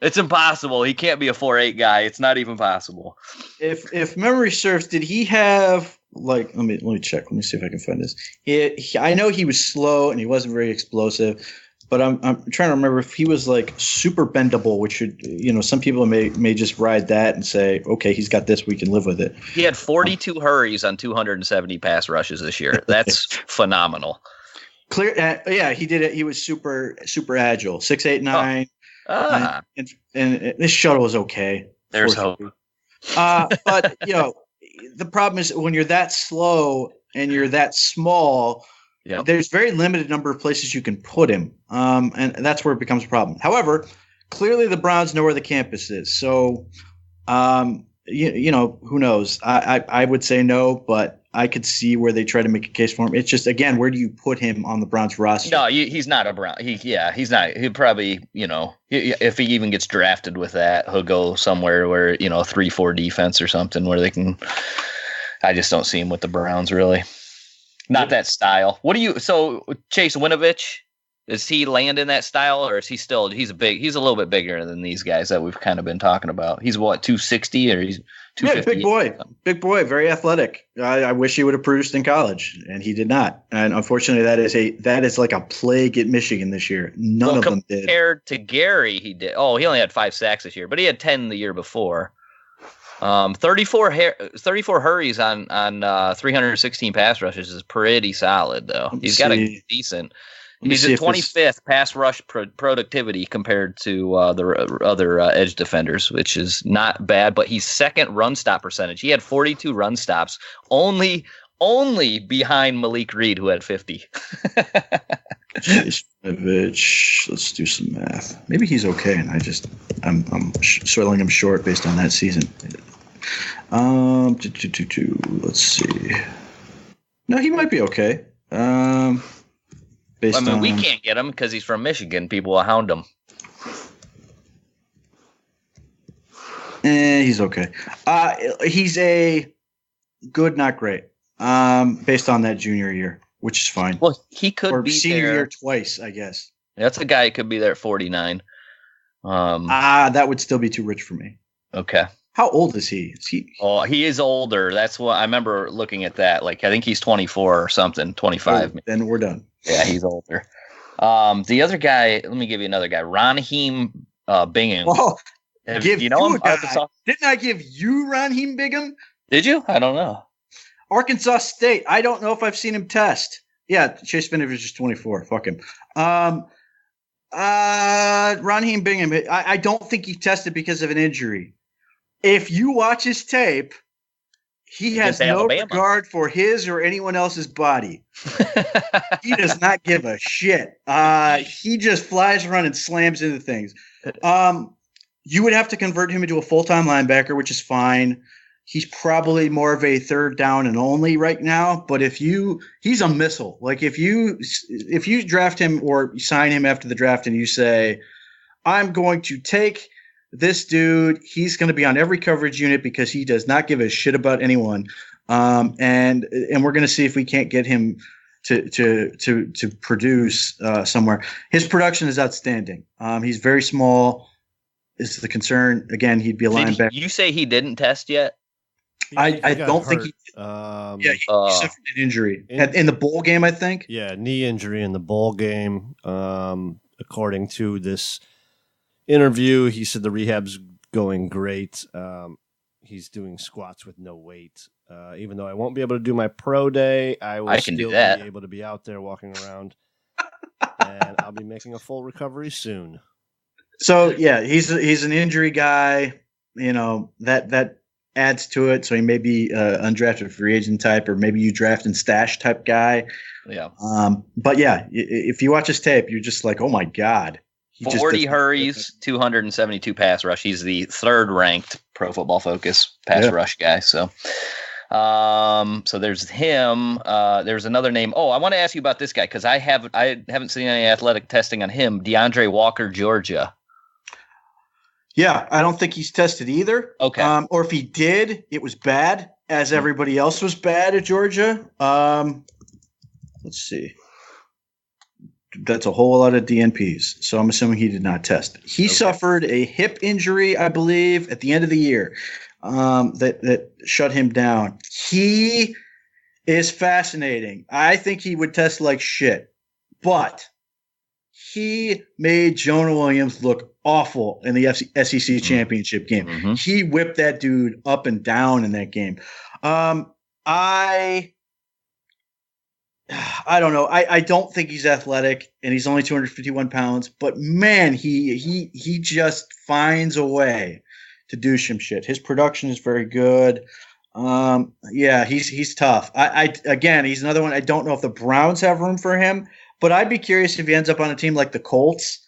it's impossible. He can't be a 4.8 guy. It's not even possible. If memory serves, did he have let me check. Let me see if I can find this. I know he was slow and he wasn't very explosive. But I'm trying to remember if he was like super bendable, which should, some people may just ride that and say, okay, he's got this, we can live with it. He had 42 hurries on 270 pass rushes this year. That's phenomenal. Clear, he did it. He was super agile, 6'8", 9". And this shuttle was okay. There's hope. But the problem is when you're that slow and you're that small. Yeah. There's very limited number of places you can put him, and that's where it becomes a problem. However, clearly the Browns know where the campus is, so who knows? I would say no, but I could see where they try to make a case for him. It's just again, where do you put him on the Browns roster? No, he's not a Brown. He's not. He'll probably if he even gets drafted with that, he'll go somewhere where 3-4 defense or something where they can. I just don't see him with the Browns really. Not that style. So Chase Winovich, does he land in that style or is he still, he's a little bit bigger than these guys that we've kind of been talking about. He's what, 260 or he's 250? Yeah, big boy, very athletic. I wish he would have produced in college and he did not. And unfortunately that is like a plague at Michigan this year. None of them did. Compared to Gary, he did. Oh, he only had 5 sacks this year, but he had 10 the year before. 34 hurries on 316 pass rushes is pretty solid though. He's got a decent. He's at 25th pass rush productivity compared to the other edge defenders, which is not bad. But he's second run stop percentage. He had 42 run stops, only behind Malik Reed, who had 50. Let's do some math. Maybe he's okay, and I'm selling him short based on that season. Let's see. No, he might be okay. We can't get him because he's from Michigan. People will hound him. He's okay. He's a good, not great. Based on that junior year, which is fine. Well, he could be senior year twice, I guess. That's a guy who could be there at 49. That would still be too rich for me. Okay. How old is he? Oh, he is older. That's what I remember looking at that. Like, I think he's 24 or something, 25. Then we're done. Yeah, he's older. The other guy, let me give you another guy, Raheem Bingham. Oh, you know him? Didn't I give you Raheem Bingham? Did you? I don't know. Arkansas State. I don't know if I've seen him test. Yeah, Chase Winovich is 24. Fuck him. Raheem Bingham. I don't think he tested because of an injury. If you watch his tape, he has no regard for his or anyone else's body. He does not give a shit. He just flies around and slams into things. You would have to convert him into a full-time linebacker, which is fine. He's probably more of a third down and only right now. But he's a missile. Like if you draft him or sign him after the draft and you say, I'm going to take this dude, he's going to be on every coverage unit because he does not give a shit about anyone. And we're going to see if we can't get him to produce somewhere. His production is outstanding. He's very small. Is the concern. Again, he'd be a linebacker. You say he didn't test yet? I don't think he. He suffered an injury in the bowl game, I think. Yeah, knee injury in the bowl game. According to this interview, he said the rehab's going great. He's doing squats with no weight. Even though I won't be able to do my pro day, I will still be able to be out there walking around, and I'll be making a full recovery soon. So yeah, he's an injury guy. You know that adds to it. So he may be undrafted free agent type, or maybe you draft and stash type guy. Yeah. But yeah, if you watch his tape, you're just like, oh my god. 40 hurries, 272 pass rush. He's the third ranked Pro Football Focus pass rush guy. So, so there's him. There's another name. Oh, I want to ask you about this guy because I haven't seen any athletic testing on him. DeAndre Walker, Georgia. Yeah, I don't think he's tested either. Okay. Or if he did, it was bad, as everybody else was bad at Georgia. Let's see. That's a whole lot of DNPs. So I'm assuming he did not test. He suffered a hip injury, I believe, at the end of the year that shut him down. He is fascinating. I think he would test like shit. But he made Jonah Williams look awful in the SEC championship game. Mm-hmm. He whipped that dude up and down in that game. I don't know. I don't think he's athletic, and he's only 251 pounds. But man, he just finds a way to do some shit. His production is very good. Yeah, he's tough. Again, he's another one. I don't know if the Browns have room for him, but I'd be curious if he ends up on a team like the Colts,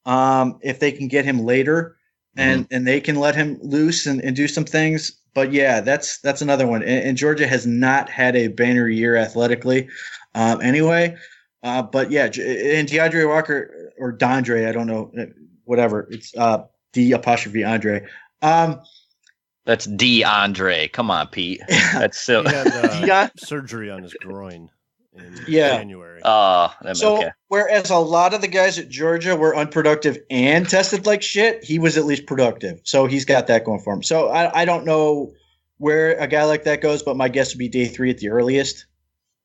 if they can get him later and they can let him loose and do some things. But yeah, that's another one. And Georgia has not had a banner year athletically. Anyway, but yeah, and DeAndre Walker or Dondre, I don't know, whatever. It's D''Andre. That's DeAndre. Come on, Pete. That's so. He had surgery on his groin in January. Whereas a lot of the guys at Georgia were unproductive and tested like shit, he was at least productive. So he's got that going for him. So I don't know where a guy like that goes, but my guess would be day 3 at the earliest.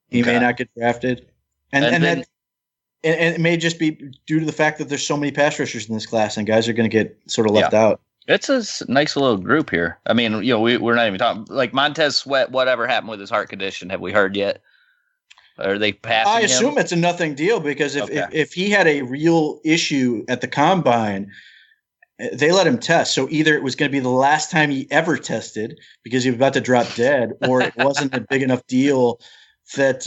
He may not get drafted. And it may just be due to the fact that there's so many pass rushers in this class and guys are going to get sort of left out. It's a nice little group here. I mean, we're not even talking like Montez Sweat. Whatever happened with his heart condition? Have we heard yet? Are they passing I assume him? It's a nothing deal because if he had a real issue at the combine, they let him test. So either it was going to be the last time he ever tested because he was about to drop dead, or it wasn't a big enough deal that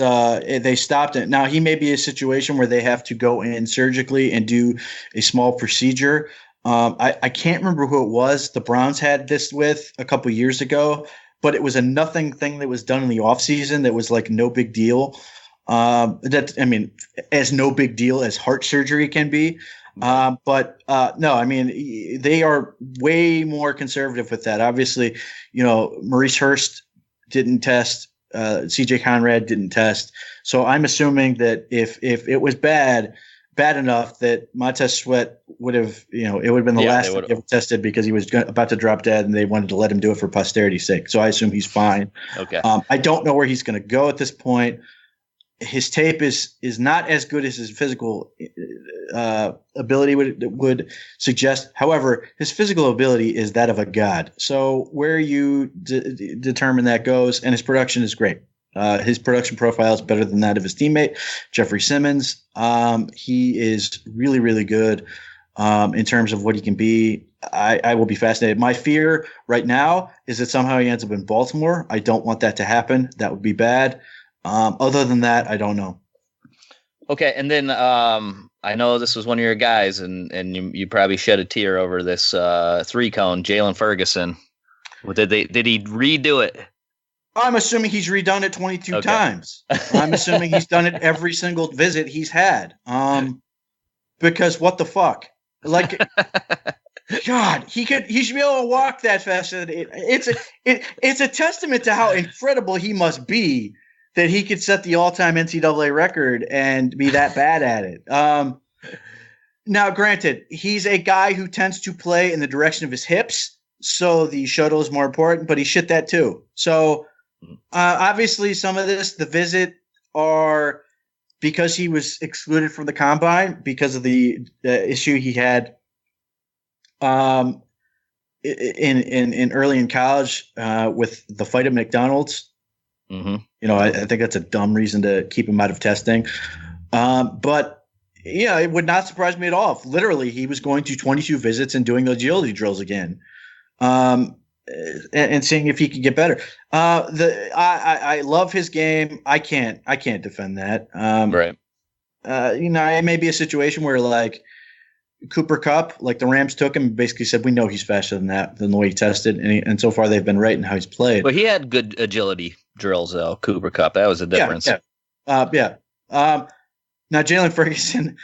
they stopped it. Now, he may be a situation where they have to go in surgically and do a small procedure. I can't remember who it was the Browns had this with a couple years ago, but it was a nothing thing that was done in the offseason that was like no big deal. As no big deal as heart surgery can be. But no, I mean, they are way more conservative with that. Obviously, Maurice Hurst didn't test. CJ Conrad didn't test. So I'm assuming that if it was bad enough that Montez Sweat would have, it would have been the last thing he ever tested because he was about to drop dead and they wanted to let him do it for posterity's sake. So I assume he's fine. Okay. I don't know where he's going to go at this point. His tape is not as good as his physical ability would suggest. However, his physical ability is that of a god. So where you determine that goes, and his production is great. His production profile is better than that of his teammate, Jeffrey Simmons. He is really, really good in terms of what he can be. I will be fascinated. My fear right now is that somehow he ends up in Baltimore. I don't want that to happen. That would be bad. Other than that, I don't know. Okay, and then I know this was one of your guys, and you probably shed a tear over this 3-cone, Jalen Ferguson. Did he redo it? I'm assuming he's redone it 22 times. I'm assuming he's done it every single visit he's had. Because what the fuck? Like, God, he should be able to walk that fast. It's a testament to how incredible he must be that he could set the all-time NCAA record and be that bad at it. Now, granted, he's a guy who tends to play in the direction of his hips, so the shuttle is more important, but he shit that too. So obviously some of this, the visit, are because he was excluded from the combine because of the issue he had in early in college with the fight at McDonald's. Mm-hmm. You know, I think that's a dumb reason to keep him out of testing. But yeah, it would not surprise me at all if literally he was going to 22 visits and doing agility drills again, and seeing if he could get better. I love his game. I can't defend that. Right. You know, it may be a situation where like Cooper Kupp, like the Rams took him and basically said, we know he's faster than the way he tested. And so far they've been right in how he's played. But he had good agility drills though, Cooper Kupp. That was the difference. Yeah. Now, Jalen Ferguson,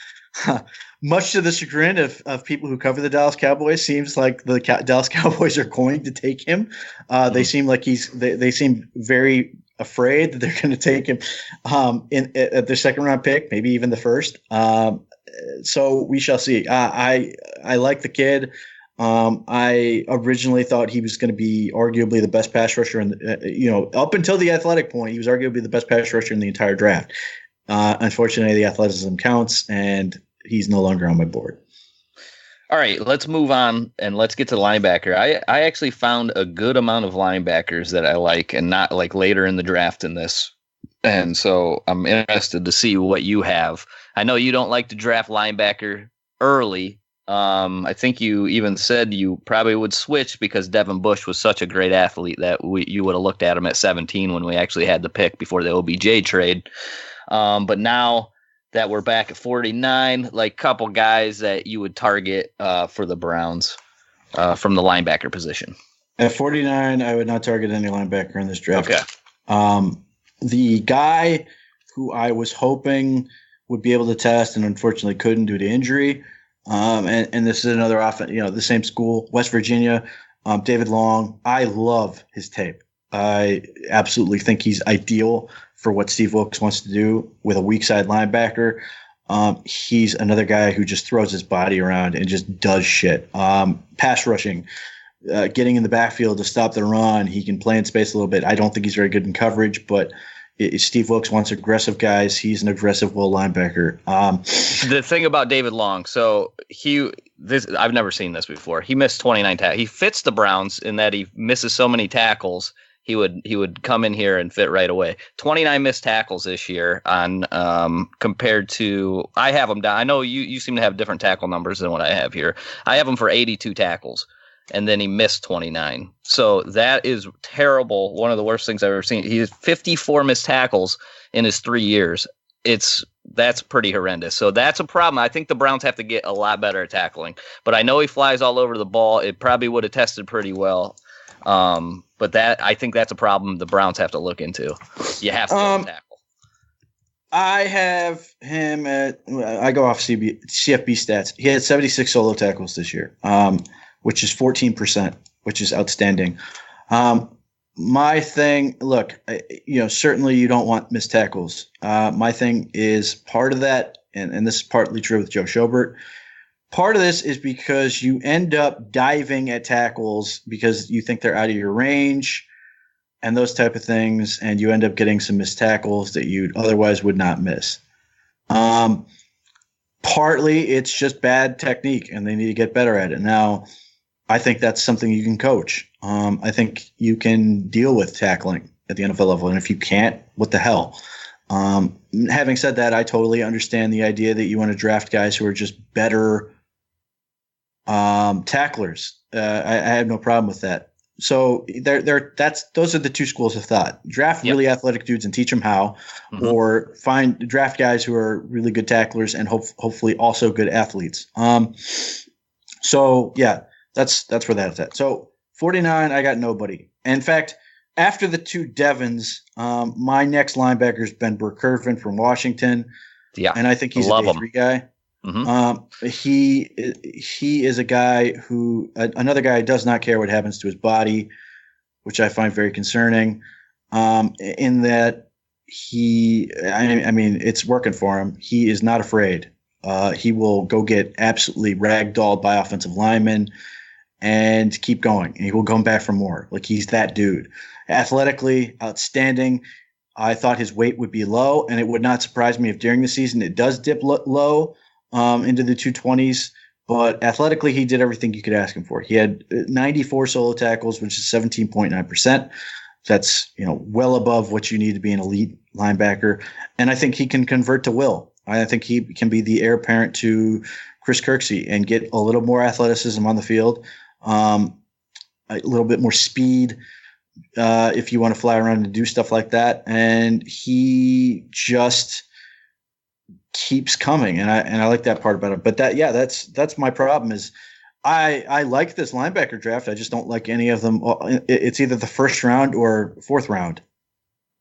much to the chagrin of people who cover the Dallas Cowboys, seems like the Dallas Cowboys are going to take him. They seem like they seem very afraid that they're going to take him at their second round pick, maybe even the first. So we shall see. I like the kid. I originally thought he was going to be arguably the best pass rusher, up until the athletic point, he was arguably the best pass rusher in the entire draft. Unfortunately, the athleticism counts, and he's no longer on my board. All right, let's move on and let's get to linebacker. I actually found a good amount of linebackers that I like, and not like later in the draft in this. And so I'm interested to see what you have. I know you don't like to draft linebacker early. I think you even said you probably would switch because Devin Bush was such a great athlete that you would have looked at him at 17 when we actually had the pick before the OBJ trade. But now that we're back at 49, like couple guys that you would target for the Browns from the linebacker position. At 49, I would not target any linebacker in this draft. Okay. The guy who I was hoping would be able to test and unfortunately couldn't due to injury. And this is another the same school, West Virginia, David Long. I love his tape. I absolutely think he's ideal for what Steve Wilkes wants to do with a weak side linebacker. He's another guy who just throws his body around and just does shit. Pass rushing, getting in the backfield to stop the run. He can play in space a little bit. I don't think he's very good in coverage, but Steve Wilkes wants aggressive guys. He's an aggressive will linebacker. The thing about David Long, I've never seen this before. He missed 29 tackles. He fits the Browns in that he misses so many tackles. He would come in here and fit right away. 29 missed tackles this year on compared to, I have him down. I know you seem to have different tackle numbers than what I have here. I have him for 82 tackles, and then he missed 29. So that is terrible. One of the worst things I've ever seen. He has 54 missed tackles in his 3 years. That's pretty horrendous. So that's a problem. I think the Browns have to get a lot better at tackling. But I know he flies all over the ball. It probably would have tested pretty well. But I think that's a problem the Browns have to look into. You have to tackle. I have him I go off CFB stats. He had 76 solo tackles this year, which is 14%, which is outstanding. My thing, look, certainly you don't want missed tackles. My thing is part of that, and this is partly true with Joe Schobert. Part of this is because you end up diving at tackles because you think they're out of your range and those type of things, and you end up getting some missed tackles that you otherwise would not miss. Partly it's just bad technique, and they need to get better at it. Now, I think that's something you can coach. I think you can deal with tackling at the NFL level, and if you can't, what the hell? Having said that, I totally understand the idea that you want to draft guys who are just better tacklers. I have no problem with that. So those are the two schools of thought. Draft really athletic dudes and teach them how, or draft guys who are really good tacklers and hopefully also good athletes. So yeah, that's where that's at. So 49, I got nobody. In fact, after the two Devons, my next linebacker is Ben Burr-Kirven from Washington. Yeah, and I think he's a day 3 guy. He is a guy who another guy does not care what happens to his body, which I find very concerning. In that I mean, it's working for him. He is not afraid. He will go get absolutely ragdolled by offensive linemen and keep going. And he will come back for more. Like, he's that dude. Athletically, outstanding. I thought his weight would be low, and it would not surprise me if during the season it does dip low into the 220s. But athletically, he did everything you could ask him for. He had 94 solo tackles, which is 17.9%. That's, well above what you need to be an elite linebacker. And I think he can convert to will. I think he can be the heir apparent to Chris Kirksey and get a little more athleticism on the field, a little bit more speed if you want to fly around and do stuff like that. And he just keeps coming, and I like that part about it. But that's my problem is I like this linebacker draft. I just don't like any of them. It's either the first round or fourth round.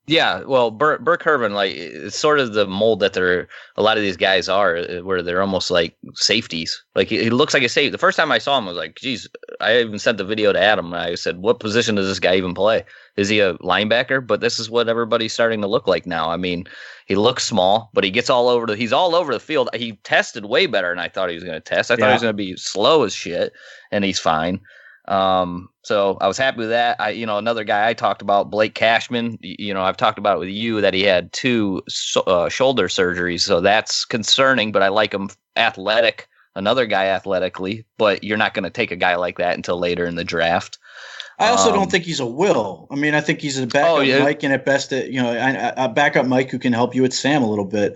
Yeah, well, Burke Irvin, like, it's sort of the mold that a lot of these guys are, where they're almost like safeties. Like, he looks like a safety. The first time I saw him, I was like, geez, I even sent the video to Adam. And I said, what position does this guy even play? Is he a linebacker? But this is what everybody's starting to look like now. I mean, he looks small, but he gets he's all over the field. He tested way better than I thought he was going to test. I thought he was going to be slow as shit, and he's fine. So I was happy with that. Another guy I talked about, Blake Cashman, I've talked about it with you that he had 2 shoulder surgeries. So that's concerning, but I like him athletic, another guy athletically, but you're not going to take a guy like that until later in the draft. I also don't think he's a will. I mean, I think he's a backup Mike, and at best, a backup Mike who can help you with Sam a little bit.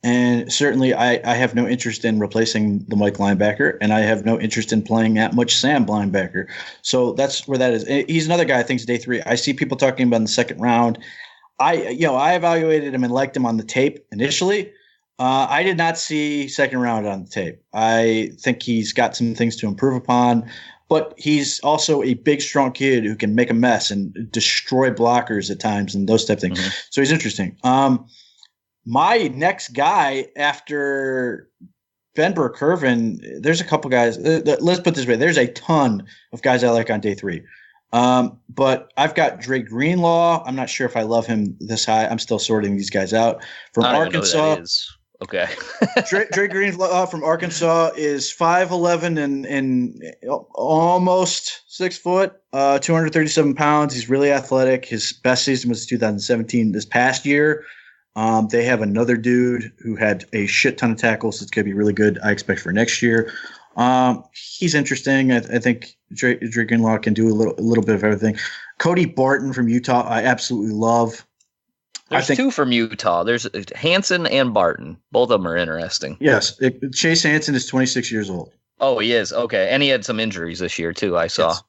And certainly I have no interest in replacing the Mike linebacker, and I have no interest in playing that much Sam linebacker. So that's where that is. He's another guy I think is day 3. I see people talking about in the second round. I evaluated him and liked him on the tape initially. I did not see second round on the tape. I think he's got some things to improve upon, but he's also a big, strong kid who can make a mess and destroy blockers at times and those type of things. Mm-hmm. So he's interesting. My next guy after Ben Burke-Irvin, there's a couple guys. Let's put it this way. There's a ton of guys I like on day 3. But I've got Dre Greenlaw. I'm not sure if I love him this high. I'm still sorting these guys out. From Arkansas. Okay. Dre Greenlaw from Arkansas is 5'11" and almost 6 foot, 237 pounds. He's really athletic. His best season was 2017. This past year, they have another dude who had a shit ton of tackles. It's going to be really good, I expect, for next year. He's interesting. I think Dre Greenlaw can do a little bit of everything. Cody Barton from Utah, I absolutely love. There's 2 from Utah. There's Hansen and Barton. Both of them are interesting. Yes. Chase Hansen is 26 years old. Oh, he is. Okay. And he had some injuries this year, too, I saw. Yes.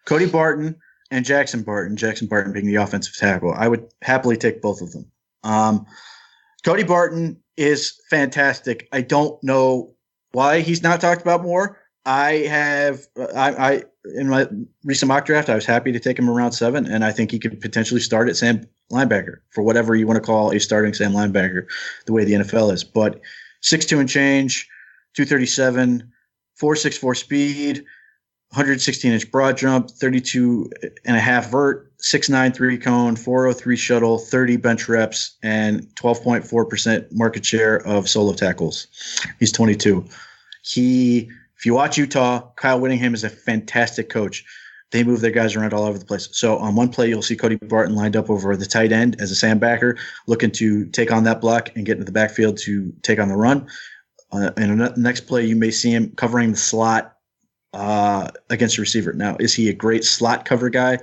Cody Barton and Jackson Barton. Jackson Barton being the offensive tackle. I would happily take both of them. Cody Barton is fantastic. I don't know why he's not talked about more. I in my recent mock draft, I was happy to take him around 7, and I think he could potentially start at Sam linebacker for whatever you want to call a starting Sam linebacker, the way the NFL is. But 6'2" and change, 237, 4.64 speed, 116-inch broad jump, 32.5 vert, 6'9" 3-cone, 403 shuttle, 30 bench reps, and 12.4% market share of solo tackles. He's 22. If you watch Utah, Kyle Whittingham is a fantastic coach. They move their guys around all over the place. So on one play, you'll see Cody Barton lined up over the tight end as a Sam backer, looking to take on that block and get into the backfield to take on the run. And the next play, you may see him covering the slot against a receiver. Now, is he a great slot cover guy?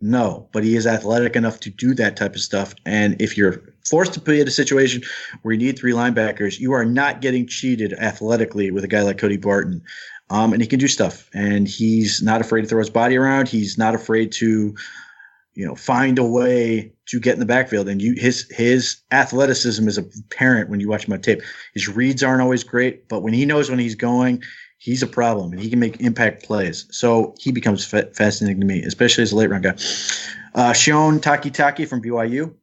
No, but he is athletic enough to do that type of stuff. And if you're forced to be in a situation where you need 3 linebackers, you are not getting cheated athletically with a guy like Cody Barton. And he can do stuff, and he's not afraid to throw his body around. He's not afraid to, find a way to get in the backfield. And his athleticism is apparent when you watch him on tape. His reads aren't always great, but when he knows when he's going, he's a problem, and he can make impact plays. So he becomes fascinating to me, especially as a late round guy. Shion Takitaki from BYU.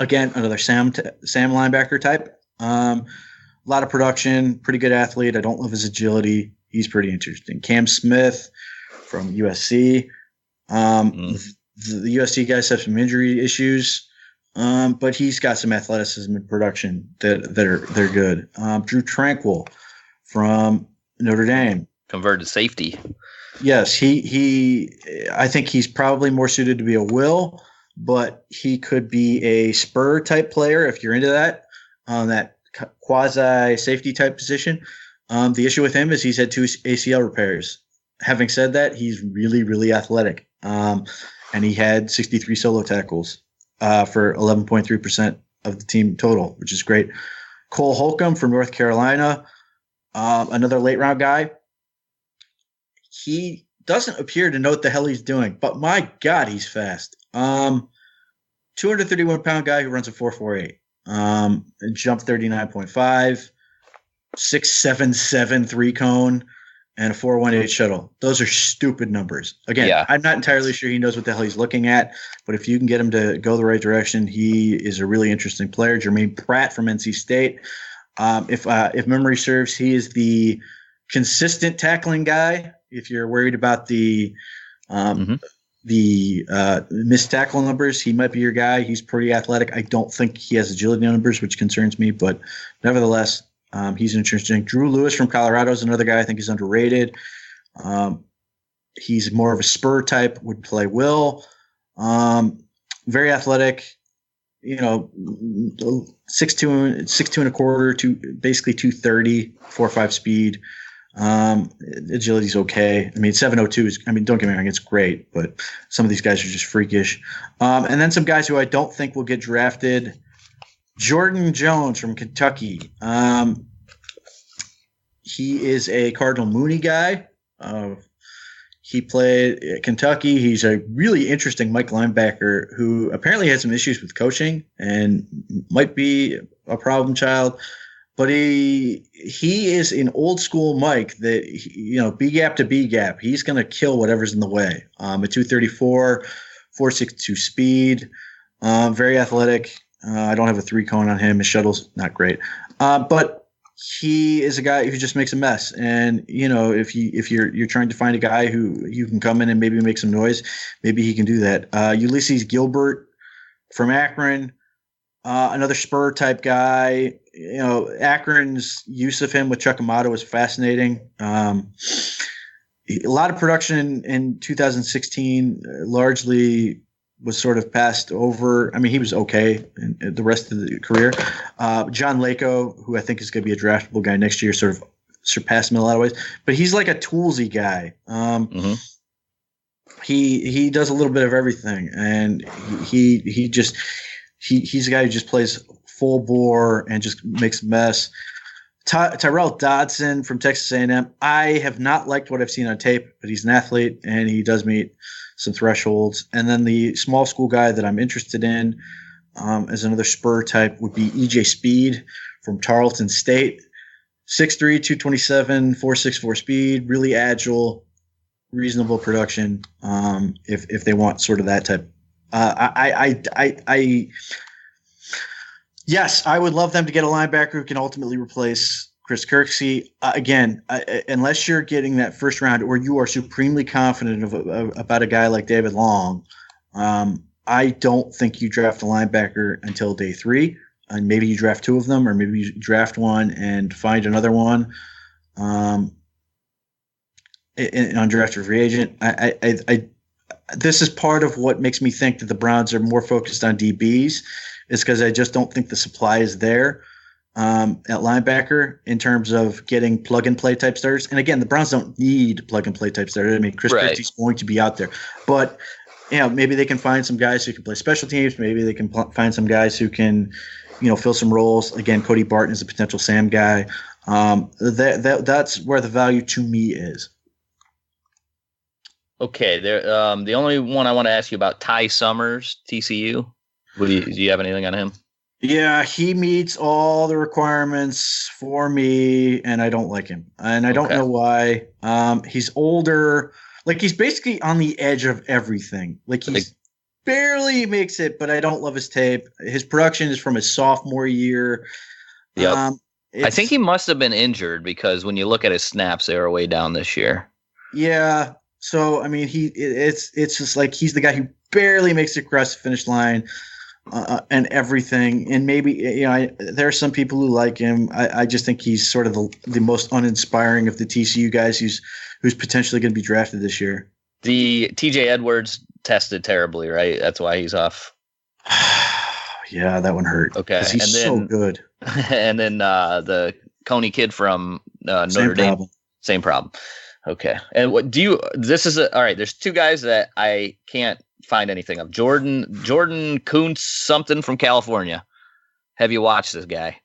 Again, another Sam linebacker type. A lot of production, pretty good athlete. I don't love his agility. He's pretty interesting. Cam Smith from USC. The USC guys have some injury issues, but he's got some athleticism and production they're good. Drew Tranquil from Notre Dame. Converted safety. Yes, I think he's probably more suited to be a will, but he could be a spur type player if you're into that, that quasi safety type position. The issue with him is he's had 2 ACL repairs. Having said that, he's really, really athletic. And he had 63 solo tackles for 11.3% of the team total, which is great. Cole Holcomb from North Carolina, another late round guy. He doesn't appear to know what the hell he's doing, but my God, he's fast. 231-pound guy who runs a 4.48, jump 39.5, 6.77 3-cone, and a 4.18 shuttle. Those are stupid numbers. Again, I'm not entirely sure he knows what the hell he's looking at, but if you can get him to go the right direction, he is a really interesting player. Jermaine Pratt from NC State. If memory serves, he is the consistent tackling guy. If you're worried about the missed tackle numbers, he might be your guy. He's pretty athletic. I don't think he has agility numbers, which concerns me, but nevertheless, he's interesting. Drew Lewis from Colorado is another guy I think is underrated. He's more of a spur type, would play will. Very athletic, 6'2" and a quarter to basically 230, 4.5 speed. Agility's okay. I mean, 7.02 is, don't get me wrong, it's great, but some of these guys are just freakish. And then some guys who I don't think will get drafted. Jordan Jones from Kentucky. He is a Cardinal Mooney guy. He played at Kentucky. He's a really interesting Mike linebacker who apparently had some issues with coaching and might be a problem child. But he is an old school Mike that, B gap to B gap. He's going to kill whatever's in the way. A 234, 4.62 speed, very athletic. I don't have a 3-cone on him. His shuttle's not great. But he is a guy who just makes a mess. And, if you're trying to find a guy who you can come in and maybe make some noise, maybe he can do that. Ulysses Gilbert from Akron, another spur type guy. Akron's use of him with Chuck Amato was fascinating. A lot of production in 2016, largely was sort of passed over. I mean, he was okay in the rest of the career. John Lako, who I think is going to be a draftable guy next year, sort of surpassed him in a lot of ways. But he's like a toolsy guy. He does a little bit of everything, and he's a guy who just plays full bore and just makes a mess. Tyrell Dodson from Texas A&M. I have not liked what I've seen on tape, but he's an athlete and he does meet some thresholds. And then the small school guy that I'm interested in as another spur type would be EJ Speed from Tarleton State. 6'3", 227, 4.64 speed, really agile, reasonable production. If they want sort of that type. Yes, I would love them to get a linebacker who can ultimately replace Chris Kirksey. Again, unless you're getting that first round or you are supremely confident about a guy like David Long, I don't think you draft a linebacker until day 3. And maybe you draft 2 of them, or maybe you draft one and find another one an undrafted free agent. This is part of what makes me think that the Browns are more focused on DBs, is because I just don't think the supply is there at linebacker in terms of getting plug-and-play type starters. And again, the Browns don't need plug-and-play type starters. I mean, Chris Christie's going to be out there. But, maybe they can find some guys who can play special teams. Maybe they can find some guys who can, fill some roles. Again, Cody Barton is a potential Sam guy. That's where the value to me is. Okay, the only one I want to ask you about, Ty Summers, TCU. Do you have anything on him? Yeah, he meets all the requirements for me, and I don't like him. And I don't know why. He's older. Like, he's basically on the edge of everything. Like, he's barely makes it, but I don't love his tape. His production is from his sophomore year. Yep. I think he must have been injured because when you look at his snaps, they were way down this year. Yeah. So I mean, it's just like he's the guy who barely makes it across the finish line, and everything. And maybe there are some people who like him. I just think he's sort of the most uninspiring of the TCU guys who's potentially going to be drafted this year. The TJ Edwards tested terribly, right? That's why he's off. Yeah, that one hurt. Okay, he's so good. And then the Coney kid from Notre Dame, same problem. Okay, and what do you? This is all right. There's two guys that I can't find anything of. Jordan Kuntz something from California. Have you watched this guy?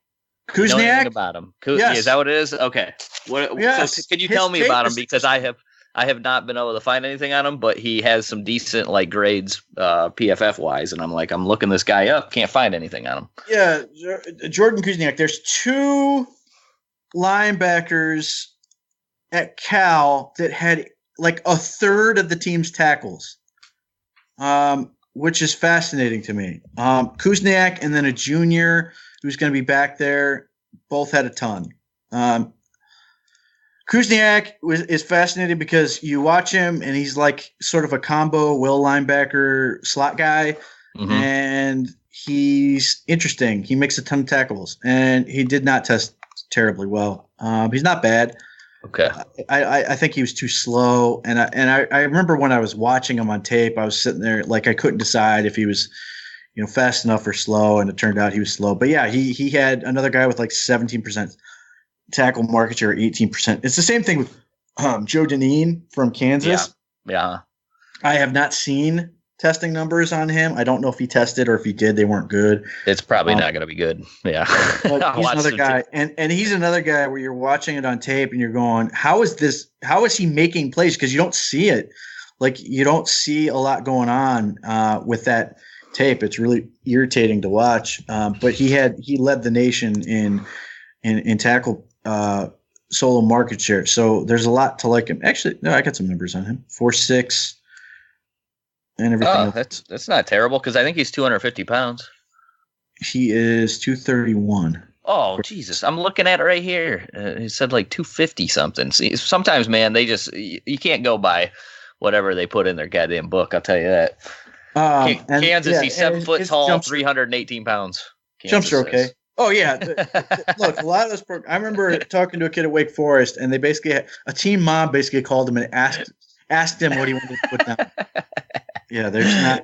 Kuzniak? Know anything about him? Yes. Is that what it is? Okay. Yes. So can you tell me about him, because I have not been able to find anything on him, but he has some decent like grades PFF wise, and I'm looking this guy up, can't find anything on him. Yeah, Jordan Kuzniak. There's two linebackers at Cal that had like a third of the team's tackles, which is fascinating to me. Kuzniak and then a junior who's going to be back there, both had a ton. Kuzniak is fascinating because you watch him and he's like sort of a combo will linebacker slot guy, and he's interesting. He makes a ton of tackles, and he did not test terribly well. He's not bad. Okay. I think he was too slow, and I remember when I was watching him on tape, I was sitting there like I couldn't decide if he was, fast enough or slow, and it turned out he was slow. But yeah, he had another guy with like 17% tackle market share, 18%. It's the same thing with Joe Dineen from Kansas. Yeah. I have not seen testing numbers on him. I don't know if he tested or if he did. They weren't good. It's probably not going to be good. Yeah. But he's another guy. And he's another guy where you're watching it on tape and you're going, how is he making plays? Because you don't see it. Like, you don't see a lot going on with that tape. It's really irritating to watch. But he led the nation in tackle solo market share. So there's a lot to like him. Actually, no, I got some numbers on him. 4.6. And everything else. That's not terrible, because I think he's 250 pounds. He is 231. Oh, Jesus. I'm looking at it right here. It said like 250 something. See, sometimes, man, you can't go by whatever they put in their goddamn book. I'll tell you that. Kansas, he's 7 foot tall, 318 pounds. Jumps are okay. Oh, yeah. Look, a lot of this I remember talking to a kid at Wake Forest, and they basically had a team mom basically called him and asked him what he wanted to put down. Yeah, there's not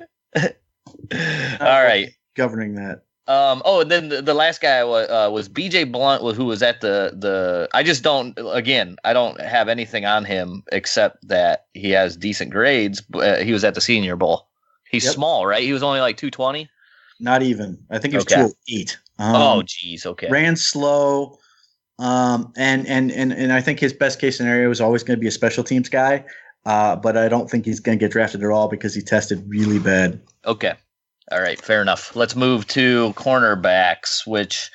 all right governing that. And then the last guy was BJ Blunt, who was at the. I just don't. Again, I don't have anything on him except that he has decent grades. But he was at the Senior Bowl. He's small, right? He was only like 220. Not even. I think he was 208. Oh, geez. Okay. Ran slow. And I think his best case scenario is always going to be a special teams guy. But I don't think he's going to get drafted at all because he tested really bad. Okay. All right. Fair enough. Let's move to cornerbacks, which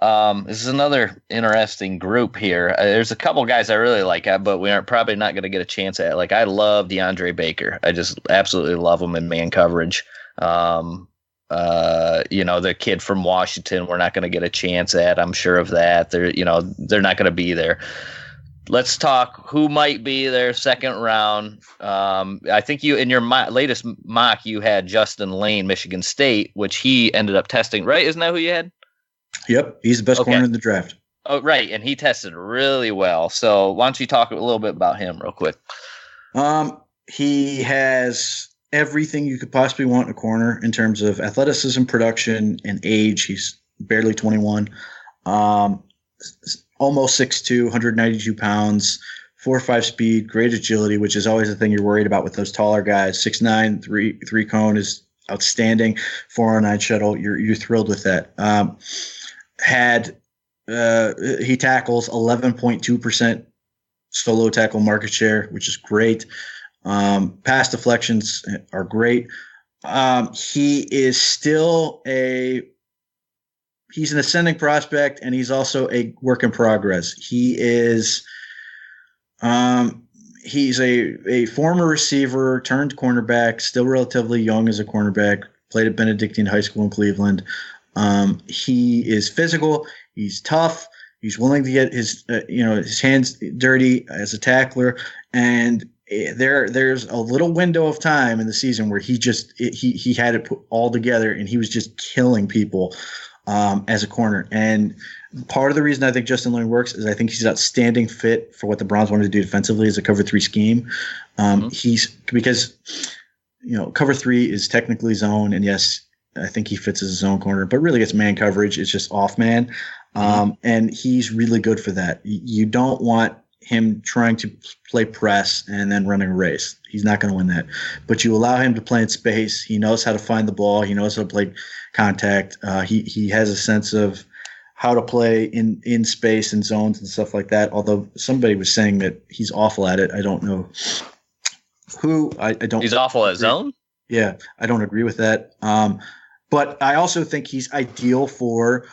this is another interesting group here. There's a couple guys I really like, but we aren't probably not going to get a chance at. Like, I love DeAndre Baker. I just absolutely love him in man coverage. The kid from Washington, we're not going to get a chance at. I'm sure of that. They're not going to be there. Let's talk who might be their second round. I think you, in your latest mock, you had Justin Lane, Michigan State, which he ended up testing, right? Isn't that who you had? Yep. He's the best corner in the draft. Oh, right. And he tested really well. So why don't you talk a little bit about him real quick? He has everything you could possibly want in a corner in terms of athleticism, production, and age. He's barely 21. Almost 6'2", 192 pounds, 4.5 speed, great agility, which is always the thing you're worried about with those taller guys. 6'9", three cone is outstanding. 409 shuttle, you're thrilled with that. He tackles 11.2% solo tackle market share, which is great. Pass deflections are great. He is still he's an ascending prospect, and he's also a work in progress. He is, he's a former receiver turned cornerback, still relatively young as a cornerback, played at Benedictine High School in Cleveland. He is physical. He's tough. He's willing to get his hands dirty as a tackler. And there's a little window of time in the season where he had it put all together, and he was just killing people as a corner. And part of the reason I think Justin Lane works is I think he's an outstanding fit for what the Browns wanted to do defensively as a cover 3 scheme. Because cover 3 is technically zone, and yes, I think he fits as a zone corner, but really it's man coverage. It's just off man. And he's really good for that. You don't want him trying to play press and then running a race. He's not going to win that. But you allow him to play in space. He knows how to find the ball. He knows how to play contact. He has a sense of how to play in space and zones and stuff like that. Although somebody was saying that he's awful at it. I don't know who. I don't. He's awful at zone? Yeah, I don't agree with that. But I also think he's ideal for,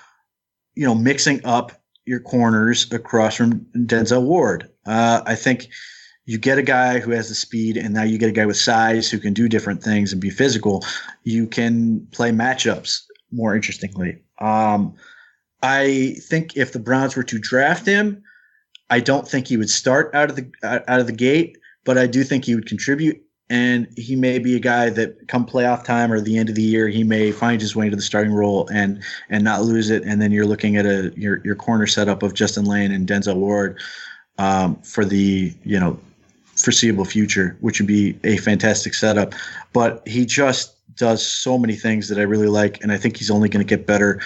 mixing up your corners across from Denzel Ward. I think you get a guy who has the speed, and now you get a guy with size who can do different things and be physical. You can play matchups more interestingly. I think if the Browns were to draft him, I don't think he would start out of the gate, but I do think he would contribute. And he may be a guy that come playoff time or the end of the year, he may find his way into the starting role and not lose it. And then you're looking at your corner setup of Justin Lane and Denzel Ward for the foreseeable future, which would be a fantastic setup. But he just does so many things that I really like, and I think he's only going to get better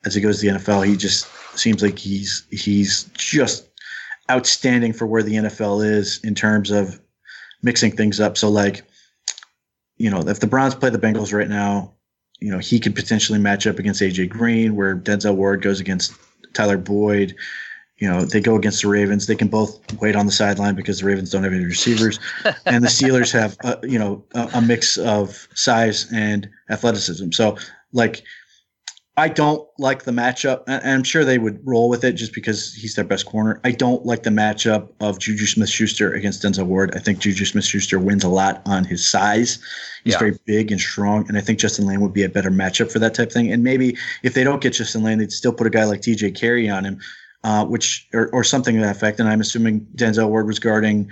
as he goes to the NFL. He just seems like he's just outstanding for where the NFL is in terms of mixing things up. So if the Browns play the Bengals right now, he could potentially match up against AJ Green, where Denzel Ward goes against Tyler Boyd. They go against the Ravens. They can both wait on the sideline because the Ravens don't have any receivers. And the Steelers have, a mix of size and athleticism. So I don't like the matchup, and I'm sure they would roll with it just because he's their best corner. I don't like the matchup of Juju Smith-Schuster against Denzel Ward. I think Juju Smith-Schuster wins a lot on his size. He's very big and strong, and I think Justin Lane would be a better matchup for that type of thing. And maybe if they don't get Justin Lane, they'd still put a guy like TJ Carey on him, or something to that effect. And I'm assuming Denzel Ward was guarding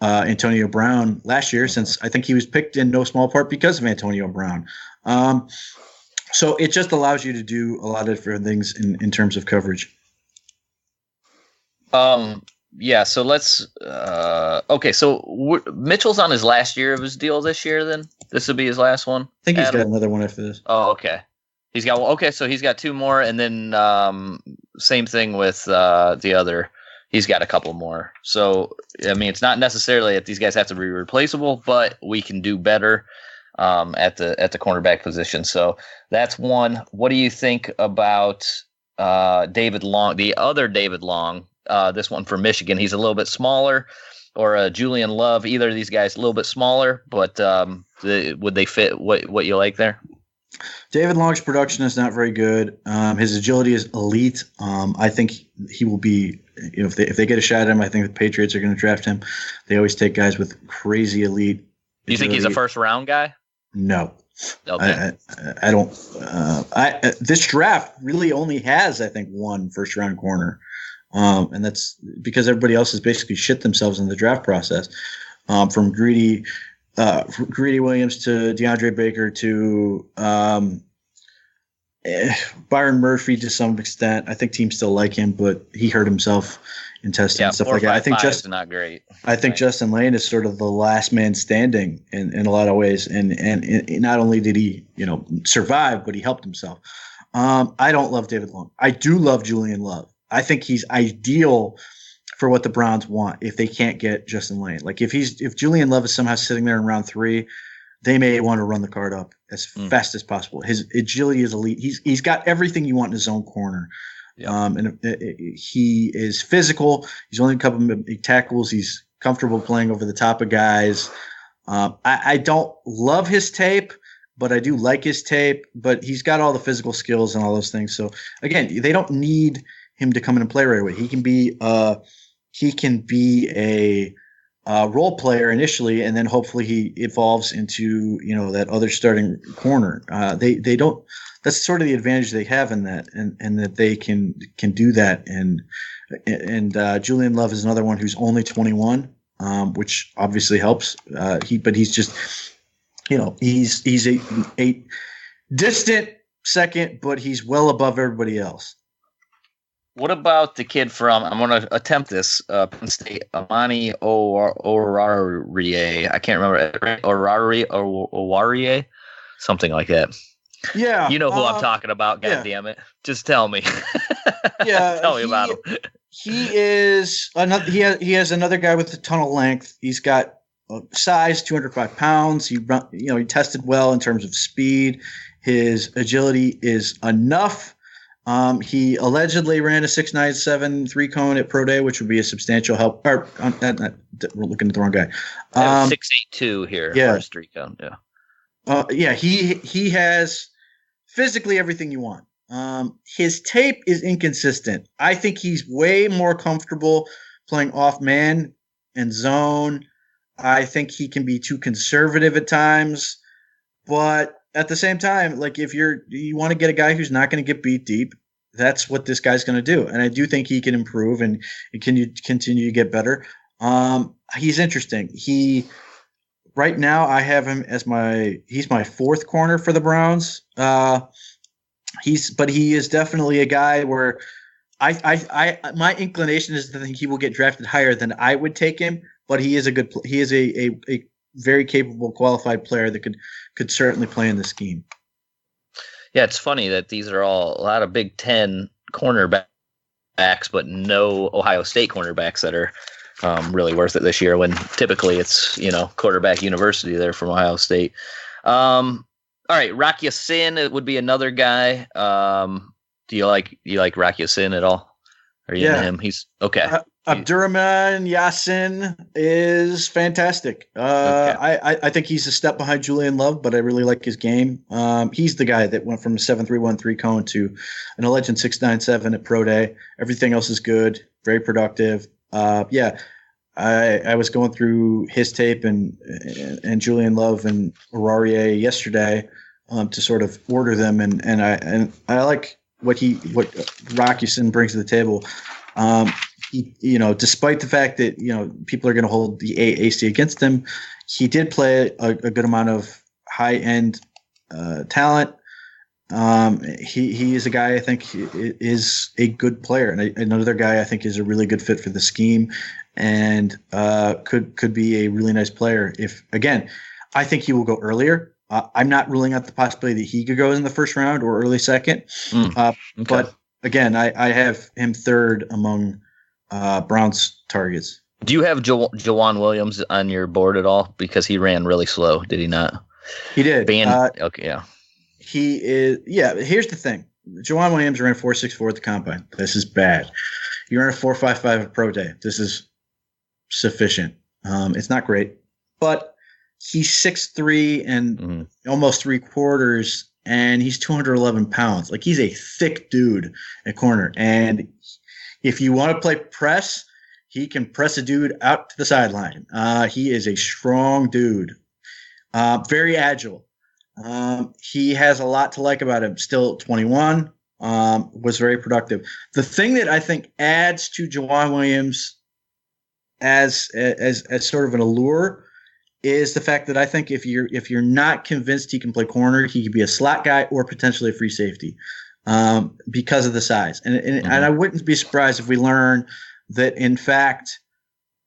Antonio Brown last year, since I think he was picked in no small part because of Antonio Brown. So it just allows you to do a lot of different things in terms of coverage. Yeah. So let's. Okay. So Mitchell's on his last year of his deal this year. Then this will be his last one. I think he's got another one after this. Oh, okay. He's got okay. So he's got 2 more, and then same thing with the other. He's got a couple more. So I mean, it's not necessarily that these guys have to be replaceable, but we can do better at the cornerback position. So that's one. What do you think about David Long, the other David Long, this one from Michigan? He's a little bit smaller, or Julian Love, either of these guys a little bit smaller, but would they fit what you like there? David Long's production is not very good. His agility is elite. I think he will be, if they get a shot at him, I think the Patriots are going to draft him. They always take guys with crazy elite. Do you think he's a first round guy? No. Okay. I don't. This draft really only has, I think, 1 first round corner, and that's because everybody else has basically shit themselves in the draft process, from Greedy Williams to DeAndre Baker to Byron Murphy to some extent. I think teams still like him, but he hurt himself in testing and stuff like that. I think Justin not great. I think Justin Lane is sort of the last man standing in a lot of ways, and not only did he survive, but he helped himself. I don't love David Long. I do love Julian Love. I think he's ideal for what the Browns want if they can't get Justin Lane. If Julian Love is somehow sitting there in round 3, they may want to run the card up as fast as possible. His agility is elite. He's got everything you want in his own corner. Yeah. And he is physical. He's only a couple of tackles. He's comfortable playing over the top of guys. I don't love his tape, but I do like his tape. But he's got all the physical skills and all those things. So again, they don't need him to come in and play right away. He can be a role player initially, and then hopefully he evolves into that other starting corner. They that's sort of the advantage they have in that, and that they can do that. And Julian Love is another one who's only 21, which obviously helps. But he's just, he's a distant second, but he's well above everybody else. What about the kid from, I'm going to attempt this, Penn State, Amani Oruwariye. I can't remember. Oruwariye? Something like that. Yeah. You know who I'm talking about, damn it. Just tell me. Yeah. Tell me about him. He is another, he has another guy with a ton of length. He's got size, 205 pounds. He tested well in terms of speed. His agility is enough. He allegedly ran a 6.97 3-cone at Pro Day, which would be a substantial help. We're looking at the wrong guy. 6.82 here. Yeah. First 3-cone. Yeah. He has physically everything you want. His tape is inconsistent. I think he's way more comfortable playing off man and zone. I think he can be too conservative at times, but at the same time, like if you want to get a guy who's not going to get beat deep, that's what this guy's going to do. And I do think he can improve and continue to get better. He's interesting. Right now I have him as he's my fourth corner for the Browns. He is definitely a guy where my inclination is to think he will get drafted higher than I would take him, but he is a very capable, qualified player that could certainly play in the scheme. Yeah, it's funny that these are all a lot of Big Ten cornerbacks, but no Ohio State cornerbacks that are really worth it this year, when typically it's, quarterback university there from Ohio State. All right, Rock Ya-Sin would be another guy. Do you like Rock Ya-Sin at all? Are you into him? He's okay. Abdurrahman Ya-Sin is fantastic. Okay. I think he's a step behind Julian Love, but I really like his game. He's the guy that went from a 7.31 3-cone to an Legend 6.97 at Pro Day. Everything else is good, very productive. I was going through his tape and Julian Love and Oruwariye yesterday to sort of order them, and I like what Rock Ya-Sin brings to the table. Despite the fact that people are going to hold the AAC against him, he did play a good amount of high end talent. He is a guy I think is a good player, and another guy I think is a really good fit for the scheme, and could be a really nice player. I think he will go earlier. I'm not ruling out the possibility that he could go in the first round or early second. Okay. But again, I have him third among Browns targets. Do you have Jawan Williams on your board at all? Because he ran really slow, did he not? He did. Okay, yeah. He is. Yeah. Here's the thing: Jawan Williams ran 4.64 at the combine. This is bad. You ran a 4.55 at Pro Day. This is sufficient. It's not great, but he's 6'3" and almost 3/4, and he's 211 pounds. Like, he's a thick dude at corner, and if you want to play press, he can press a dude out to the sideline. He is a strong dude, very agile. He has a lot to like about him. Still 21, was very productive. The thing that I think adds to Jawan Williams as sort of an allure is the fact that I think if you're not convinced he can play corner, he could be a slot guy or potentially a free safety. Because of the size. And I wouldn't be surprised if we learn that, in fact,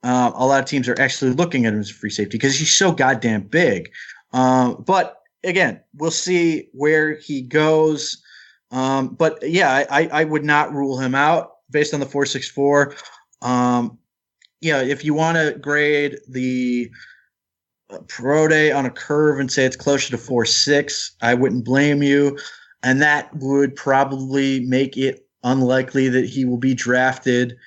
a lot of teams are actually looking at him as a free safety because he's so goddamn big. But, again, we'll see where he goes. But, yeah, I would not rule him out based on the 4.64. If you want to grade the Pro Day on a curve and say it's closer to 4.6, I wouldn't blame you. And that would probably make it unlikely that he will be drafted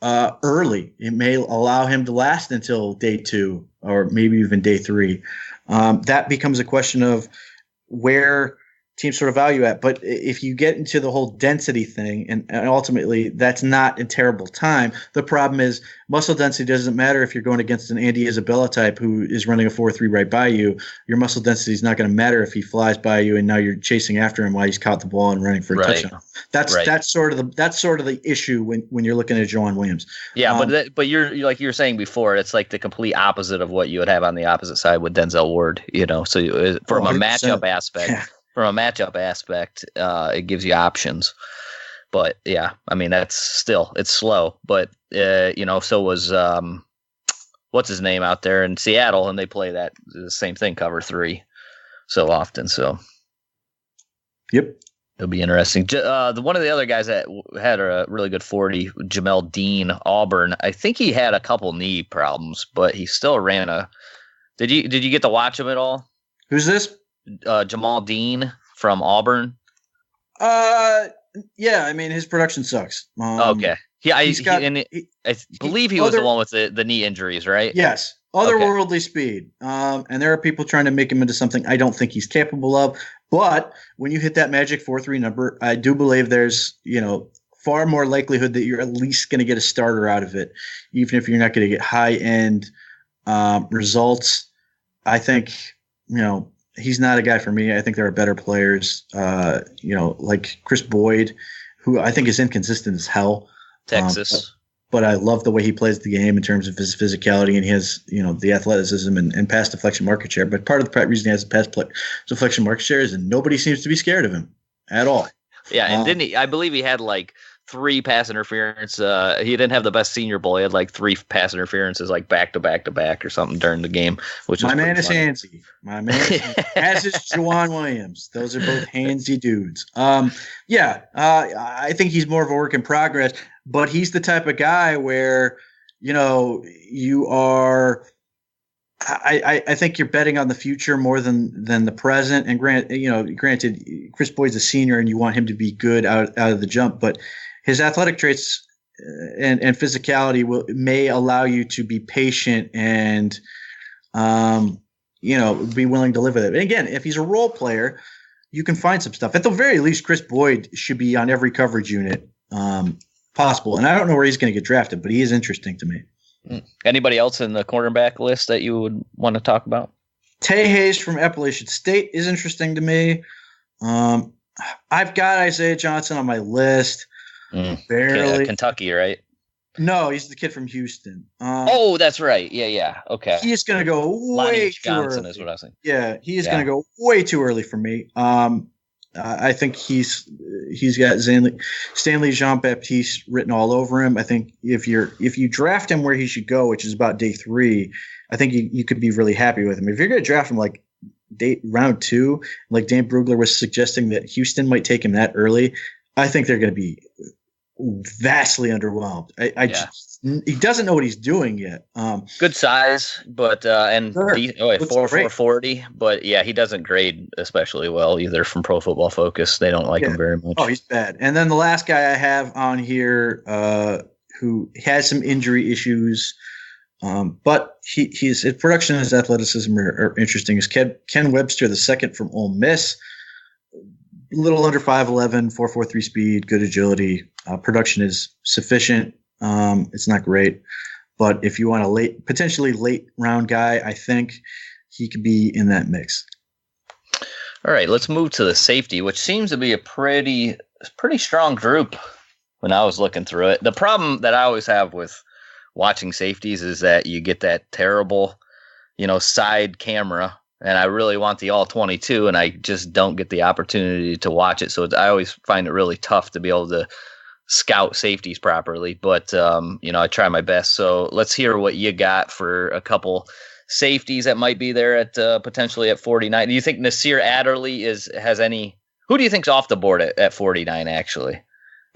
early. It may allow him to last until day 2 or maybe even day 3. That becomes a question of where teams sort of value at. But if you get into the whole density thing, and ultimately that's not in terrible time, the problem is muscle density doesn't matter if you're going against an Andy Isabella type who is running a 4.3 right by you. Your muscle density is not going to matter if he flies by you and now you're chasing after him while he's caught the ball and running for a touchdown. That's sort of the issue when you're looking at Joejuan Williams. Yeah, but you're like you were saying before, it's like the complete opposite of what you would have on the opposite side with Denzel Ward. So from a matchup aspect. From a matchup aspect, it gives you options. But yeah, I mean it's slow. But so was what's his name out there in Seattle, and they play the same thing, cover 3, so often. So yep, it'll be interesting. One of the other guys that had a really good 40, Jamel Dean, Auburn. I think he had a couple knee problems, but he still ran a. Did you get to watch him at all? Who's this? Jamal Dean from Auburn. Yeah, I mean his production sucks. Okay. Yeah, I believe he was the one with the knee injuries, right? Yes, otherworldly speed. And there are people trying to make him into something I don't think he's capable of. But when you hit that magic 4.3 number, I do believe there's far more likelihood that you're at least going to get a starter out of it, even if you're not going to get high end results. I think he's not a guy for me. I think there are better players, like Chris Boyd, who I think is inconsistent as hell. Texas. But I love the way he plays the game in terms of his physicality, and he has, the athleticism and pass deflection market share. But part of the reason he has the pass deflection market share is that nobody seems to be scared of him at all. Yeah, and didn't he? I believe he had like 3 pass interference. He didn't have the best Senior Bowl. He had like 3 pass interferences, like back to back to back or something during the game. Which my man is handsy. My man, as is Joejuan Williams. Those are both handsy dudes. I think he's more of a work in progress, but he's the type of guy where you are. I think you're betting on the future more than the present. And granted, Chris Boyd's a senior, and you want him to be good out of the jump, but his athletic traits and physicality may allow you to be patient and be willing to live with it. And again, if he's a role player, you can find some stuff. At the very least, Chris Boyd should be on every coverage unit possible. And I don't know where he's going to get drafted, but he is interesting to me. Anybody else in the cornerback list that you would want to talk about? Tay Hayes from Appalachian State is interesting to me. I've got Isaiah Johnson on my list. Barely. Kentucky, right? No, he's the kid from Houston. That's right. Yeah. Okay. He is going to go way too Johnson early. Is what I was saying. Yeah, he is going to go way too early for me. I think he's got Stanley Jean-Baptiste written all over him. I think if you draft him where he should go, which is about day 3, I think you could be really happy with him. If you're going to draft him like round 2, like Dan Brugler was suggesting that Houston might take him that early, I think they're going to be vastly underwhelmed. He doesn't know what he's doing yet. Good size, but and sure. 4.40, but yeah, he doesn't grade especially well either from Pro Football Focus. They don't like him very much. Oh, he's bad. And then the last guy I have on here who has some injury issues, but his production and his athleticism are interesting, is Ken Webster, the second from Ole Miss. A little under 5'11", 4.43 speed, good agility. Production is sufficient. It's not great, but if you want a potentially late round guy, I think he could be in that mix. All right, let's move to the safety, which seems to be a pretty strong group when I was looking through it. The problem that I always have with watching safeties is that you get that terrible, side camera, and I really want the all 22, and I just don't get the opportunity to watch it. So I always find it really tough to be able to scout safeties properly, but I try my best. So let's hear what you got for a couple safeties that might be there at potentially at 49. Do you think Nasir Adderley has any? Who do you think's off the board at 49 actually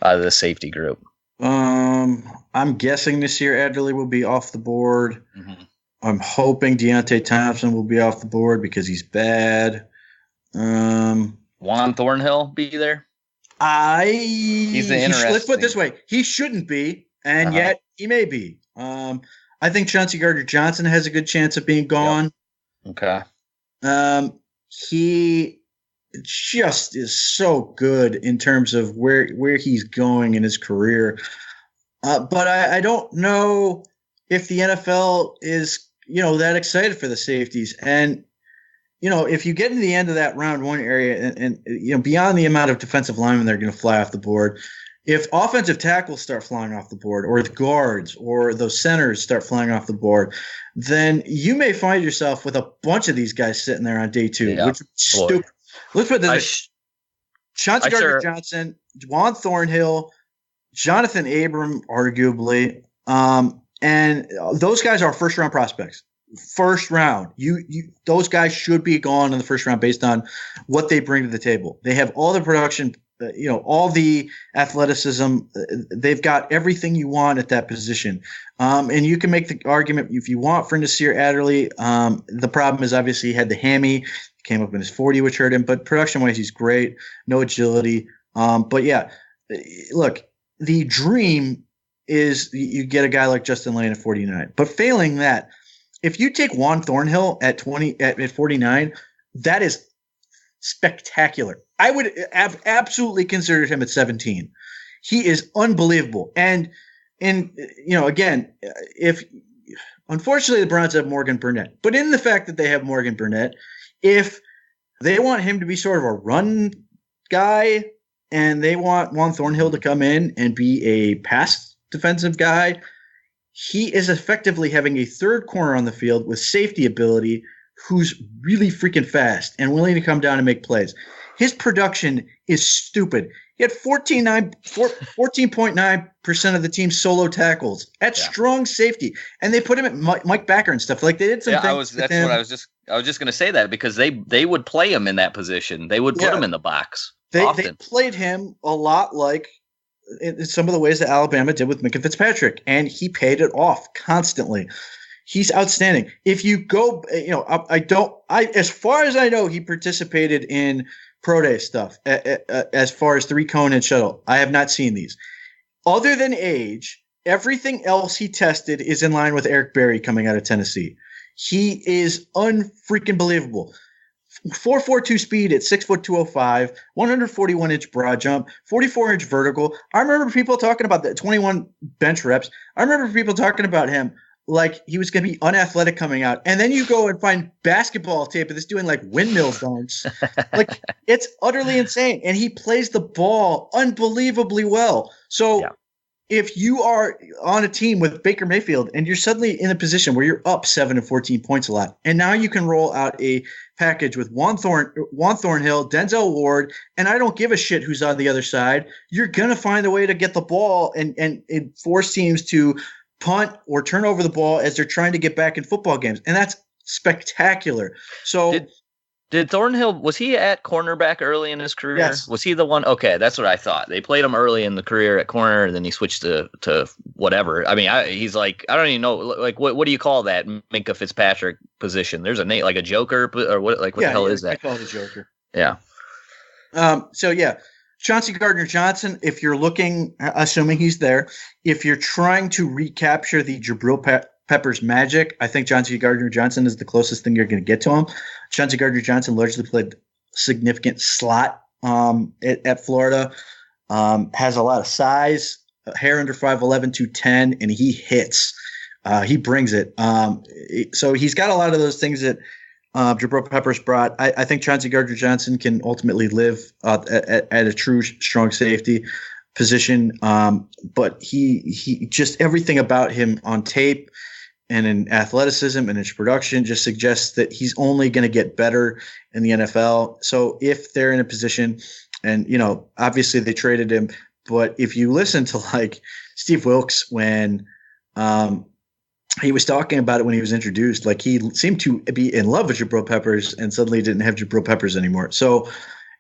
out of the safety group? I'm guessing Nasir Adderley will be off the board. Mm-hmm. I'm hoping Deontay Thompson will be off the board because he's bad. Juan Thornhill be there? Let's put it this way: he shouldn't be, and yet he may be. I think Chauncey Gardner-Johnson has a good chance of being gone. Yep. Okay. just is so good in terms of where he's going in his career. But I don't know if the NFL is, that excited for the safeties. And, if you get to the end of that round one area and beyond the amount of defensive linemen that are going to fly off the board, if offensive tackles start flying off the board, or the guards or those centers start flying off the board, then you may find yourself with a bunch of these guys sitting there on day two, which is stupid. Let's put this: Chauncey Gardner-Johnson, Juan Thornhill, Jonathan Abram, arguably, and those guys are first-round prospects. First round, those guys should be gone in the first round based on what they bring to the table. They have all the production. All the athleticism, they've got everything you want at that position. And you can make the argument if you want for Nasir Adderley. The problem is obviously he had the hammy, came up in his 40, which hurt him, but production wise, he's great. No agility. But yeah, look, the dream is you get a guy like Justin Lane at 49, but failing that, if you take Juan Thornhill at 49, that is spectacular. I would have absolutely considered him at 17. He is unbelievable. And again, if unfortunately the Browns have Morgan Burnett, but in the fact that they have Morgan Burnett, if they want him to be sort of a run guy and they want Juan Thornhill to come in and be a pass defensive guy, he is effectively having a third corner on the field with safety ability who's really freaking fast and willing to come down and make plays. His production is stupid. He had 14.9% of the team's solo tackles at strong safety, and they put him at Mike Backer and stuff. Like they did some things. I was just going to say that because they would play him in that position. They would put him in the box. They played him a lot like in some of the ways that Alabama did with Minkah Fitzpatrick, and he paid it off constantly. He's outstanding. If you go, as far as I know, he participated in pro day stuff as far as 3-cone and shuttle. I have not seen these. Other than age, everything else he tested is in line with Eric Berry coming out of Tennessee. He is unfreaking believable. 4.42 speed at 6'205", 141-inch broad jump, 44-inch vertical. I remember people talking about that 21 bench reps. I remember people talking about him like he was going to be unathletic coming out. And then you go and find basketball tape of this doing like windmill dunks. Like it's utterly insane. And he plays the ball unbelievably well. So if you are on a team with Baker Mayfield and you're suddenly in a position where you're up 7 and 14 points a lot, and now you can roll out a package with Juan Thornhill, Denzel Ward, and I don't give a shit who's on the other side, you're going to find a way to get the ball and force teams to punt or turn over the ball as they're trying to get back in football games. And that's spectacular. So did Thornhill, was he at cornerback early in his career? Yes. Was he the one? Okay. That's what I thought. They played him early in the career at corner and then he switched to whatever. I mean, he's like, I don't even know, like, what do you call that Minkah Fitzpatrick position? There's a name, like a joker or what the hell is that? I call it a joker. Yeah. Chauncey Gardner-Johnson, if you're looking, assuming he's there, if you're trying to recapture the Jabril Peppers magic, I think Chauncey Gardner-Johnson is the closest thing you're going to get to him. Chauncey Gardner-Johnson largely played significant slot at Florida, has a lot of size, hair under 5'11", 210, and he hits. He brings it. So he's got a lot of those things that Jabril Peppers brought. I think Chauncey Gardner-Johnson can ultimately live at a true strong safety position. But he just everything about him on tape and in athleticism and in his production just suggests that he's only going to get better in the NFL. So if they're in a position, and obviously they traded him, but if you listen to like Steve Wilkes when he was talking about it when he was introduced, like he seemed to be in love with Jabril Peppers and suddenly didn't have Jabril Peppers anymore. So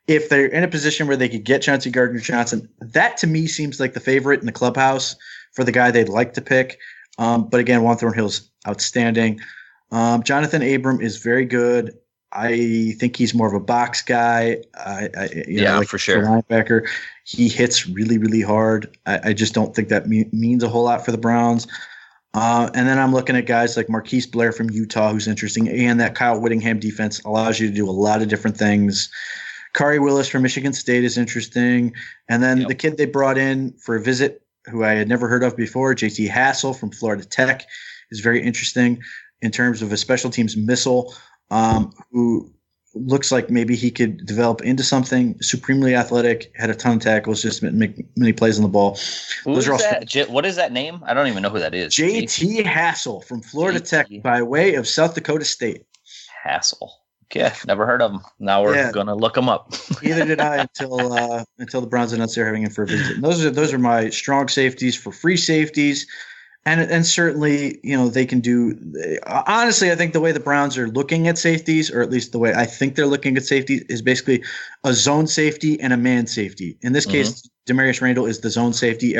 if they're in a position where they could get Chauncey Gardner-Johnson, that to me seems like the favorite in the clubhouse for the guy they'd like to pick. But again, Juan Thornhill's outstanding. Jonathan Abram is very good. I think he's more of a box guy. For sure. Linebacker. He hits really, really hard. I just don't think that means a whole lot for the Browns. And then I'm looking at guys like Marquise Blair from Utah, who's interesting. And that Kyle Whittingham defense allows you to do a lot of different things. Kari Willis from Michigan State is interesting. And then Yep. the kid they brought in for a visit, who I had never heard of before, JT Hassel from Florida Tech, is very interesting in terms of a special teams missile, who looks like maybe he could develop into something. Supremely athletic, had a ton of tackles, just make many plays on the ball. Who's that? What is that name? I don't even know who that is. JT Hassel from Florida JT. Tech by way of South Dakota State. Hassel. Okay, never heard of him. Now we're gonna look him up. Neither did I until the Browns announced they're having him for a visit. And those are my strong safeties. For free safeties, and certainly they can do. Honestly, I think the way the Browns are looking at safeties, or at least the way I think they're looking at safety, is basically a zone safety and a man safety. In this case, Demarius Randall is the zone safety.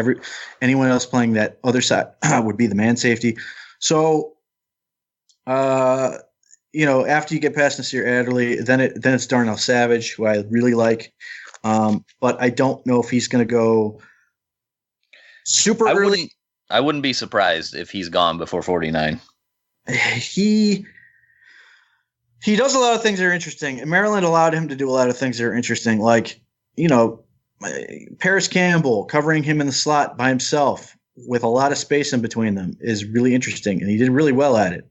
Anyone else playing that other side would be the man safety. So, after you get past Nasir Adderley, then it's Darnell Savage, who I really like. But I don't know if he's going to go super early. I wouldn't be surprised if he's gone before 49. He does a lot of things that are interesting. And Maryland allowed him to do a lot of things that are interesting, like, Paris Campbell covering him in the slot by himself with a lot of space in between them is really interesting, and he did really well at it.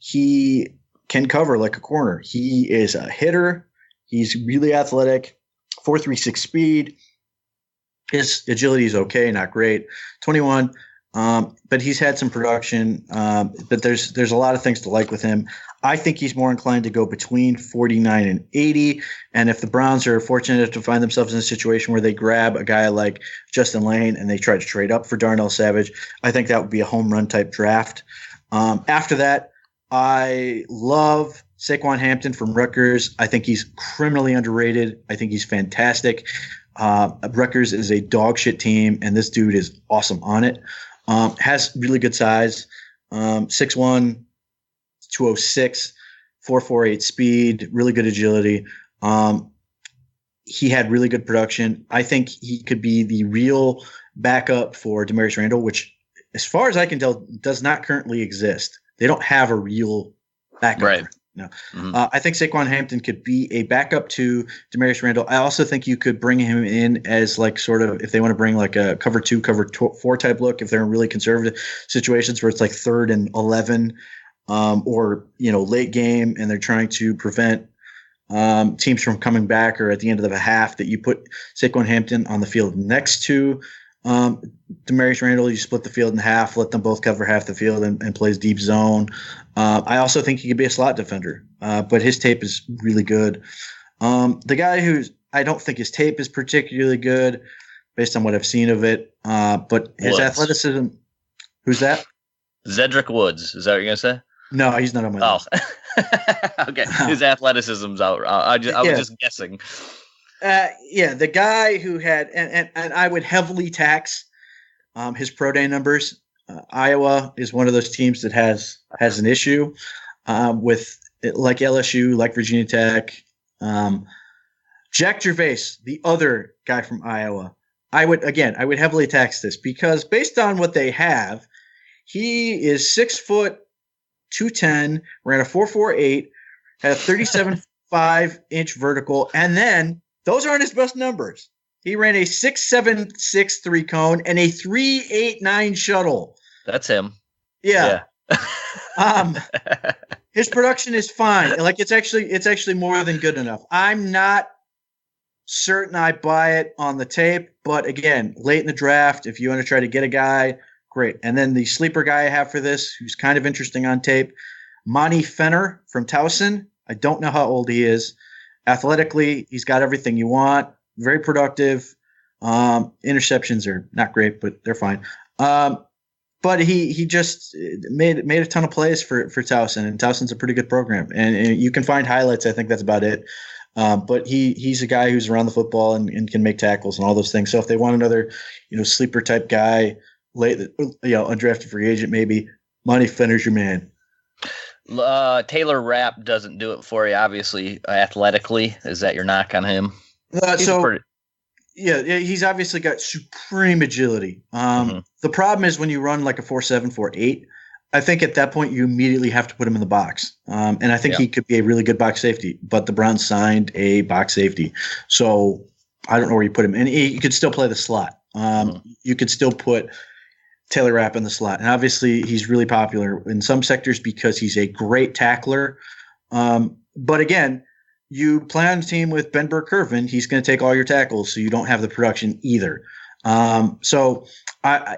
He can cover like a corner. He is a hitter. He's really athletic, 4.36 speed. His agility is okay, not great. 21, but he's had some production. But there's a lot of things to like with him. I think he's more inclined to go between 49 and 80. And if the Browns are fortunate to find themselves in a situation where they grab a guy like Justin Lane and they try to trade up for Darnell Savage, I think that would be a home run type draft. After that, I love Saquon Hampton from Rutgers. I think he's criminally underrated. I think he's fantastic. Rutgers is a dog shit team, and this dude is awesome on it. Has really good size, 6'1", 206, 4.48 speed, really good agility. He had really good production. I think he could be the real backup for Demarius Randall, which, as far as I can tell, does not currently exist. They don't have a real backup. Right. No. I think Saquon Hampton could be a backup to Demarius Randall. I also think you could bring him in as like sort of, if they want to bring like a cover 2, cover 4 type look, if they're in really conservative situations where it's like 3rd and 11, or late game, and they're trying to prevent teams from coming back, or at the end of the half, that you put Saquon Hampton on the field next to Demarius Randall. You split the field in half, let them both cover half the field, and plays deep zone. I also think he could be a slot defender, but his tape is really good. The guy I don't think his tape is particularly good based on what I've seen of it, but his athleticism. Who's that? Zedrick Woods. Is that what you're going to say? No, he's not on my list. Okay. His athleticism's out. I was just guessing. The guy who had, and I would heavily tax his pro day numbers. Iowa is one of those teams that has an issue with, like LSU, like Virginia Tech. Jack Gervais, the other guy from Iowa, I would heavily tax this, because based on what they have, he is 6 foot 210, ran a 4.48, had a 37.5-inch vertical, and then those aren't his best numbers. He ran a 6.763 cone and a 3.89 shuttle. That's him. Yeah. His production is fine. Like it's actually more than good enough. I'm not certain I buy it on the tape, but again, late in the draft, if you want to try to get a guy, great. And then the sleeper guy I have for this, who's kind of interesting on tape, Monty Fenner from Towson. I don't know how old he is. Athletically, he's got everything you want. Very productive. Interceptions are not great, but they're fine. But he just made a ton of plays for Towson, and Towson's a pretty good program. And you can find highlights. I think that's about it. But he's a guy who's around the football and can make tackles and all those things. So if they want another, sleeper type guy, late, undrafted free agent, maybe Monty Fenner's your man. Taylor Rapp doesn't do it for you, obviously, athletically. Is that your knock on him? He's obviously got supreme agility. The problem is when you run like a 4.7, 4.8, I think at that point you immediately have to put him in the box. And I think he could be a really good box safety, but the Browns signed a box safety. So I don't know where you put him. And he could still play the slot. You could still put Taylor Rapp in the slot. And obviously he's really popular in some sectors because he's a great tackler. But again, you play on a team with Ben Burke-Kirven, he's going to take all your tackles, so you don't have the production either. So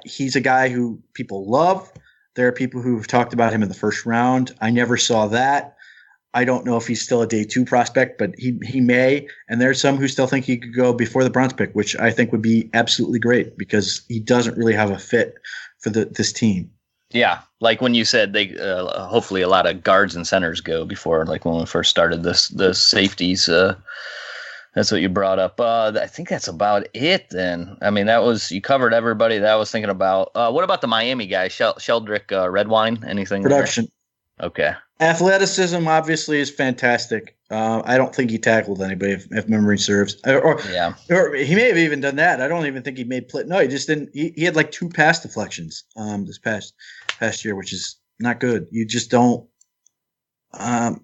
he's a guy who people love. There are people who've talked about him in the first round. I never saw that. I don't know if he's still a day 2 prospect, but he may. And there's some who still think he could go before the Browns pick, which I think would be absolutely great because he doesn't really have a fit for this team. Yeah, like when you said they hopefully a lot of guards and centers go before, like when we first started the safeties. That's what you brought up. I think that's about it then. I mean, you covered everybody that I was thinking about. What about the Miami guy, Sheldrick Redwine? Anything? Production. There? Okay. Athleticism obviously is fantastic. I don't think he tackled anybody, if memory serves. Or he may have even done that. I don't even think he made play. No, he just didn't. He had like 2 pass deflections this past year, which is not good. You just don't.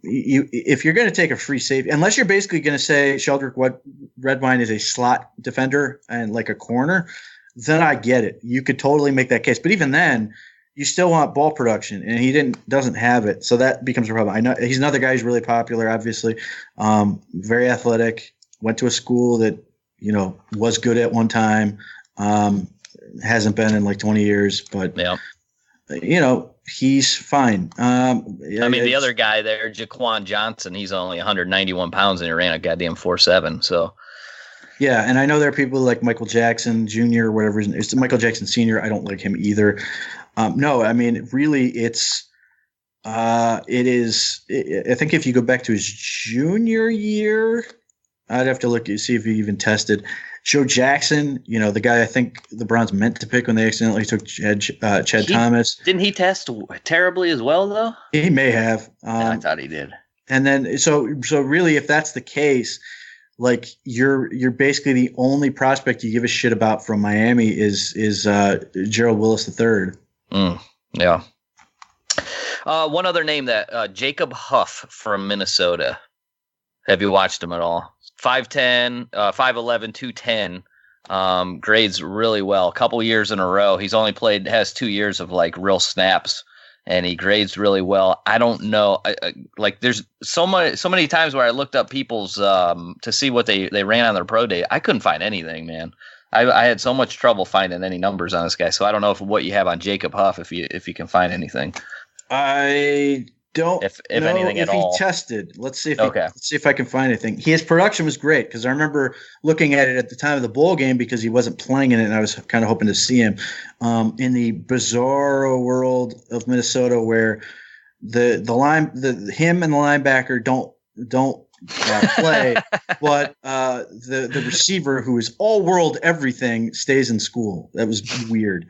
If you're going to take a free safety, unless you're basically going to say Sheldrick Redwine is a slot defender and like a corner, then I get it. You could totally make that case. But even then, you still want ball production, and he doesn't have it, so that becomes a problem. I know he's another guy who's really popular, obviously, very athletic. Went to a school that was good at one time. Hasn't been in like 20 years, but he's fine. The other guy there, Jaquan Johnson, he's only 191 pounds and he ran a goddamn 4.7. So. Yeah, and I know there are people like Michael Jackson Jr. or whatever. It's Michael Jackson Sr. I don't like him either. No, I mean, really, it is. I think if you go back to his junior year, I'd have to look and see if he even tested. Joe Jackson, the guy I think the Browns meant to pick when they accidentally took Chad Thomas. Didn't he test terribly as well, though? He may have. I thought he did. And then, so really, if that's the case, like you're basically the only prospect you give a shit about from Miami is Gerald Willis III. Yeah. One other name that Jacob Huff from Minnesota. Have you watched him at all? 5'10", 5'11", 210. Grades really well. A couple years in a row. He's only has 2 years of like real snaps, and he grades really well. I don't know. There's so many times where I looked up people's to see what they ran on their pro day. I couldn't find anything, man. I had so much trouble finding any numbers on this guy. So I don't know what you have on Jacob Huff if you can find anything. I don't if know anything if at all. he tested. Let's see if I can find anything. His production was great because I remember looking at it at the time of the bowl game because he wasn't playing in it, and I was kind of hoping to see him in the bizarro world of Minnesota where him and the linebacker don't play, but the receiver who is all world everything stays in school. That was weird.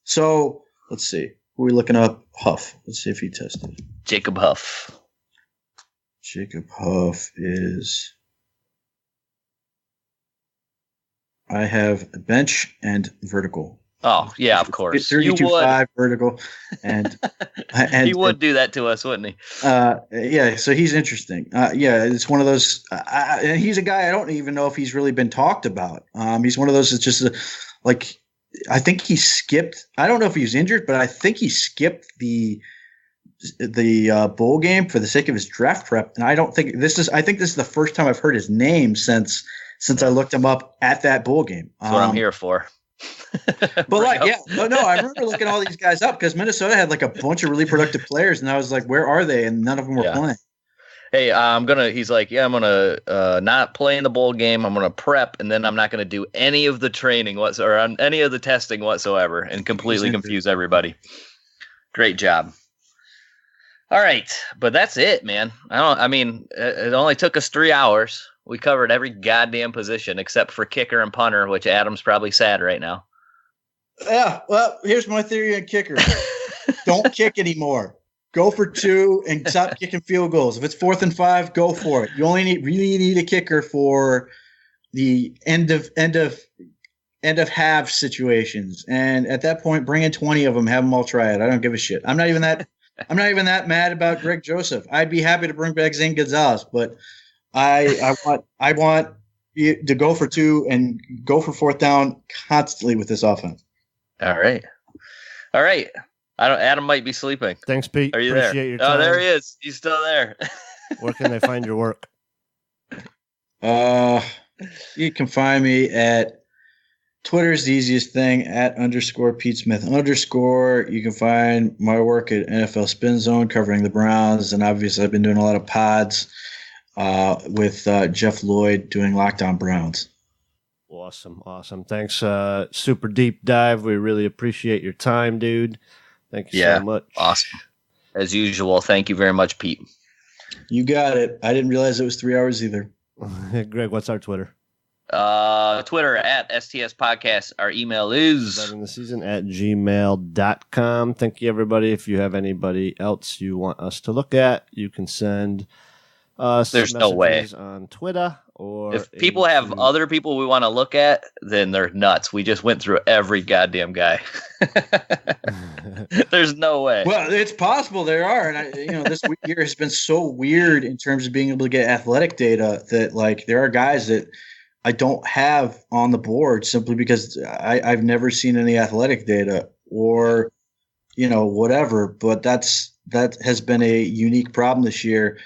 So let's see. Who are we looking up? Huff. Let's see if he tested. Jacob Huff. Jacob Huff is. I have bench and vertical. Oh yeah, of course. 32.5 vertical, and he would do that to us, wouldn't he? Yeah. So he's interesting. Yeah, it's one of those. And he's a guy I don't even know if he's really been talked about. He's one of those that's just like. I think he skipped. I don't know if he was injured, but I think he skipped the bowl game for the sake of his draft prep. And I don't think this is. I think this is the first time I've heard his name since I looked him up at that bowl game. That's what I'm here for. But I remember looking all these guys up because Minnesota had like a bunch of really productive players, and I was like, where are they? And none of them were playing. Hey, he's like, I'm going to not play in the bowl game. I'm going to prep, and then I'm not going to do any of the training or any of the testing whatsoever and completely confuse everybody. Great job. All right. But that's it, man. It only took us 3 hours. We covered every goddamn position except for kicker and punter, which Adam's probably sad right now. Yeah. Well, here's my theory on kicker. Don't kick anymore. Go for 2 and stop kicking field goals. If it's 4th and 5, go for it. You only really need a kicker for the end of end of half situations. And at that point, bring in 20 of them, have them all try it. I don't give a shit. I'm not even that mad about Greg Joseph. I'd be happy to bring back Zane Gonzalez, but I want you to go for 2 and go for 4th down constantly with this offense. All right. Adam might be sleeping. Thanks, Pete. Are you Appreciate there? Your time. Oh, there he is. He's still there. Where can they find your work? You can find me at Twitter's the easiest thing, at _Pete Smith _. You can find my work at NFL Spin Zone covering the Browns. And obviously I've been doing a lot of pods with Jeff Lloyd doing Lockdown Browns. Awesome. Thanks. Super deep dive. We really appreciate your time, dude. Thank you so much. Awesome. As usual, thank you very much, Pete. You got it. I didn't realize it was 3 hours either. Greg, what's our Twitter? Twitter at STS Podcast. Our email is @gmail.com. Thank you, everybody. If you have anybody else you want us to look at, you can send us There's no way on Twitter. Or if people have other people we want to look at, then they're nuts. We just went through every goddamn guy. There's no way. Well, it's possible there are, and this year has been so weird in terms of being able to get athletic data that like there are guys that I don't have on the board simply because I've never seen any athletic data or whatever. But that has been a unique problem this year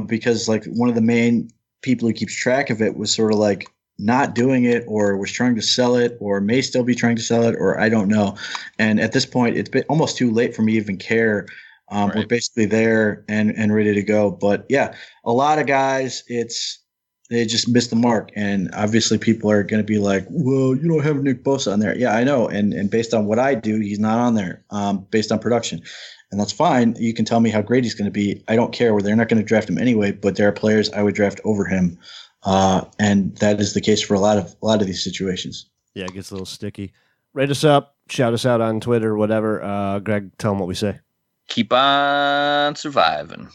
because like one of the main people who keeps track of it was sort of like not doing it or was trying to sell it or may still be trying to sell it or I don't know. And at this point, it's been almost too late for me to even care. Right. We're basically there and ready to go. But yeah, a lot of guys, they just missed the mark. And obviously people are going to be like, well, you don't have Nick Bosa on there. Yeah, I know. And based on what I do, he's not on there based on production. And that's fine. You can tell me how great he's going to be. I don't care. They're not going to draft him anyway, but there are players I would draft over him. And that is the case for a lot of these situations. Yeah, it gets a little sticky. Rate us up, shout us out on Twitter, whatever. Greg, tell them what we say. Keep on surviving.